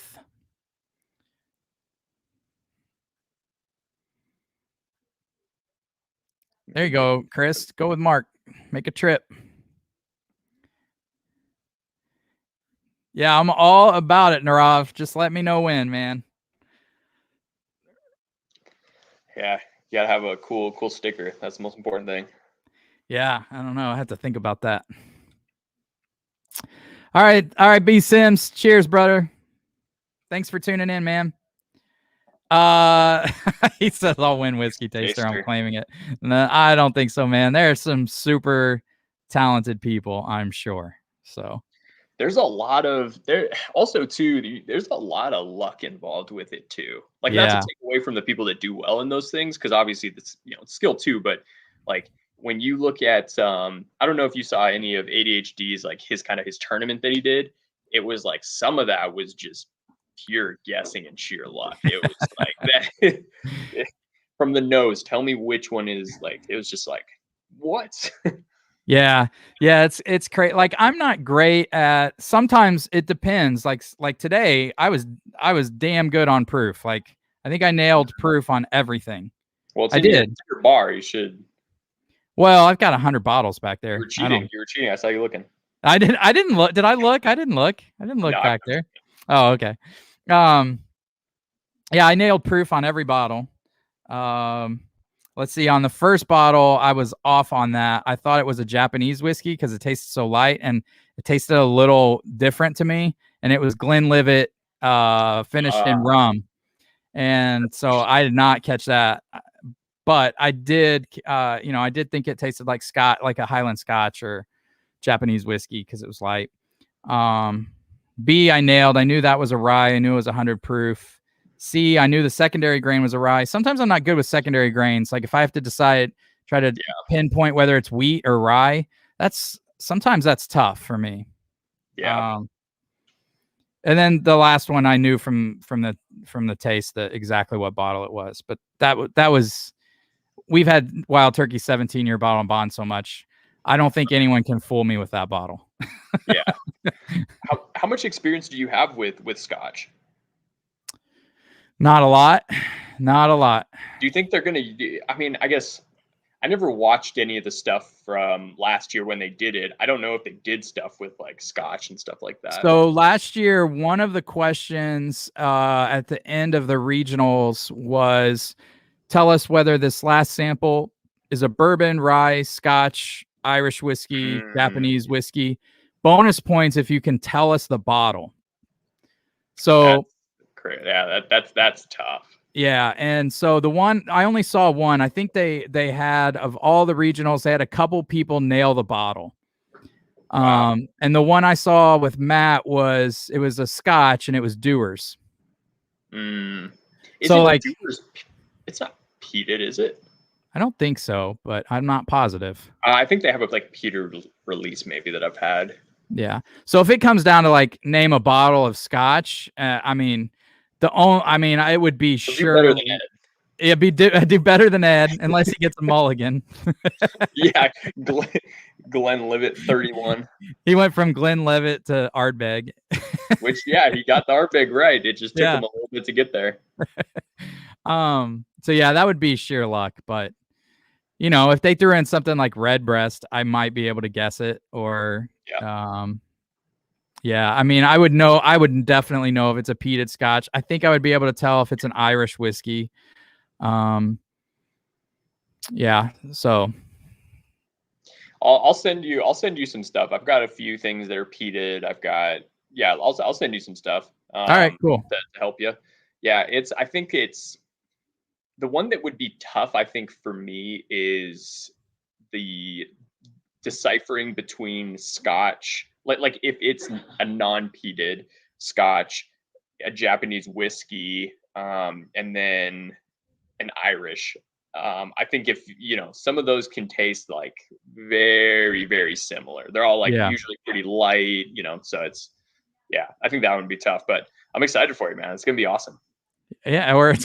There you go, Chris. Go with Mark. Make a trip. Yeah, I'm all about it, Narav. Just let me know when, man. Yeah, you gotta have a cool sticker. That's the most important thing. Yeah, I don't know. I have to think about that. All right, B Sims. Cheers, brother. Thanks for tuning in, man. He says I'll win whiskey taster. I'm claiming it. No, I don't think so, man. There are some super talented people, I'm sure. So there's a lot of also too. There's a lot of luck involved with it too. Like, not to take away from the people that do well in those things, because obviously it's skill too. But like, when you look at I don't know if you saw any of ADHD's, like, his tournament that he did. It was like, some of that was just pure guessing and sheer luck. It was like that from the nose. Tell me which one is, like, it was just like, what? Yeah, it's great. Like, I'm not great at. Sometimes it depends. Like today, I was damn good on proof. Like, I think I nailed proof on everything. Well, I did. Your bar, you should. Well, I've got 100 bottles back there. You were cheating. I saw you looking. I didn't look. Did I look? I didn't look back there. Oh, okay. Yeah, I nailed proof on every bottle. Let's see. On the first bottle, I was off on that. I thought it was a Japanese whiskey because it tasted so light, and it tasted a little different to me. And it was Glenlivet, finished in rum, and so I did not catch that. But I did, I did think it tasted like like a Highland Scotch or Japanese whiskey because it was light. B, I nailed. I knew that was a rye. I knew it was 100 proof. C, I knew the secondary grain was a rye. Sometimes I'm not good with secondary grains. Like, if I have to try to pinpoint whether it's wheat or rye, sometimes that's tough for me. Yeah. And then the last one I knew from the taste exactly what bottle it was. But that was, we've had Wild Turkey 17-year bottle and bond so much. I don't think anyone can fool me with that bottle. Yeah. How much experience do you have with Scotch? Not a lot. Do you think they're going to, I mean, I guess I never watched any of the stuff from last year when they did it. I don't know if they did stuff with, like, Scotch and stuff like that. So last year, one of the questions at the end of the regionals was, tell us whether this last sample is a bourbon, rye, Scotch, Irish whiskey, Japanese whiskey. Bonus points if you can tell us the bottle. So yeah, that's tough. Yeah, and so the one, I only saw one. I think they had, of all the regionals, they had a couple people nail the bottle. Wow. And the one I saw with Matt was a Scotch, and it was Dewar's. Mm. So like, It's not peated, is it? I don't think so, but I'm not positive. I think they have a like peated release maybe that I've had. Yeah. So if it comes down to like name a bottle of scotch, I mean, it would be do better than Ed. It'd do better than Ed unless he gets a mulligan. Yeah, Glenn Levitt 31. He went from Glenn Levitt to Ardbeg. Which he got the Ardbeg right. It just took him a little bit to get there. So yeah, that would be sheer luck, but you know, if they threw in something like Redbreast, I might be able to guess it. Or yeah, I mean, I would definitely know if it's a peated scotch. I think I would be able to tell if it's an Irish whiskey. Yeah, so I'll send you some stuff. I've got a few things that are peated. I'll send you some stuff. All right, cool. To help you. Yeah, I think it's the one that would be tough, I think, for me is the deciphering between scotch, like if it's a non-peated scotch, a Japanese whiskey, and then an Irish. I think if some of those can taste like very, very similar. They're all like usually pretty light, so it's I think that would be tough, but I'm excited for you, man. It's gonna be awesome. Yeah, or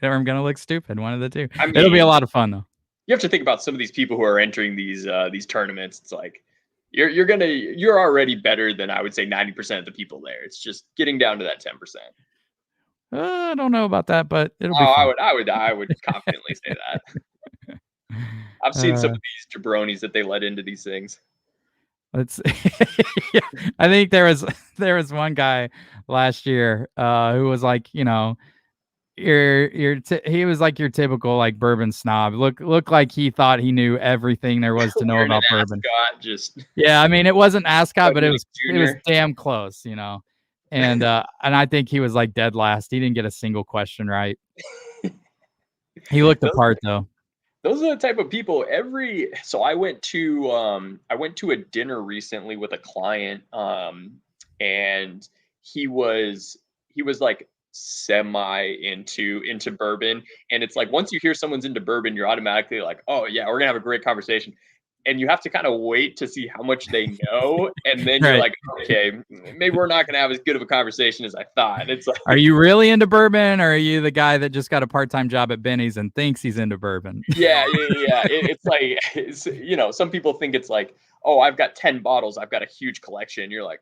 I'm gonna look stupid. One of the two. I mean, it'll be a lot of fun though. You have to think about some of these people who are entering these tournaments. It's like you're already better than, I would say, 90% of the people there. It's just getting down to that 10%. I don't know about that, but it'll be fun. I would confidently say that. I've seen some of these jabronis that they let into these things. I think there was one guy last year who was like, he was like your typical like bourbon snob. Look like he thought he knew everything there was to know about bourbon. Yeah, I mean, it wasn't Ascot, but it was damn close, and I think he was like dead last. He didn't get a single question right. He looked the part though. Those are the type of people. So I went to a dinner recently with a client, and he was like semi into bourbon, and it's like once you hear someone's into bourbon, you're automatically like, oh yeah, we're gonna have a great conversation. And you have to kind of wait to see how much they know, and then you're like, okay, maybe we're not going to have as good of a conversation as I thought. It's like, are you really into bourbon, or are you the guy that just got a part-time job at Benny's and thinks he's into bourbon? Yeah. It's like, some people think it's like, oh, I've got 10 bottles, I've got a huge collection. You're like,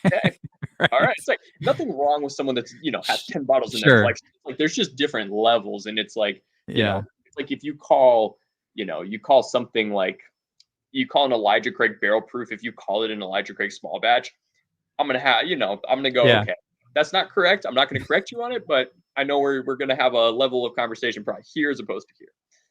okay, right. All right. It's like nothing wrong with someone that's has 10 bottles in their collection. Like there's just different levels, and it's like, it's like if you call. You call something like, you call an Elijah Craig barrel proof. If you call it an Elijah Craig small batch, I'm going to go, okay, that's not correct. I'm not going to correct you on it, but I know we're going to have a level of conversation probably here as opposed to here.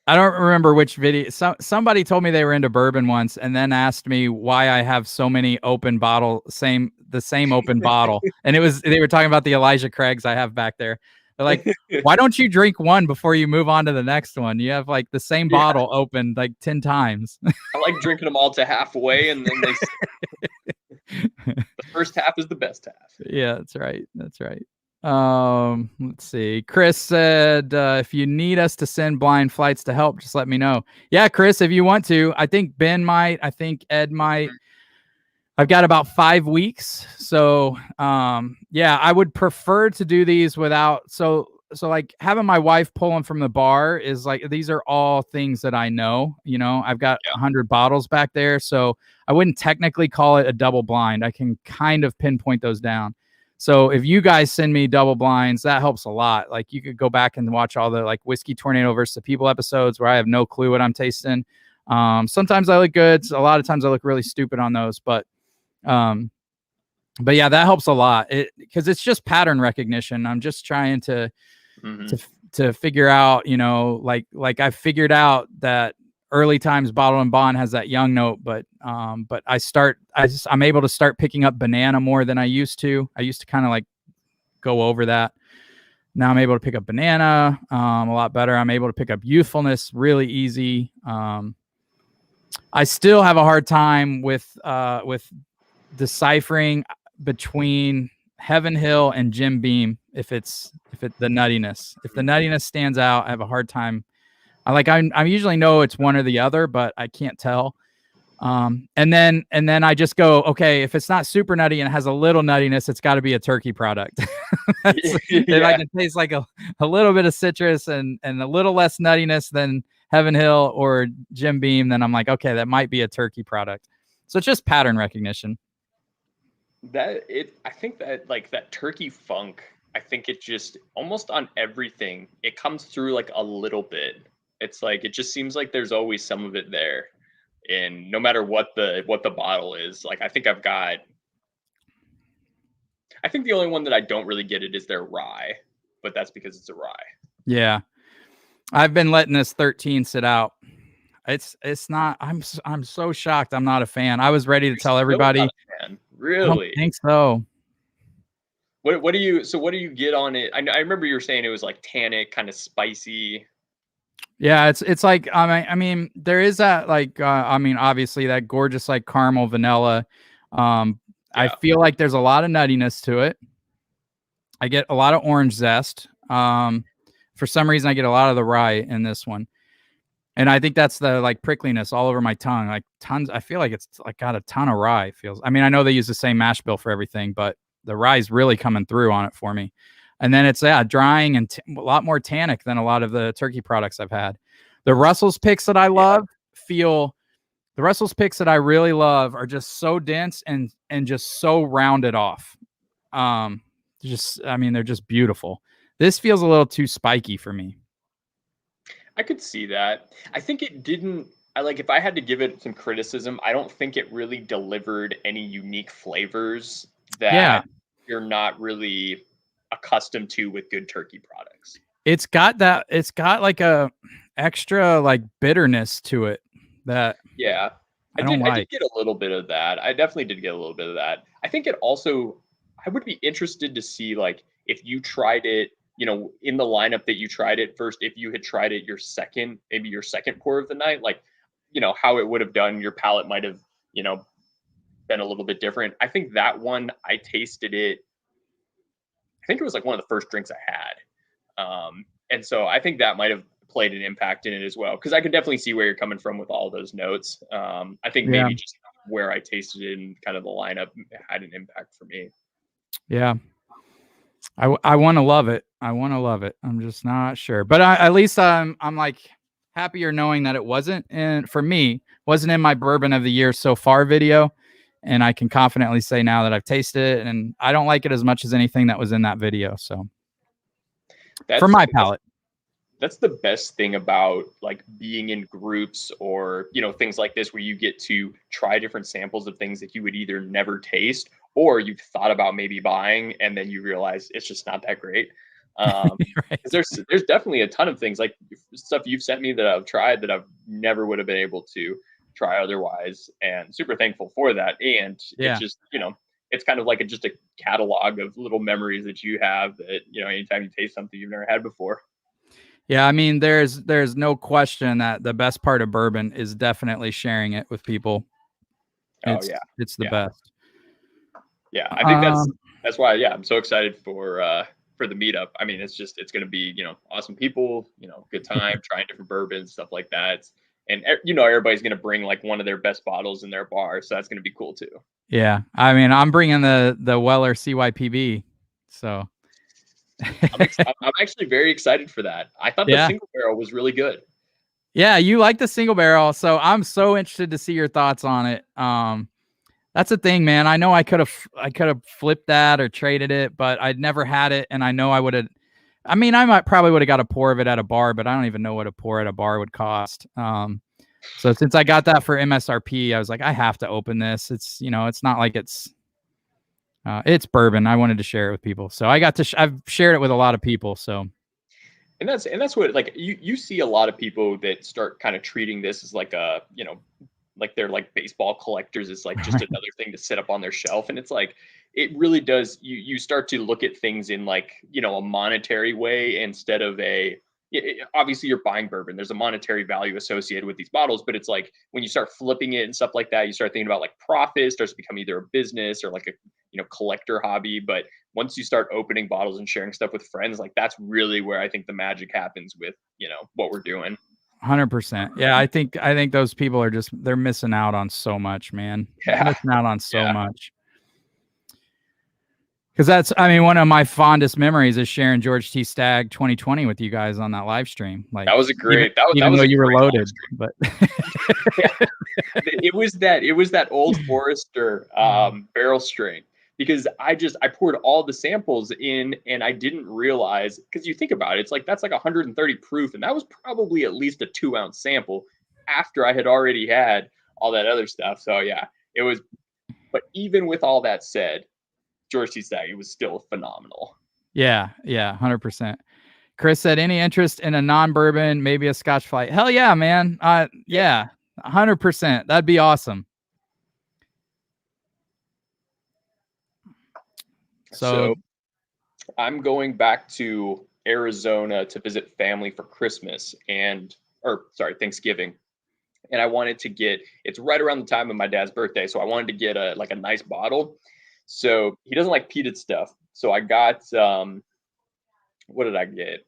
I don't remember which video. Somebody told me they were into bourbon once and then asked me why I have so many open bottle, the same open bottle. And they were talking about the Elijah Craigs I have back there. They're like, why don't you drink one before you move on to the next one? You have like the same bottle opened like 10 times. I like drinking them all to halfway, and then the first half is the best half. Yeah, that's right. That's right. Let's see. Chris said, if you need us to send blind flights to help, just let me know. Yeah, Chris, if you want to. I think Ben might. I think Ed might. I've got about 5 weeks. So, I would prefer to do these without. So like having my wife pulling from the bar is like, these are all things that I know, I've got 100 bottles back there. So I wouldn't technically call it a double blind. I can kind of pinpoint those down. So if you guys send me double blinds, that helps a lot. Like you could go back and watch all the like Whiskey Tornado versus the People episodes where I have no clue what I'm tasting. Sometimes I look good. A lot of times I look really stupid on those, but yeah, that helps a lot because it's just pattern recognition. I'm just trying to figure out, like I figured out that Early Times Bottle and Bond has that young note, but I'm able to start picking up banana more than I used to. I used to kind of like go over that. Now I'm able to pick up banana a lot better. I'm able to pick up youthfulness really easy. I still have a hard time with deciphering between Heaven Hill and Jim Beam. If the nuttiness, if the nuttiness stands out, I have a hard time. I usually know it's one or the other, but I can't tell. And then I just go, okay, if it's not super nutty and has a little nuttiness, it's got to be a turkey product. If I can taste like a little bit of citrus and a little less nuttiness than Heaven Hill or Jim Beam, then I'm like, okay, that might be a turkey product. So it's just pattern recognition. I think that like that turkey funk, I think it just almost on everything, it comes through like a little bit. It's like, it just seems like there's always some of it there. And no matter what the bottle is, like I think the only one that I don't really get it is their rye, but that's because it's a rye. Yeah. I've been letting this 13 sit out. It's not, I'm so shocked. I'm not a fan. I was ready to tell everybody. Really? I don't think so. What do you get on it? I remember you were saying it was like tannic, kind of spicy. Yeah, it's like I mean there is that like obviously that gorgeous like caramel vanilla. I feel like there's a lot of nuttiness to it. I get a lot of orange zest. For some reason I get a lot of the rye in this one. And I think that's the like prickliness all over my tongue. Like tons, I feel like it's like got a ton of rye feels. I mean, I know they use the same mash bill for everything, but the rye is really coming through on it for me. And then it's drying and a lot more tannic than a lot of the turkey products I've had. The Russell's picks that I love the Russell's picks that I really love are just so dense and just so rounded off. They're just beautiful. This feels a little too spiky for me. I could see that. I think it didn't. If I had to give it some criticism, I don't think it really delivered any unique flavors that you're not really accustomed to with good turkey products. It's got like a extra like bitterness to it that I did get a little bit of that. I definitely did get a little bit of that. I think it also, I would be interested to see like if you tried it, in the lineup that you tried it first, if you had tried it your second pour of the night, like, how it would have done, your palate might have, been a little bit different. I think that one, I tasted it. I think it was like one of the first drinks I had. And so I think that might have played an impact in it as well. Cause I can definitely see where you're coming from with all those notes. I think maybe just where I tasted it and kind of the lineup had an impact for me. Yeah. I want to love it. I'm just not sure, but at least I'm like happier knowing that it wasn't in my bourbon of the year so far video. And I can confidently say now that I've tasted it and I don't like it as much as anything that was in that video. So for my palate, that's the best thing about like being in groups or, things like this, where you get to try different samples of things that you would either never taste or you've thought about maybe buying and then you realize it's just not that great. Right. There's definitely a ton of things like stuff you've sent me that I've tried that I've never would have been able to try otherwise, and super thankful for that. And it's just, it's kind of like just a catalog of little memories that you have that, anytime you taste something you've never had before. Yeah, I mean, there's no question that the best part of bourbon is definitely sharing it with people. It's the best. Yeah, I think that's why. Yeah, I'm so excited for the meetup. I mean, it's going to be awesome people, good time, trying different bourbons, stuff like that. And everybody's going to bring like one of their best bottles in their bar, so that's going to be cool too. Yeah, I mean, I'm bringing the Weller CYPB, so. I'm actually very excited for that. I thought the single barrel was really good. Yeah, you like the single barrel, so I'm so interested to see your thoughts on it. That's the thing, man. I know I could have flipped that or traded it, but I'd never had it, and I know I would have. I mean, I probably would have got a pour of it at a bar, but I don't even know what a pour at a bar would cost. So since I got that for MSRP, I was like, I have to open this. It's it's not like it's bourbon. I wanted to share it with people, so I got to. I've shared it with a lot of people. So, and that's what like you see a lot of people that start kind of treating this as like a like they're like baseball collectors. It's like just another thing to sit up on their shelf, and it's like it really does. You start to look at things in like a monetary way instead of a obviously you're buying bourbon. There's a monetary value associated with these bottles, but it's like when you start flipping it and stuff like that, you start thinking about like profit starts to become either a business or like a, collector hobby. But once you start opening bottles and sharing stuff with friends, like that's really where I think the magic happens with, what we're doing. 100%. Yeah. I think those people are they're missing out on so much, man. Yeah. Missing out on so much. Because one of my fondest memories is sharing George T. Stagg 2020 with you guys on that live stream. Like that was a great, even though you were loaded, but it was that Old Forester barrel strength, because I poured all the samples in and I didn't realize, because you think about it, it's like that's like 130 proof, and that was probably at least a 2-ounce sample after I had already had all that other stuff. So yeah, it was. But even with all that said, George T. Stagg, it was still phenomenal. Yeah, 100%. Chris said, any interest in a non-bourbon, maybe a Scotch flight? Hell yeah, man. Yeah, 100%. That'd be awesome. So I'm going back to Arizona to visit family for Christmas Thanksgiving. And I wanted to it's right around the time of my dad's birthday. So I wanted to get a nice bottle. So he doesn't like peated stuff. So I got, what did I get?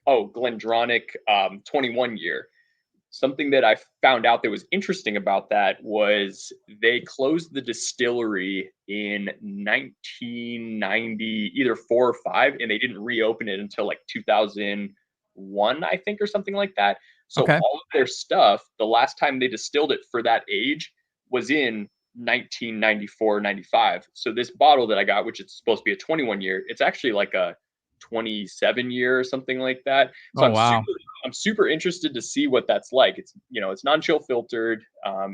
Glendronach 21 year. Something that I found out that was interesting about that was they closed the distillery in 1990, either 4 or 5, and they didn't reopen it until like 2001, I think, or something like that. So all of their stuff, the last time they distilled it for that age was in 1994, 95. So this bottle that I got, which is supposed to be a 21 year, it's actually like a 27 year or something like that. So I'm super interested to see what that's like. It's, it's non-chill filtered.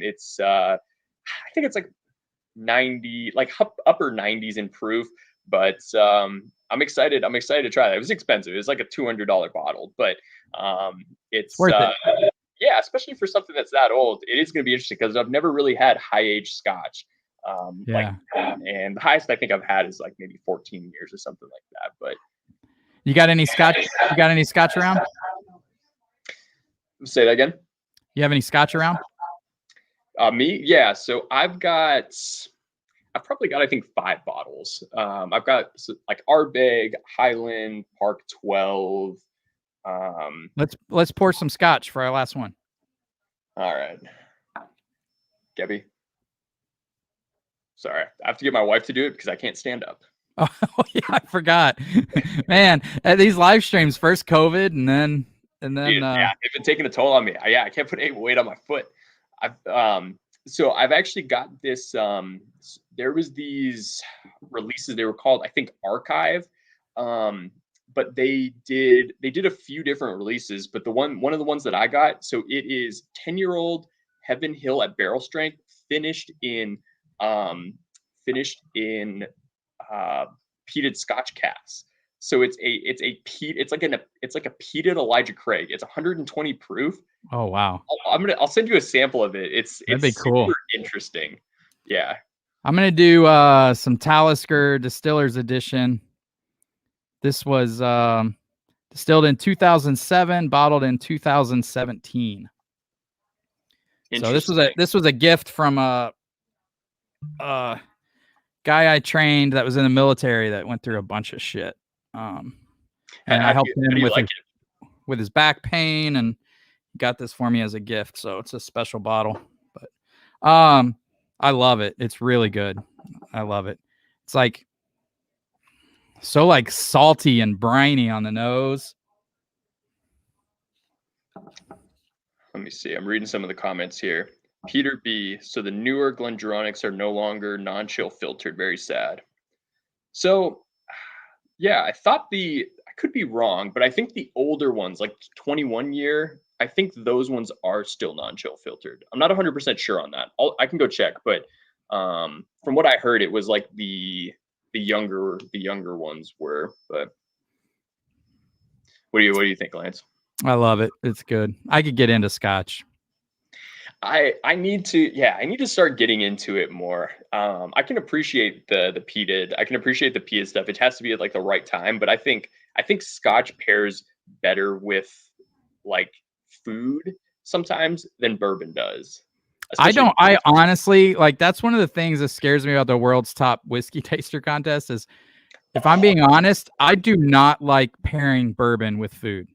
It's I think it's like 90, like upper 90s in proof, but I'm excited to try that. It was expensive. It was like a $200 bottle, but it's worth it. Yeah, especially for something that's that old. It is going to be interesting because I've never really had high age Scotch. And the highest I think I've had is like maybe 14 years or something like that. But you got any Scotch? You got any Scotch around? Say that again. You have any Scotch around? Me? Yeah. So I've probably got, I think, 5 bottles. I've got like Ardbeg, Highland, Park 12. Let's pour some Scotch for our last one. All right. Gabby. Sorry, I have to get my wife to do it because I can't stand up. Oh yeah, I forgot. Man, at these live streams, first COVID and then Dude, yeah, they've been taking a toll on me. I can't put any weight on my foot. So I've actually got this. There was these releases. They were called, I think, Archive. But they did a few different releases. But one of the ones that I got, so it is 10-year-old Heaven Hill at barrel strength, finished in peated Scotch casks. So it's like a peated Elijah Craig. It's 120 proof. Oh wow! I'll send you a sample of it. That'd be cool. Super interesting. Yeah. I'm gonna do some Talisker Distillers edition. This was distilled in 2007, bottled in 2017. So this was a gift from a guy I trained that was in the military that went through a bunch of shit. And I helped him with his back pain, and got this for me as a gift. So it's a special bottle, but I love it. It's really good. I love it. It's like so like salty and briny on the nose. Let me see. I'm reading some of the comments here. Peter B. So the newer Glendronachs are no longer non-chill filtered. Very sad. So yeah, I could be wrong, but I think the older ones, like 21 year, I think those ones are still non-chill filtered. I'm not 100% sure on that. I can go check, but from what I heard, it was like the younger ones were. But what do you think, Lance? I love it. It's good. I could get into Scotch. I need to start getting into it more. I can appreciate the peated. I can appreciate the peated stuff. It has to be at like the right time, but I think Scotch pairs better with like food sometimes than bourbon does. I honestly, like, that's one of the things that scares me about the world's top whiskey taster contest is, if I'm being honest, I do not like pairing bourbon with food.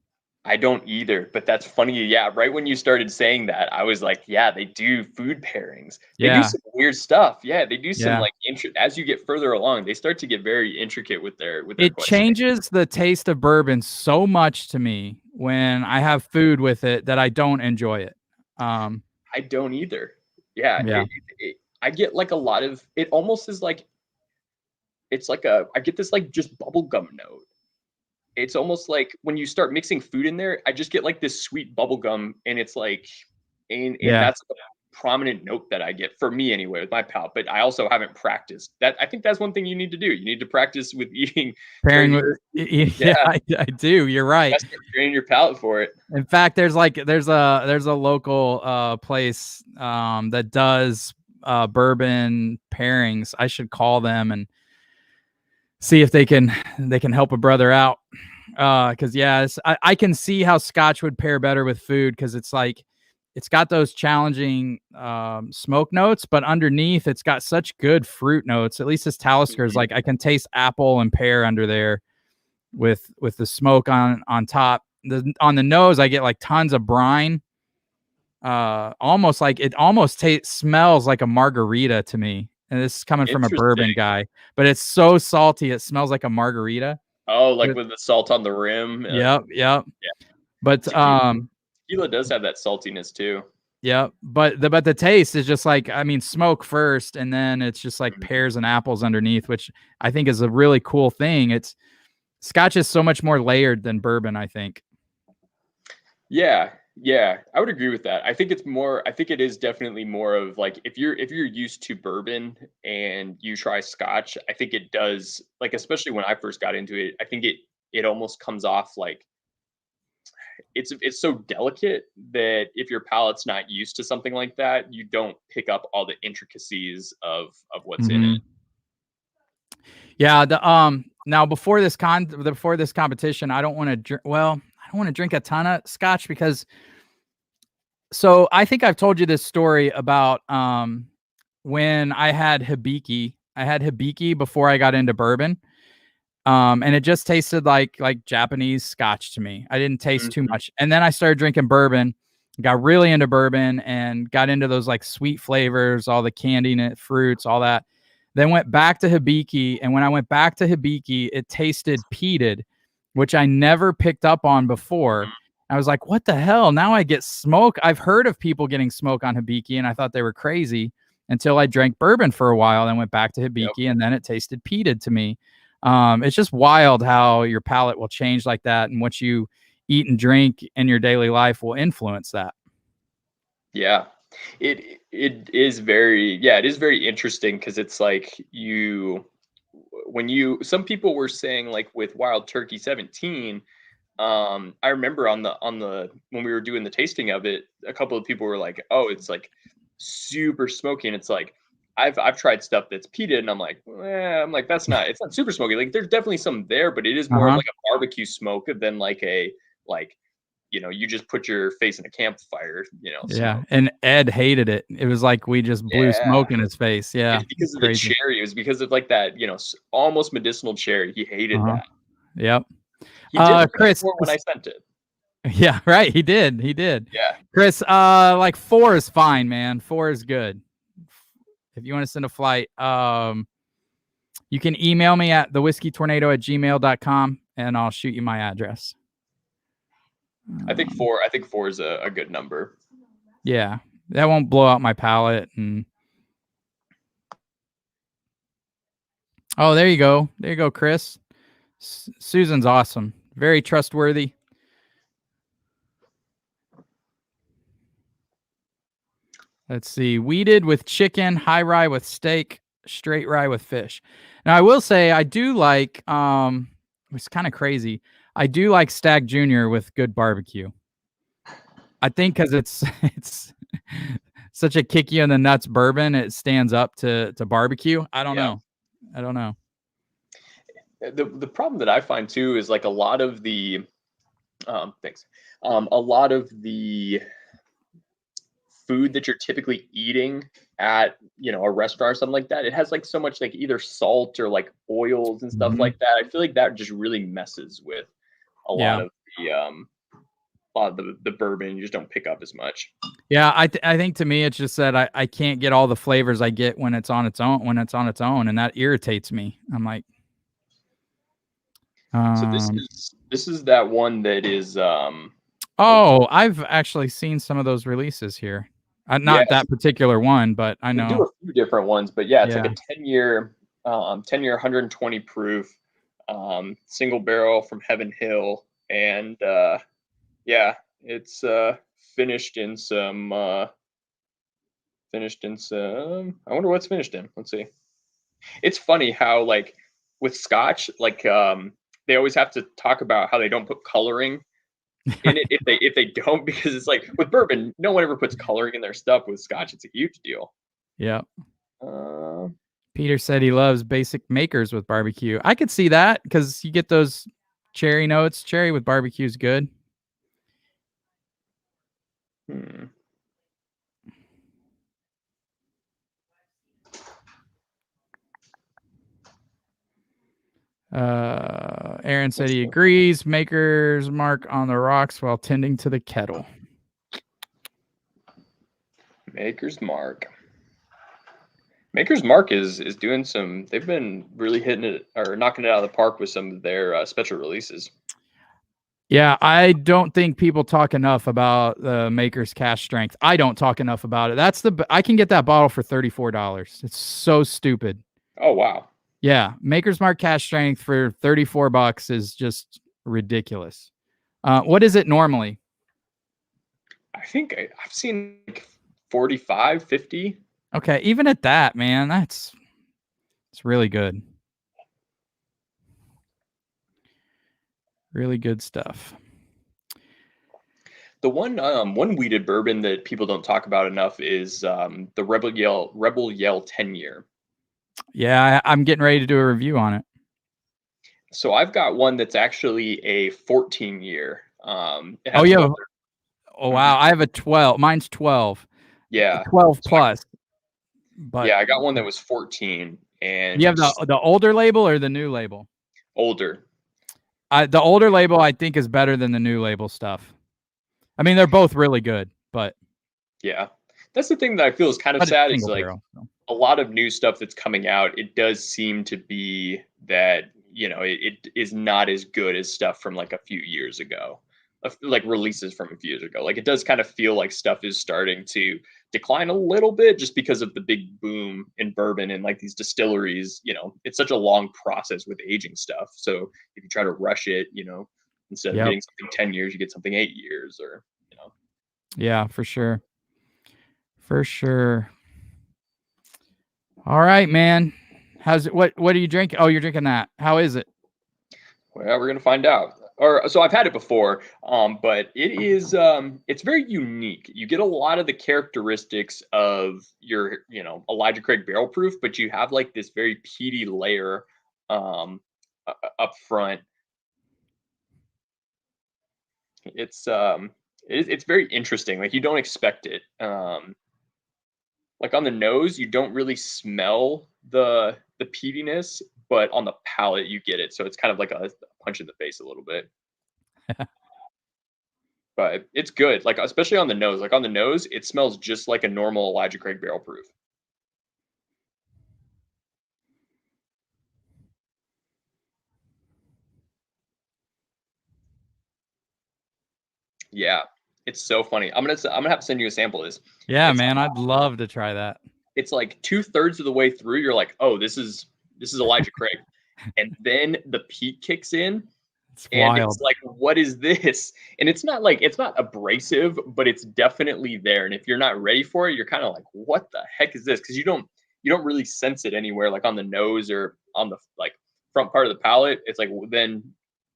I don't either, but that's funny. Yeah, right when you started saying that, I was like, yeah, they do food pairings. They do Yeah. some weird stuff. Yeah, they do some Yeah. like as you get further along, they start to get very intricate with their It questioning. changes the taste of bourbon so much to me when I have food with it that I don't enjoy it. I don't either. Yeah, Yeah. I get like a lot of it. Almost is like it's like I get this like just bubblegum note. It's almost like when you start mixing food in there, I just get like this sweet bubblegum, and it's like, and Yeah. that's a prominent note that I get for me anyway with my palate. But I also haven't practiced that. I think that's one thing you need to do. You need to practice with eating Pairing very. with yeah, I do. You're right. That's training your palate for it. In fact, there's a local place that does bourbon pairings. I should call them and see if they can help a brother out. Because yeah, I can see how Scotch would pair better with food, because it's like it's got those challenging smoke notes, but underneath it's got such good fruit notes. At least this Talisker is like, I can taste apple and pear under there with the smoke on top. On the nose, I get like tons of brine. Almost like it almost smells like a margarita to me. And this is coming from a bourbon guy, but it's so salty it smells like a margarita. Oh, like with the salt on the rim. Yep. Yeah. But tequila does have that saltiness too. Yeah, but the taste is just like, I mean, smoke first, and then it's just like pears and apples underneath, which I think is a really cool thing. Scotch is so much more layered than bourbon, I think. Yeah, I would agree with that. I think it is definitely more of like, if you're used to bourbon and you try Scotch, I think it does, like, especially when I first got into it, I think it almost comes off like it's so delicate that if your palate's not used to something like that, you don't pick up all the intricacies of what's in it. Yeah, now before this competition, I don't want to drink a ton of Scotch, because so I think I've told you this story about when I had Hibiki. I had Hibiki before I got into bourbon. And it just tasted like Japanese Scotch to me. I didn't taste too much. And then I started drinking bourbon, got really into bourbon, and got into those like sweet flavors, all the candy fruits, all that. Then went back to Hibiki, and when I went back to Hibiki, it tasted peated, which I never picked up on before. I was like, what the hell? Now I get smoke. I've heard of people getting smoke on Hibiki, and I thought they were crazy until I drank bourbon for a while, and went back to Hibiki, and then it tasted peated to me. It's just wild how your palate will change like that, and what you eat and drink in your daily life will influence that. Yeah, it is very interesting, because it's like some people were saying, like with Wild Turkey 17, I remember on the when we were doing the tasting of it, a couple of people were like, oh, it's like super smoky, and it's like, I've tried stuff that's peated, and I'm like, it's not super smoky. Like, there's definitely some there, but it is more of like a barbecue smoke than like a, like, you just put your face in a campfire, Yeah. smoke. And Ed hated it. It was like we just blew smoke in his face. Yeah. It's because of the cherry. It was because of like that, almost medicinal cherry. He hated that. Yep. He did Chris, when I sent it. Yeah, right. He did. Yeah. Chris, like 4 is fine, man. 4 is good. If you want to send a flight, you can email me at thewhiskeytornado@gmail.com, and I'll shoot you my address. I think 4 is a good number. Yeah, that won't blow out my palate. And oh, there you go, Chris. Susan's awesome, very trustworthy. Let's see, wheated with chicken, high rye with steak, straight rye with fish. Now I will say I do like it's kind of crazy. I do like Stagg Junior with good barbecue. I think because it's such a kick you in the nuts bourbon, it stands up to barbecue. I don't know. The problem that I find too is like a lot of the Thanks. A lot of the food that you're typically eating at, a restaurant or something like that, it has like so much like either salt or like oils and stuff Mhm. like that. I feel like that just really messes with a lot Yeah. of the a lot of the bourbon. You just don't pick up as much. Yeah, I think to me it's just that I can't get all the flavors I get when it's on its own, and that irritates me. I'm like, So um this is that one that is what oh, I've actually seen some of those releases here. Not yes, that particular one, but I they do know. a few different ones, but yeah, it's like Yeah. a 10-year 120 proof single barrel from Heaven Hill, and yeah, it's finished in some I wonder what's finished in. Let's see. It's funny how like with Scotch, like they always have to talk about how they don't put coloring in it if they don't, because it's like with bourbon, no one ever puts coloring in their stuff. With Scotch, it's a huge deal. Yeah. Uh, Peter said he loves basic makers with barbecue. I could see that because you get those cherry notes. Cherry with barbecue is good. hmm. Aaron said he agrees. Maker's mark on the rocks while tending to the kettle. Maker's Mark. Maker's Mark is doing some. They've been really hitting it or knocking it out of the park with some of their special releases. Yeah, I don't think people talk enough about the Maker's cash strength. I don't talk enough about it. I can get that bottle for $34. It's so stupid. Oh wow! Yeah, Maker's Mark cash strength for $34 is just ridiculous. What is it normally? I think I've seen like 45, 50. Okay, even at that, man, it's really good. Really good stuff. The one weeded bourbon that people don't talk about enough is the Rebel Yell 10-year. Yeah, I'm getting ready to do a review on it. So I've got one that's actually a 14-year. It Oh has yeah. leather. Oh Mhm. wow, I have a 12. Mine's 12. Yeah. 12 So plus. But I got one that was 14 you have and the older label or the new label? older. The older label I think is better than the new label stuff. I mean, they're both really good, but Yeah. That's the thing that I feel is kind of it's sad is single like barrel. So. a lot of new stuff that's coming out. It does seem to be that, it is not as good as stuff from like a few years ago, like releases from a few years ago. Like it does kind of feel like stuff is starting to decline a little bit just because of the big boom in bourbon and like these distilleries. It's such a long process with aging stuff. So if you try to rush it, instead of Yep. getting something 10 years, you get something 8 years or. Yeah, for sure. For sure. All right, man. How's it? What are you drinking? Oh, you're drinking that. How is it? Well, we're gonna find out. Or so I've had it before, but it's very unique. You get a lot of the characteristics of your, Elijah Craig barrel proof, but you have like this very peaty layer up front. It's very interesting. Like you don't expect it. Like on the nose, you don't really smell the peatiness, but on the palate you get it. So it's kind of like a punch in the face a little bit. But it's good. Like especially on the nose. Like on the nose, it smells just like a normal Elijah Craig barrel proof. Yeah, it's so funny. I'm gonna have to send you a sample of this. Yeah, It's man, I'd love to try that. it's like 2/3 of the way through. You're like, oh, this is Elijah Craig, and then the peat kicks in, It's and wild. it's like, what is this? And it's not abrasive, but it's definitely there. And if you're not ready for it, you're kind of like, what the heck is this? Because you don't really sense it anywhere, like on the nose or on the like front part of the palate. It's like then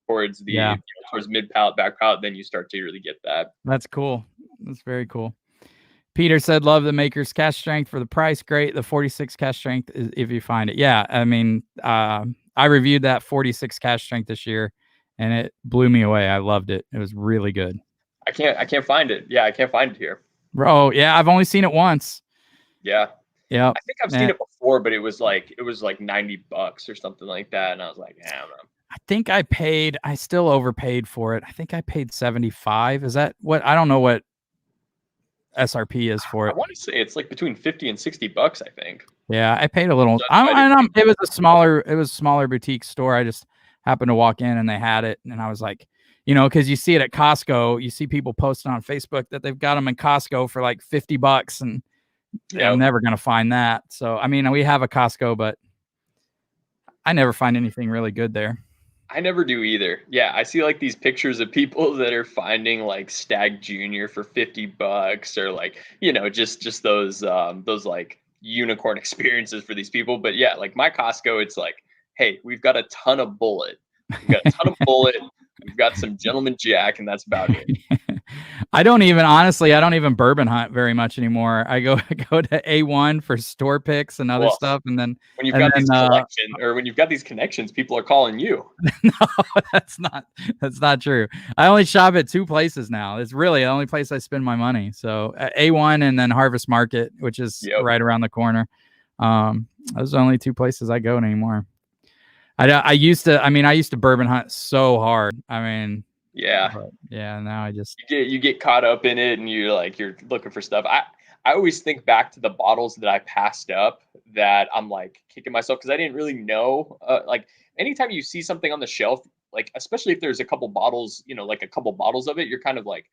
towards the Yeah, towards mid palate, back palate, then you start to really get that. that's cool. That's very cool. Peter said, "Love the Maker's cash strength for the price. Great. The 46 cash strength is if you find it." Yeah, I mean, I reviewed that 46 cash strength this year, and it blew me away. I loved it. It was really good. I can't find it. Yeah, I can't find it here. Bro, yeah, I've only seen it once. Yeah. Yeah. I think I've seen it before, but it was like $90 or something like that. And I was like, yeah, I think I still overpaid for it. I think I paid 75. Is that what? I don't know what SRP is for it. I want to say it's like between 50 and $60, I think. Yeah, I paid a little. It was a smaller boutique store. I just happened to walk in and they had it, and I was like, because you see it at Costco, you see people posting on Facebook that they've got them in Costco for like $50, and I'm never gonna find that. So I mean, we have a Costco, but I never find anything really good there. I never do either. Yeah, I see like these pictures of people that are finding like Stagg Junior for $50, or like just those like unicorn experiences for these people. But yeah, like my Costco, it's like, hey, we've got a ton of Bullet, we've got some Gentleman Jack, and that's about it. I don't even bourbon hunt very much anymore. I go to A1 for store picks and other stuff, and then when you've got these collections, or when you've got these connections, people are calling you. No, that's not true. I only shop at 2 places now. It's really the only place I spend my money. So A1 and then Harvest Market, which is right around the corner. Those are the only 2 places I go anymore. I used to bourbon hunt so hard. I mean, now I just you get caught up in it, and you're looking for stuff. I always think back to the bottles that I passed up that I'm like kicking myself because I didn't really know. Like anytime you see something on the shelf, like especially if there's a couple bottles, like a couple bottles of it, you're kind of like,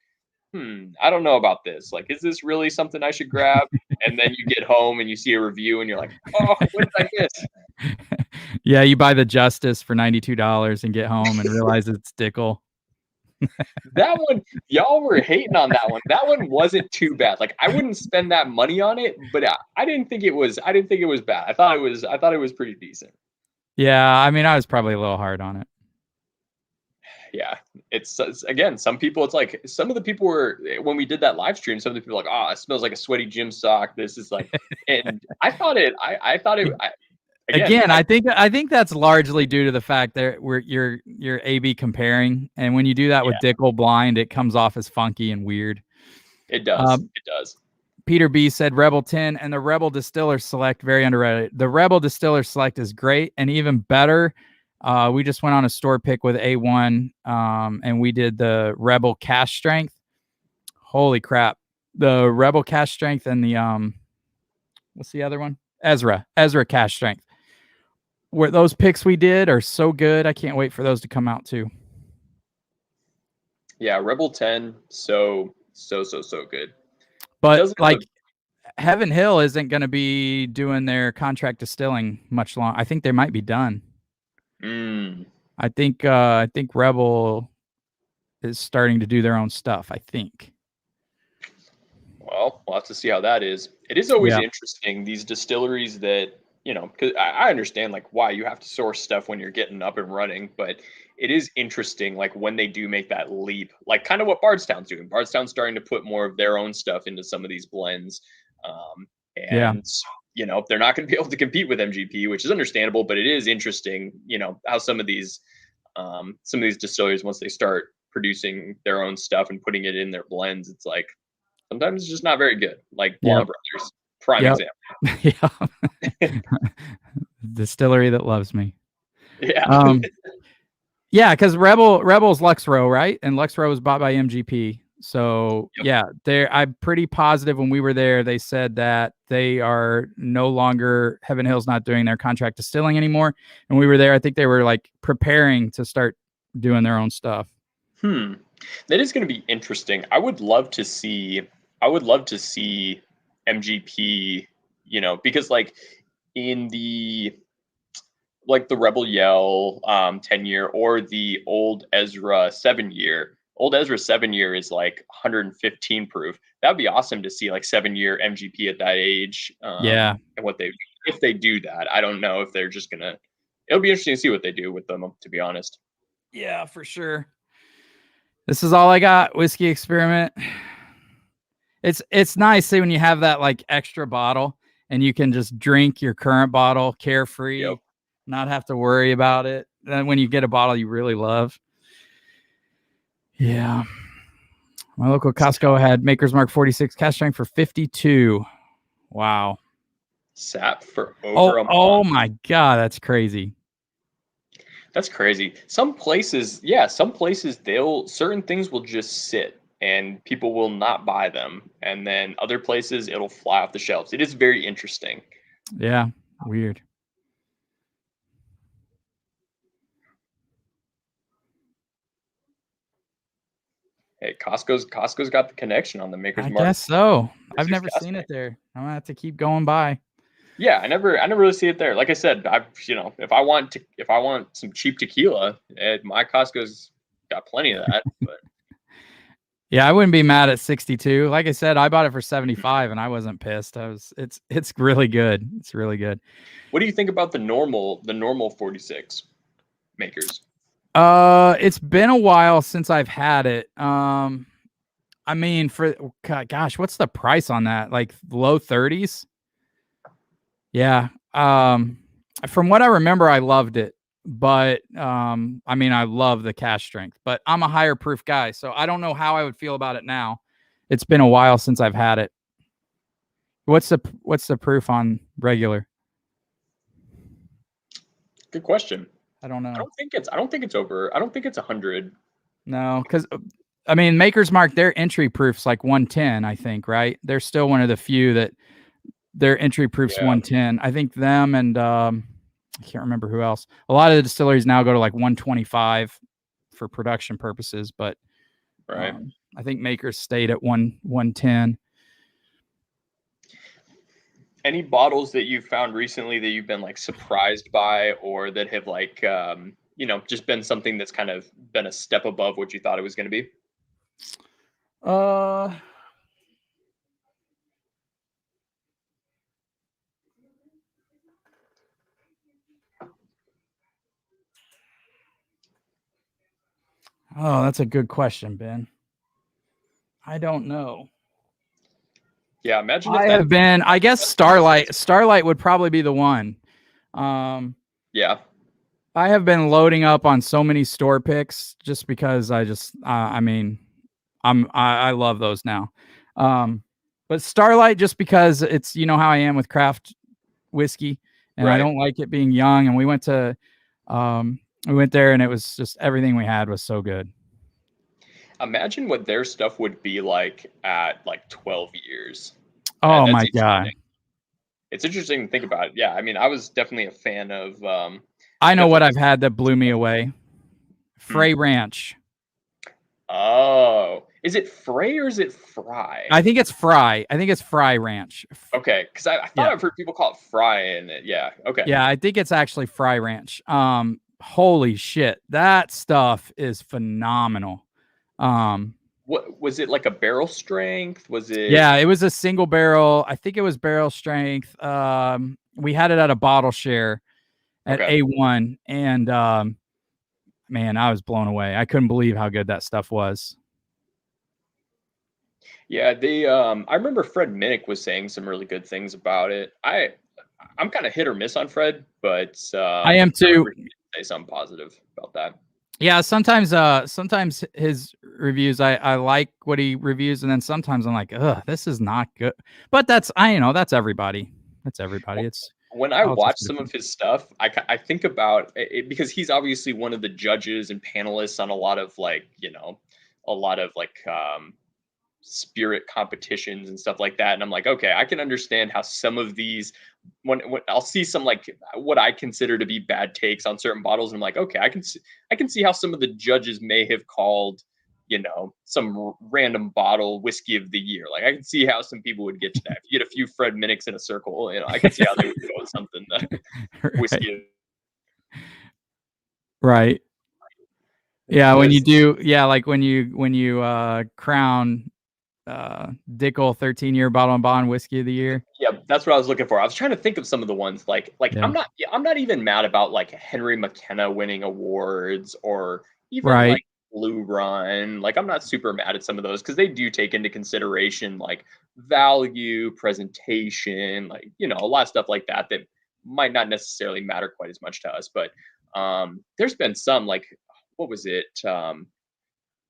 I don't know about this. Like, is this really something I should grab? And then you get home and you see a review and you're like, oh, what did I miss? Yeah, you buy the Justice for $92 and get home and realize it's Dickel. That one, y'all were hating on that one. That one wasn't too bad. Like, I wouldn't spend that money on it, but I didn't think it was bad. I thought it was pretty decent. Yeah, I mean, I was probably a little hard on it. Yeah, it's again, some people, it's like some of the people were, when we did that live stream, some of the people were like, oh, it smells like a sweaty gym sock. This is like, and I thought it. Again, I think that's largely due to the fact that you're A/B comparing, and when you do that with Dickel blind, it comes off as funky and weird. It does. It does. Peter B said Rebel 10 and the Rebel Distiller Select, very underrated. The Rebel Distiller Select is great, and even better, we just went on a store pick with A1, and we did the Rebel Cash Strength. Holy crap! The Rebel Cash Strength and the what's the other one? Ezra Cash Strength. Where those picks we did are so good. I can't wait for those to come out too. Yeah, Rebel 10, so good. But like Heaven Hill isn't going to be doing their contract distilling much long. I think they might be done. I think Rebel is starting to do their own stuff, I think. Well, we'll have to see how that is. It is always interesting, these distilleries that, because I understand like why you have to source stuff when you're getting up and running, but it is interesting like when they do make that leap, like kind of what Bardstown's doing. Bardstown's starting to put more of their own stuff into some of these blends. And they're not going to be able to compete with MGP, which is understandable, but it is interesting, how some of these distilleries, once they start producing their own stuff and putting it in their blends, it's like sometimes it's just not very good. Like Blonde Brothers, prime example. Distillery that loves me. Yeah. Yeah, because Rebel's Luxro, right? And Luxro was bought by MGP. So I'm pretty positive when we were there, they said that they are no longer, Heaven Hill's not doing their contract distilling anymore. And we were there, I think they were like preparing to start doing their own stuff. That is going to be interesting. I would love to see MGP, because like in the Rebel Yell 10-year or the old Ezra 7-year. Old Ezra 7-year is like 115 proof. That'd be awesome to see like 7-year MGP at that age. And if they do that, I don't know if they're just gonna. It'll be interesting to see what they do with them, to be honest. Yeah, for sure. This is all I got. Whiskey Experiment. It's nice when you have that like extra bottle and you can just drink your current bottle carefree, not have to worry about it. Then when you get a bottle you really love. Yeah. My local Costco had Maker's Mark 46 cask strength for 52. Wow. Sat for over a month. Oh my God, that's crazy. That's crazy. Some places, certain things will just sit and people will not buy them. And then other places, it'll fly off the shelves. It is very interesting. Yeah. Weird. Hey, Costco's got the connection on the Maker's I Mark. guess so. I've 46 never cask seen it strength. there. I'm gonna have to keep going by. Yeah, I never really see it there. Like I said, if I want some cheap tequila, my Costco's got plenty of that. But Yeah, I wouldn't be mad at 62. Like I said, I bought it for 75 and I wasn't pissed. It's really good. It's really good. what do you think about the normal 46 makers? It's been a while since I've had it. I mean, gosh, what's the price on that? Like low 30s? Yeah. From what I remember, I loved it. But I mean, I love the cask strength, but I'm a higher proof guy, so I don't know how I would feel about it now. It's been a while since I've had it. What's the proof on regular? Good question. I don't know. I don't think it's over. I don't think it's 100. No, because I mean, Maker's Mark, their entry proof's like 110, I think, right? They're still one of the few that their entry proof's 110. I think them and I can't remember who else. A lot of the distilleries now go to like 125 for production purposes, but Right. I think Maker's stayed at 110. Any bottles that you've found recently that you've been like surprised by, or that have like just been something that's kind of been a step above what you thought it was going to be? Uh Oh, that's a good question, Ben. I don't know. Yeah, imagine if I that. have been, I guess Starlight would probably be the one. Yeah. I have been loading up on so many store picks just because I mean, I love those now. But Starlight, just because it's, you know how I am with craft whiskey, and I Right. don't like it being young. And we went there and it was just everything we had was so good. Imagine what their stuff would be like at like 12 years. Oh That's my God. interesting. It's interesting to think about it. Yeah, I mean, I was definitely a fan of. I know what I've had that blew me away. Frey Ranch. Oh, is it Frey or is it Fry? I think it's Fry. I think it's Fry Ranch. Okay, because I thought I've heard people call it Fry, and yeah, okay. Yeah, I think it's actually Fry Ranch. Holy shit, that stuff is phenomenal. What was it, like a barrel strength? Was it? Yeah, it was a single barrel. I think it was barrel strength. We had it at a bottle share at A1, and man, I was blown away. I couldn't believe how good that stuff was. Yeah, I remember Fred Minnick was saying some really good things about it. I'm kind of hit or miss on Fred, but I am too. Say something positive about that. Yeah, sometimes his reviews, I like what he reviews, and then sometimes I'm like, ugh, this is not good. But that's everybody. That's everybody. It's when I watch some of his stuff, I think about it because he's obviously one of the judges and panelists on a lot of spirit competitions and stuff like that. And I'm like, okay, I can understand how some of these, when I'll see some like what I consider to be bad takes on certain bottles, and I'm like, okay, I can see how some of the judges may have called, some random bottle whiskey of the year. Like I can see how some people would get to that. If you get a few Fred Minnicks in a circle, I can see how they would go with something whiskey. Right. Yeah, when you do, like when you crown Dickel 13-year bottle and bond whiskey of the year. Yeah, that's what I was looking for. I was trying to think of some of the ones like I'm not even mad about like Henry McKenna winning awards, or even like Blue Run. Like I'm not super mad at some of those because they do take into consideration like value, presentation, like a lot of stuff like that might not necessarily matter quite as much to us. But there's been some like, what was it?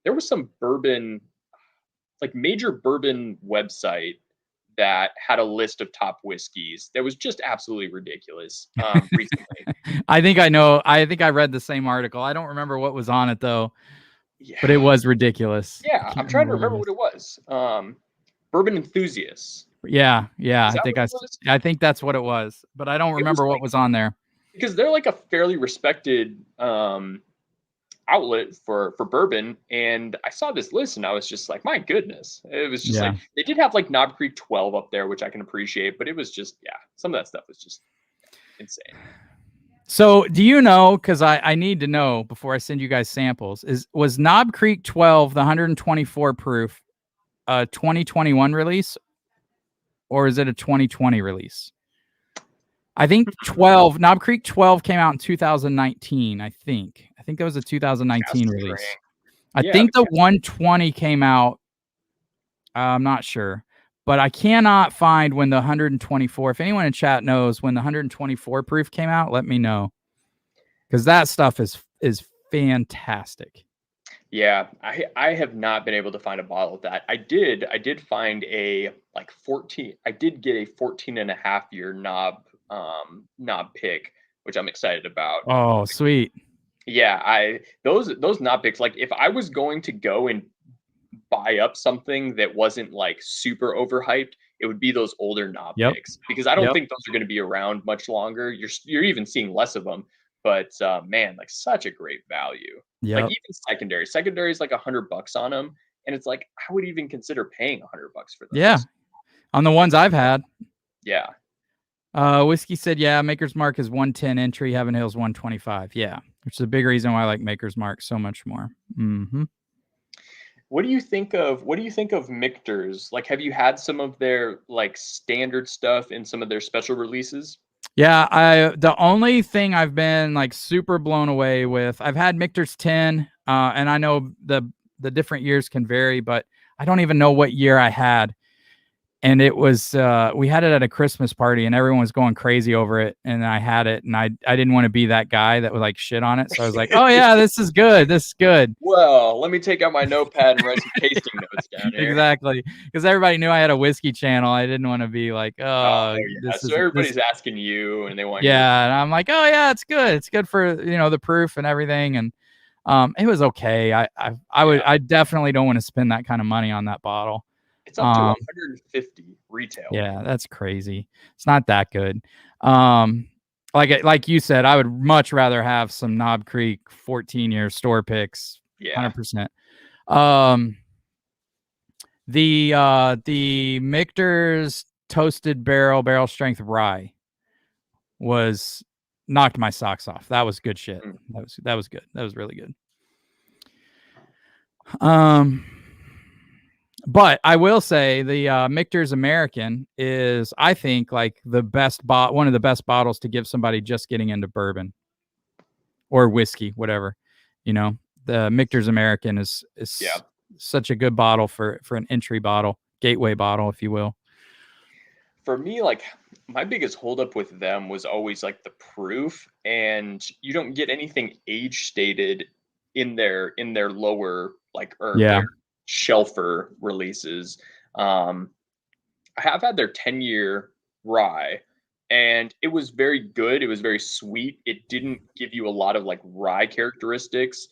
there was some bourbon, like major bourbon website that had a list of top whiskeys that was just absolutely ridiculous recently. I think I know. I think I read the same article. I don't remember what was on it though, Yeah, but it was ridiculous. I yeah. can't I'm trying to remember remember what what it it was. Bourbon enthusiasts. is. Yeah, yeah. Is that what it was? I think that's what it was, but I don't It was remember what like was on there. because they're like a fairly respected outlet for bourbon, and I saw this list and I was just like, my goodness. It was just Yeah. like they did have like Knob Creek 12 up there, which I can appreciate, but it was just some of that stuff was just insane. So do you know, because I need to know before I send you guys samples, was Knob Creek 12, the 124 proof, a 2021 release, or is it a 2020 release? I think 12, Knob Creek 12 came out in 2019, I think. I think that was a 2019 Cask release. strength. I Yeah, think the 120 came out, I'm not sure, but I cannot find when the 124, if anyone in chat knows when the 124 proof came out, let me know. Because that stuff is fantastic. yeah. I have not been able to find a bottle of that. I did find a like 14. I did get a 14 and a half year knob pick, which I'm excited about. Oh, sweet. Yeah, those knob picks, like if I was going to go and buy up something that wasn't like super overhyped, it would be those older knob Yep. picks because I don't Yep. think those are going to be around much longer. You're even seeing less of them, but man, like such a great value. Like Yep. even secondary is like $100 on them, and it's like I would even consider paying $100 for Yeah. those. On the ones I've had. Yeah. Whiskey said, yeah, Maker's Mark is 110 entry, Heaven Hill's 125. Yeah. Which is a big reason why I like Maker's Mark so much more. Mm-hmm. What do you think of Michter's? Like, have you had some of their like standard stuff in some of their special releases? Yeah, the only thing I've been like super blown away with, I've had Michter's 10, and I know the different years can vary, but I don't even know what year I had. And it was we had it at a Christmas party and everyone was going crazy over it, and I had it, and I didn't want to be that guy that would like shit on it, so I was like, oh yeah, this is good, Well, let me take out my notepad and write some tasting notes down here. exactly, because everybody knew I had a whiskey channel. I didn't want to be like, Oh, yeah. this So is everybody's this. asking you, and they want you. Yeah, and I'm like, oh yeah, it's good for the proof and everything, and it was okay. I definitely don't want to spend that kind of money on that bottle. It's up to 150 retail. Yeah, that's crazy. It's not that good. Like you said, I would much rather have some Knob Creek 14-year store picks. Yeah. 100%. The Michter's toasted barrel strength rye was knocked my socks off. That was good shit. That was good. That was really good. But I will say the Michter's American is, I think, like the best one of the best bottles to give somebody just getting into bourbon or whiskey, whatever. The Michter's American is such a good bottle for an entry bottle, gateway bottle, if you will. For me, like my biggest holdup with them was always like the proof, and you don't get anything age stated in their lower their shelfer releases. I have had their 10-year rye, and it was very good. It was very sweet. It didn't give you a lot of like rye characteristics,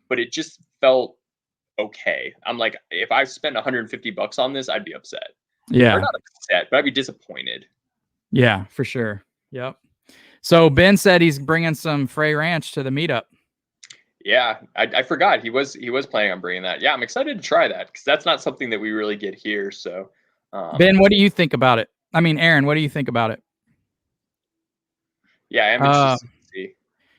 but it just felt okay. I'm like, if I spent $150 on this, I'd be upset. Yeah. Or not upset, but I'd be disappointed. Yeah, for sure. Yep. So Ben said he's bringing some Frey Ranch to the meetup. Yeah, I forgot he was planning on bringing that. Yeah, I'm excited to try that because that's not something that we really get here. So, Ben, what do you think about it? I mean, Aaron, what do you think about it? Yeah, I'm interested to see.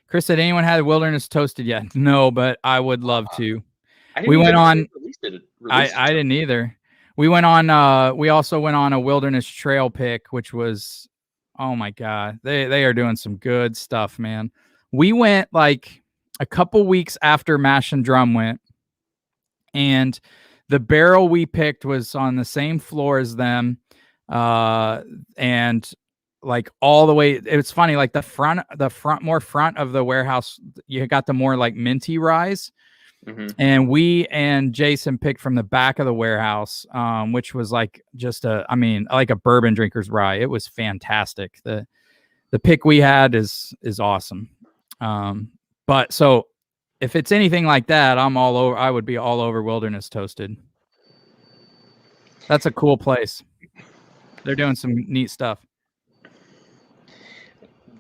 Chris said, anyone had Wilderness toasted yet? No, but I would love to. We went on. I didn't either. We went on. We also went on a Wilderness Trail pick, which was, oh my god, they are doing some good stuff, man. We went like a couple weeks after Mash and Drum went, and the barrel we picked was on the same floor as them, and like all the way. It's funny, like the front of the warehouse, you got the more like minty rise, And we and Jason picked from the back of the warehouse, which was like just like a bourbon drinker's rye. It was fantastic. The pick we had is awesome. But so if it's anything like that, I'm all over. I would be all over Wilderness Toasted. That's a cool place. They're doing some neat stuff.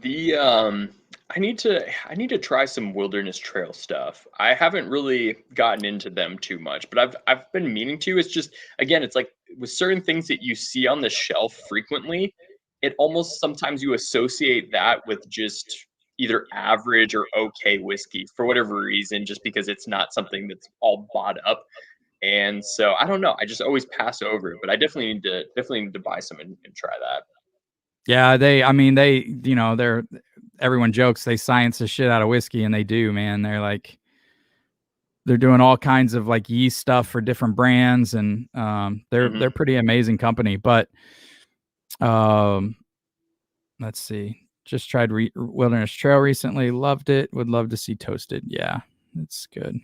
I need to try some Wilderness Trail stuff. I haven't really gotten into them too much, but I've been meaning to. It's just, again, it's like with certain things that you see on the shelf frequently, it almost sometimes you associate that with just either average or okay whiskey for whatever reason, just because it's not something that's all bought up. And so I don't know. I just always pass over it, but I definitely need to buy some and try that. Yeah, everyone jokes they science the shit out of whiskey, and they do, man. They're doing all kinds of like yeast stuff for different brands, and they're pretty amazing company. But let's see, just tried Wilderness Trail recently, loved it. Would love to see Toasted. Yeah, it's good.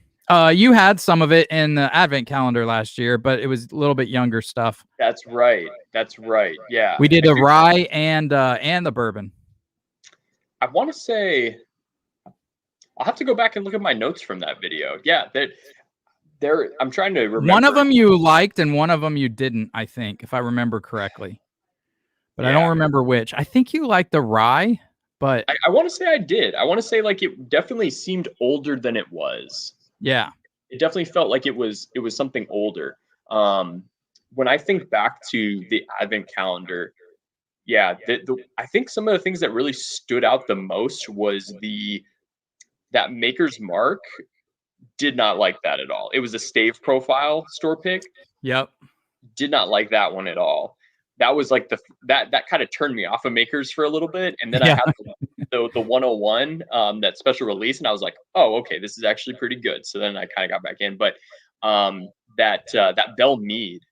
You had some of it in the Advent calendar last year, but it was a little bit younger stuff. That's right. Yeah, we did the rye and the bourbon. I want to say I'll have to go back and look at my notes from that video. Yeah, I'm trying to remember. One of them you liked and one of them you didn't, I think, if I remember correctly. But I don't remember which. I think you liked the rye, but I want to say I did. I want to say like it definitely seemed older than it was. Yeah. It definitely felt like it was something older. When I think back to the Advent calendar, yeah, I think some of the things that really stood out the most was that Maker's Mark. Did not like that at all. It was a stave profile store pick. Yep. Did not like that one at all. That was like that kind of turned me off of Makers for a little bit. And then I had the 101, that special release, and I was like, oh, okay, this is actually pretty good. So then I kind of got back in. But that Bell Mead,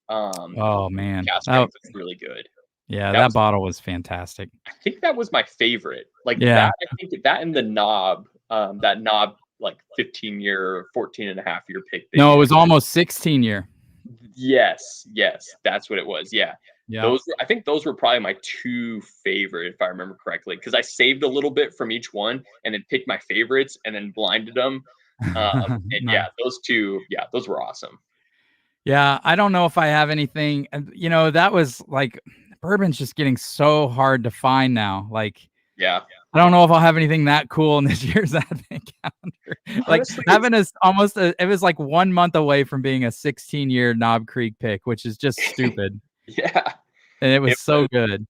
oh man, was really good. Yeah, that bottle was fantastic. I think that was my favorite. Like that, I think that and the knob, that knob, like 15-year, 14.5-year pick. No, it was almost 16-year. Yes, that's what it was. Yeah. Yeah. I think those were probably my two favorite, if I remember correctly, because I saved a little bit from each one and then picked my favorites and then blinded them. And nice. Those two, those were awesome. Yeah, I don't know if I have anything. That was like, bourbon's just getting so hard to find now. Like, yeah. I don't know if I'll have anything that cool in this year's Advent calendar. Like having it was like 1 month away from being a 16-year Knob Creek pick, which is just stupid. Yeah. And it was so good.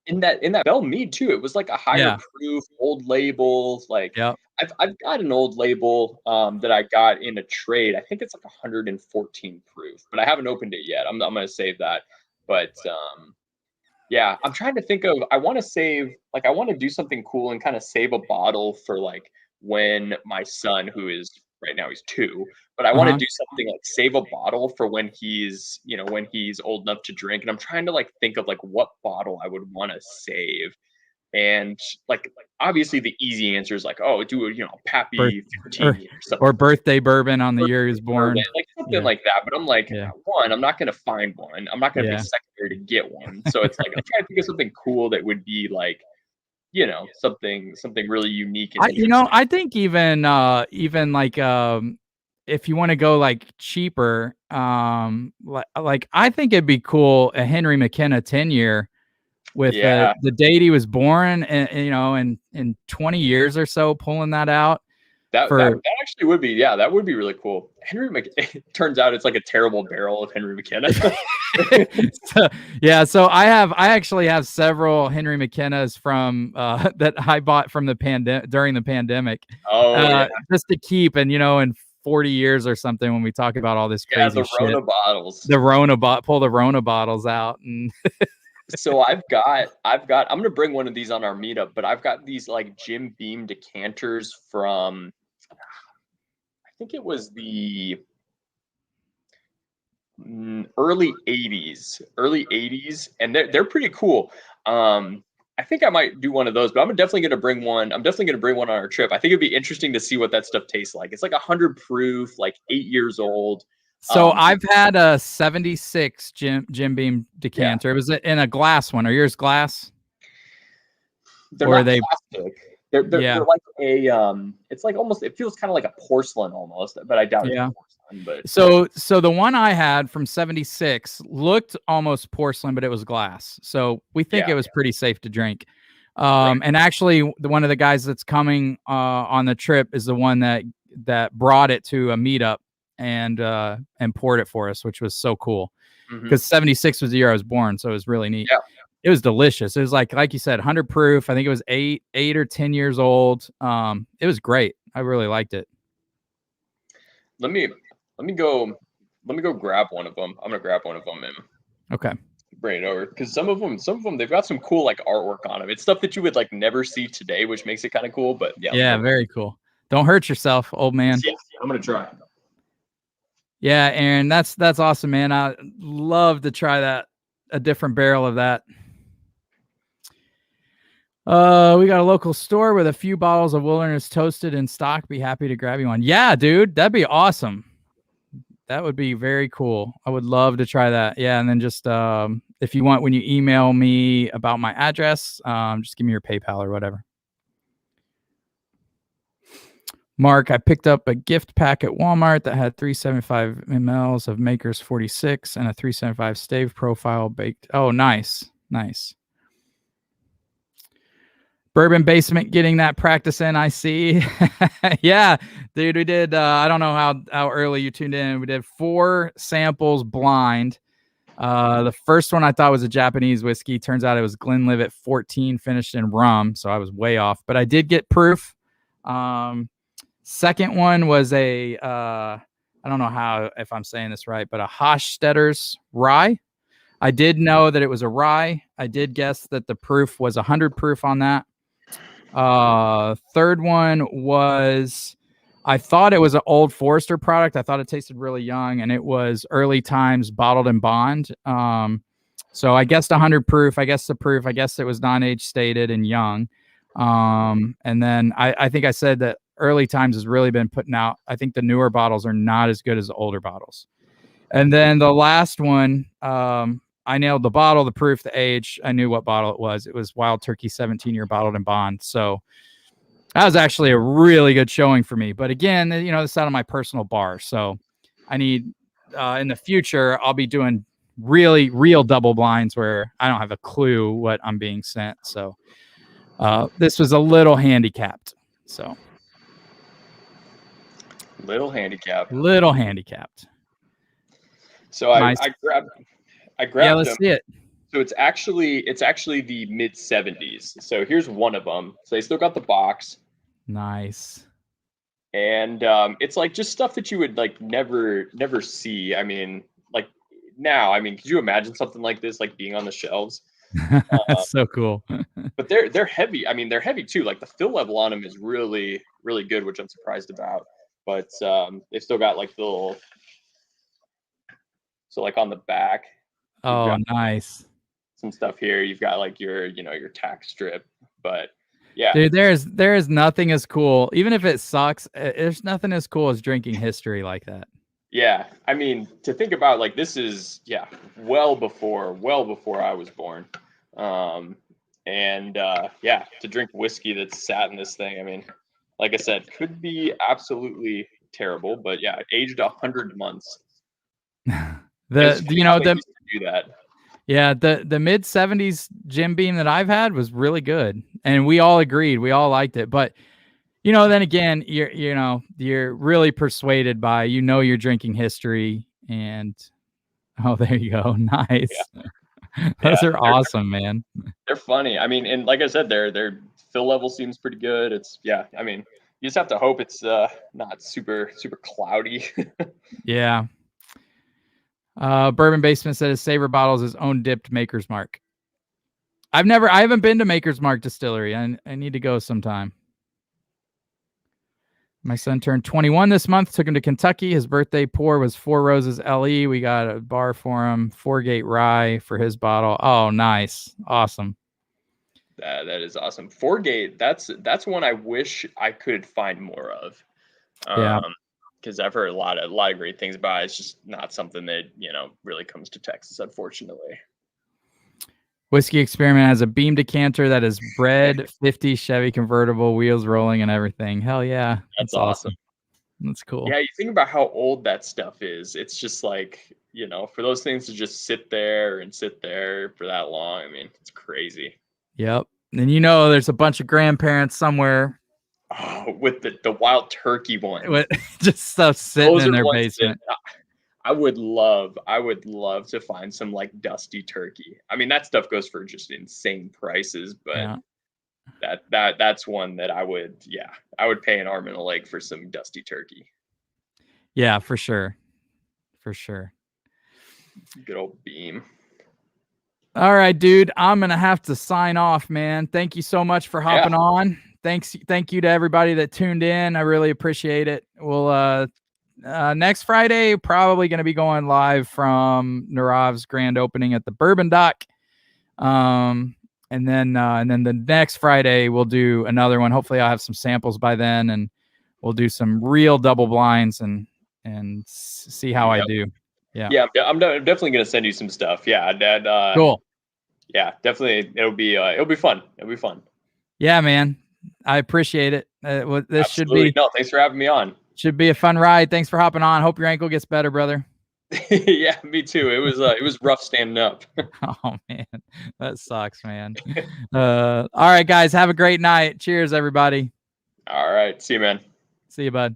In that Bell Mead too, it was like a higher proof old label. Like I've got an old label that I got in a trade. I think it's like 114 proof, but I haven't opened it yet. I'm gonna save that. But yeah, I'm trying to think of, I want to do something cool and kind of save a bottle for like when my son, who is right now he's 2, but I want to do something like save a bottle for when he's old enough to drink. And I'm trying to like think of like what bottle I would want to save. And like, obviously the easy answer is like, oh, do Pappy 15 or birthday bourbon on the year he was born. Like something like that. But I'm like, one, I'm not going to find one. I'm not going to be secondary to get one. So it's like, I'm trying to think of something cool that would be like, something really unique. I think even like, if you want to go like cheaper, like I think it'd be cool, a Henry McKenna 10-year with the date he was born, and in 20 years or so, pulling that out. That actually would be, that would be really cool. It turns out it's like a terrible barrel of Henry McKenna. So I actually have several Henry McKennas from that I bought from during the pandemic. Just to keep, and in 40 years or something, when we talk about all this crazy shit. Rona bottles. Pull the Rona bottles out. And so I'm gonna bring one of these on our meetup, but I've got these like Jim Beam decanters from, I think it was the early 80s, and they're pretty cool. I think I might do one of those, but I'm definitely going to bring one. I'm definitely going to bring one on our trip. I think it'd be interesting to see what that stuff tastes like. It's like 100 proof, like 8 years old. So I've had a 76 Jim Beam decanter. Yeah. It was in a glass one. Are yours glass? They're Or not plastic. They're like it's like almost, it feels kind of like a porcelain almost, but I doubt it's porcelain. But so the one I had from 76 looked almost porcelain, but it was glass. So we think it was pretty safe to drink. And actually one of the guys that's coming on the trip is the one that brought it to a meetup and poured it for us, which was so cool. Because 76 was the year I was born, so it was really neat. Yeah. It was delicious. It was like you said, 100 proof. I think it was 8 or 10 years old. It was great. I really liked it. Let me go grab one of them. I'm gonna grab one of them and bring it over, because some of them they've got some cool like artwork on them. It's stuff that you would like never see today, which makes it kind of cool. But yeah, very cool. Don't hurt yourself, old man. Yeah, I'm gonna try. Yeah, Aaron, that's awesome, man. I love to try a different barrel of that. We got a local store with a few bottles of Wilderness Toasted in stock. Be happy to grab you one. Yeah, dude, that'd be awesome. That would be very cool. I would love to try that. Yeah, and then just if you want, when you email me about my address, just give me your PayPal or whatever. Mark, I picked up a gift pack at Walmart that had 375 mLs of Maker's 46 and a 375 stave profile baked. Oh, nice. Nice. Bourbon Basement getting that practice in, I see. Yeah, dude, we did, I don't know how early you tuned in. We did 4 samples blind. The first one I thought was a Japanese whiskey. Turns out it was Glenlivet 14 finished in rum, so I was way off. But I did get proof. Second one was a, I don't know if I'm saying this right, but a Hofstadter's rye. I did know that it was a rye. I did guess that the proof was 100 proof on that. Third one was, I thought it was an Old Forester product. I thought it tasted really young, and it was Early Times Bottled in Bond. So I guessed 100 proof. I guess it was non-age stated and young. And then I think I said that Early Times has really been putting out, I think the newer bottles are not as good as the older bottles. And then the last one, I nailed the bottle, the proof, the age. I knew what bottle it was. It was Wild Turkey 17-year bottled in bond. So that was actually a really good showing for me. But again, this is out of my personal bar. So I need, in the future, I'll be doing really real double blinds where I don't have a clue what I'm being sent. So this was a little handicapped. So little handicapped. So nice. I grabbed yeah, let's see it. So it's actually the mid 70s. So here's one of them. So they still got the box. Nice. And it's like just stuff that you would like never see. I mean, like now, could you imagine something like this like being on the shelves? So cool. But they're heavy. They're heavy too. Like the fill level on them is really, really good, which I'm surprised about. But they've still got like the little, so like on the back. Oh, nice. Some stuff here. You've got like your tack strip. But yeah, dude, there is nothing as cool. Even if it sucks, there's nothing as cool as drinking history like that. Yeah, to think about, like, this is well before I was born. To drink whiskey that's sat in this thing, like I said, could be absolutely terrible, but yeah, aged 100 months. The do that. Yeah, the mid 70s Jim Beam that I've had was really good, and we all agreed, we all liked it. But then again, you're really persuaded by you're drinking history, and there you go, nice. Yeah. Those are awesome, man. They're funny. And like I said, their fill level seems pretty good. It's you just have to hope it's not super cloudy. Yeah. Bourbon Basement said his Saver bottles his own dipped Maker's Mark. I haven't been to Maker's Mark Distillery. I need to go sometime. My son turned 21 this month. Took him to Kentucky. His birthday pour was Four Roses LE. We got a bar for him. 4 Gate Rye for his bottle. Oh, nice. Awesome. That is awesome. Four-gate, that's one I wish I could find more of. Yeah. Because I've heard a lot of great things about it. It's just not something that, really comes to Texas, unfortunately. Whiskey Experiment has a beam decanter that is bred 50 Chevy convertible, wheels rolling and everything. Hell yeah. That's awesome. That's cool. Yeah, you think about how old that stuff is. It's just like, for those things to just sit there for that long. I mean, it's crazy. Yep. And there's a bunch of grandparents somewhere. Oh, with the wild turkey one. With just stuff sitting in their basement. I would love to find some like dusty turkey. I mean, that stuff goes for just insane prices, but that's one that I would pay an arm and a leg for some dusty turkey. Yeah, for sure. For sure. Good old beam. All right, dude. I'm gonna have to sign off, man. Thank you so much for hopping on. Thank you to everybody that tuned in. I really appreciate it. We'll next Friday, probably going to be going live from Narav's grand opening at the Bourbon Dock. And then the next Friday we'll do another one. Hopefully I'll have some samples by then, and we'll do some real double blinds and see how I do. Yeah. I'm definitely going to send you some stuff. Yeah. Cool. Yeah, definitely. It'll be fun. It'll be fun. Yeah, man. I appreciate it. This should be. No, thanks for having me on. Should be a fun ride. Thanks for hopping on. Hope your ankle gets better, brother. Yeah, me too. It was rough standing up. Oh man, that sucks, man. All right, guys, have a great night. Cheers, everybody. All right, see you, man. See you, bud.